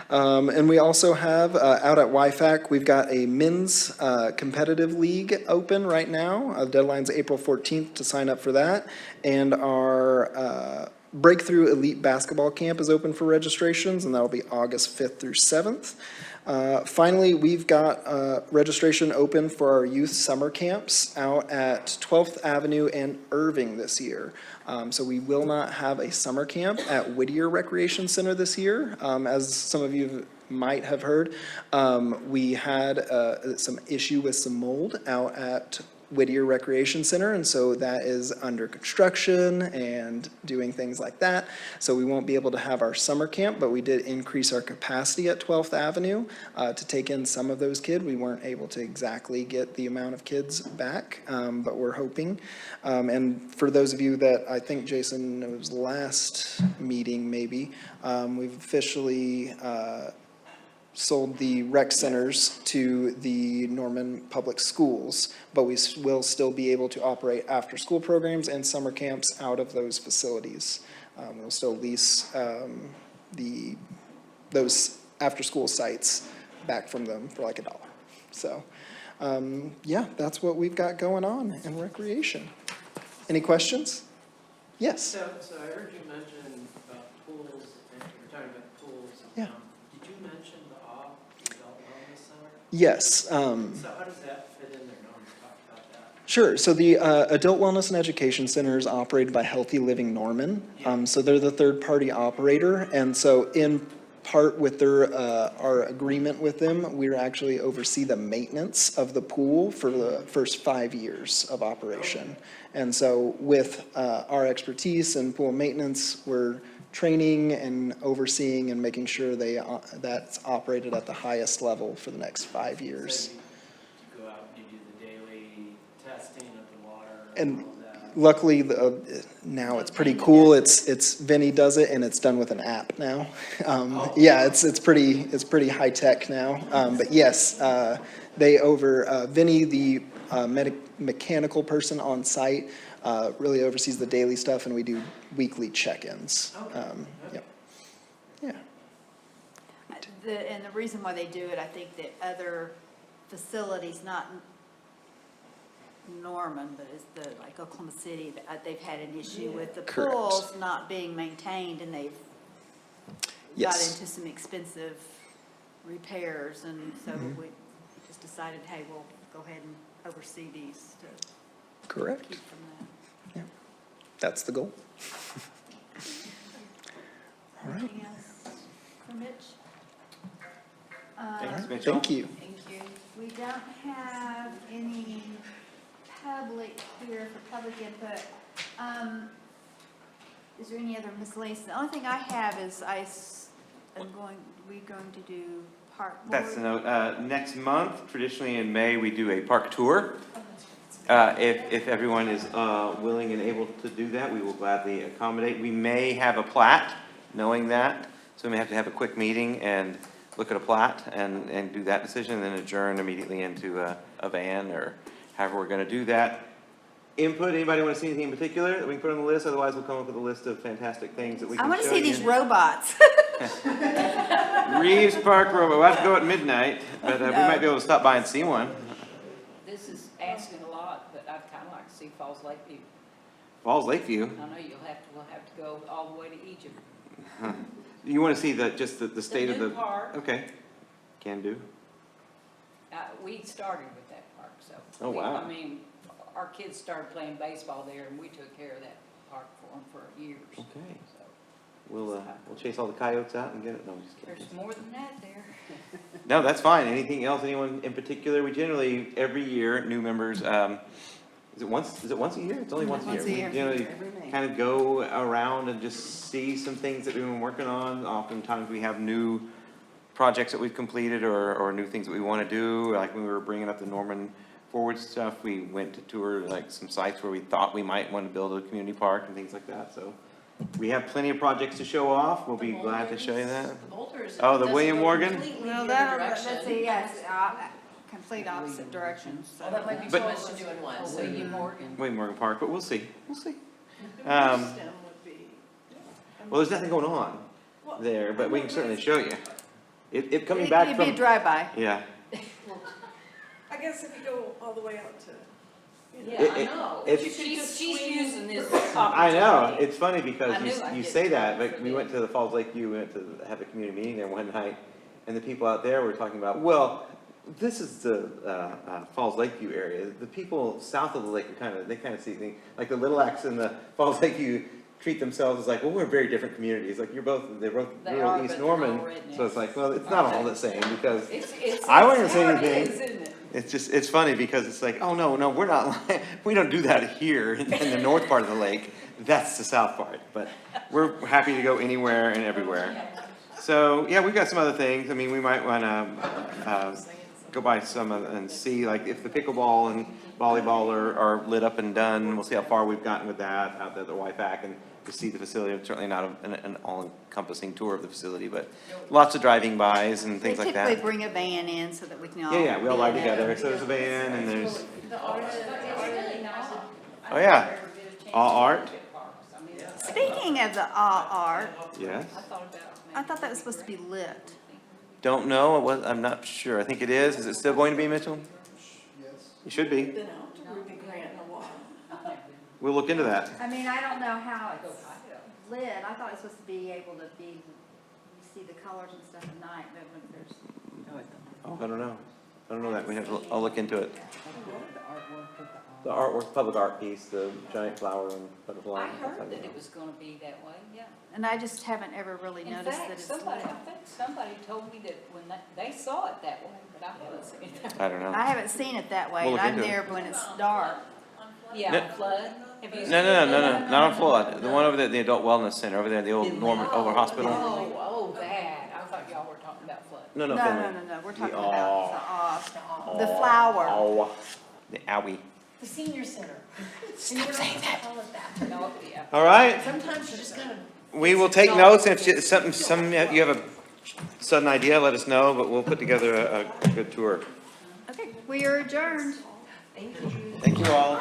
And we also have, out at YFAC, we've got a men's competitive league open right now. The deadline's April 14th to sign up for that. And our Breakthrough Elite Basketball Camp is open for registrations, and that'll be August 5th through 7th. Finally, we've got registration open for our youth summer camps out at 12th Avenue and Irving this year. So we will not have a summer camp at Whittier Recreation Center this year. As some of you might have heard, we had some issue with some mold out at Whittier Recreation Center, and so that is under construction and doing things like that. So we won't be able to have our summer camp, but we did increase our capacity at 12th Avenue to take in some of those kids. We weren't able to exactly get the amount of kids back, but we're hoping. And for those of you that, I think, Jason, it was last meeting maybe, we've officially sold the rec centers to the Norman Public Schools, but we will still be able to operate after-school programs and summer camps out of those facilities. We'll still lease those after-school sites back from them for like $1. So, yeah, that's what we've got going on in recreation. Any questions? Yes? So I heard you mention about pools, and you were talking about pools. Yeah. Did you mention the Adult Wellness Center? Yes. So how does that fit in there? Norm, talk about that. Sure. So the Adult Wellness and Education Center is operated by Healthy Living Norman. So they're the third-party operator. And so in part with their our agreement with them, we actually oversee the maintenance of the pool for the first 5 years of operation. And so with our expertise in pool maintenance, we're training and overseeing and making sure that's operated at the highest level for the next 5 years. So you go out and you do the daily testing of the water And all that. luckily, now it's pretty cool. It's Vinny does it, and it's done with an app now. Yeah, it's pretty high tech now. But yes, Vinny, the mechanical person on site, really oversees the daily stuff, and we do weekly check-ins. Yep. Yeah. And the reason why they do it, I think that other facilities, not Norman, but it's like Oklahoma City, they've had an issue with the Correct. pools not being maintained, and they've got Yes. into some expensive repairs, and so we just decided, hey, we'll go ahead and oversee these to Correct. keep from that. That's the goal. All right. Anything else for Mitch? Thanks, Mitch. Thank you. Thank you. We don't have any public here for public input. Is there any other miscellaneous? The only thing I have is we're going to do park board. That's the note. Next month, traditionally in May, we do a park tour. If everyone is willing and able to do that, we will gladly accommodate. We may have a plat, knowing that, so we may have to have a quick meeting and look at a plat and do that decision, and then adjourn immediately into a van or however we're going to do that. Input, anybody want to see anything in particular that we can put on the list? Otherwise, we'll come up with a list of fantastic things that we can I show want to see you. these robots. Reeves Park Robot, we'll have to go at midnight, but we might be able to stop by and see one. This is asking a lot, but I'd kind of like to see Falls Lakeview. Falls Lakeview. I know we'll have to go all the way to Egypt. You want to see just the state of the. new park. Okay, can do. We started with that park, so. Oh, wow. I mean, our kids started playing baseball there, and we took care of that park for them for years. Okay. So, We'll chase all the coyotes out and get it. No, I'm just kidding. there's more than that there. No, that's fine. Anything else? Anyone in particular? We generally every year new members. Is it once a year? It's only once a year. We generally kind of go around and just see some things that we've been working on. Oftentimes we have new projects that we've completed or new things that we want to do. Like when we were bringing up the Norman Forward stuff, we went to tour like some sites where we thought we might want to build a community park and things like that. So we have plenty of projects to show off. We'll be glad to show you that. Oh, the William Morgan? Well, let's see, yes, complete opposite directions. So. Well, that might be But- close to doing one. So William Morgan. William Morgan Park, but we'll see. Well, there's nothing going on. Well, there, but we can certainly show you. It coming back It'd from. be a drive-by. Yeah. I guess if you go all the way out to. It- it- it's- She's using this I know, opportunity. it's funny because I knew I'd you get say in that, trouble but for we this. went to the Falls Lakeview, we went to have a community meeting there one night, and the people out there were talking about, well, this is the Falls Lakeview area. The people south of the lake are they kind of see things, like the Little X and the Falls Lakeview treat themselves as like, well, we're very different communities. Like they're both They rural are, East but they're Norman. all So it's like, well, it's not all the same because It's I wasn't saying how it anything. is, isn't it? It's just, it's funny because it's like, oh, no, we're not, we don't do that here in the north part of the lake. That's the south part, but we're happy to go anywhere and everywhere. So, yeah, we've got some other things. I mean, we might wanna, go by some and see, like, if the pickleball and volleyball are lit up and done. We'll see how far we've gotten with that out there at the YFAC and to see the facility. It's certainly not an all-encompassing tour of the facility, but lots of driving bys and things like They that. typically bring a van in so that we can all. Yeah, we all be ride in it. together. So there's a van and there's, oh yeah, all art, Speaking of the art, yes. I thought that was supposed to be lit. Don't know, I'm not sure. I think it is. Is it still going to be, Mitchell? Yes. It should be. Been out to Ruby Grant in a while. We'll look into that. I mean, I don't know how it's lit. I thought it was supposed to be able to be, you see the colors and stuff at night, but when there's. Oh, I don't know. I don't know that. I'll look into it. The artwork, public art piece, the giant flower and butterfly. I heard that it was gonna be that way, yeah. And I just haven't ever really In noticed that fact, it's lit. I think somebody told me that when they saw it that way, but I haven't seen it that way. I don't know. I haven't seen it that way, We'll and look I'm into it. there when it's dark. Yeah, No. on Flood. Have you seen No, not on Flood. The one over there, the Adult Wellness Center, over there, the old Norman, over hospital. Oh, that. I thought y'all were talking about Flood. No, No, Finley. no, we're The talking about the flower. Oh, the owie. The senior center. Stop saying that. No, yeah. All right. Sometimes you just gotta. We will take notes, and if you have a sudden idea, let us know, but we'll put together a good tour. Okay, we are adjourned. Thank you all.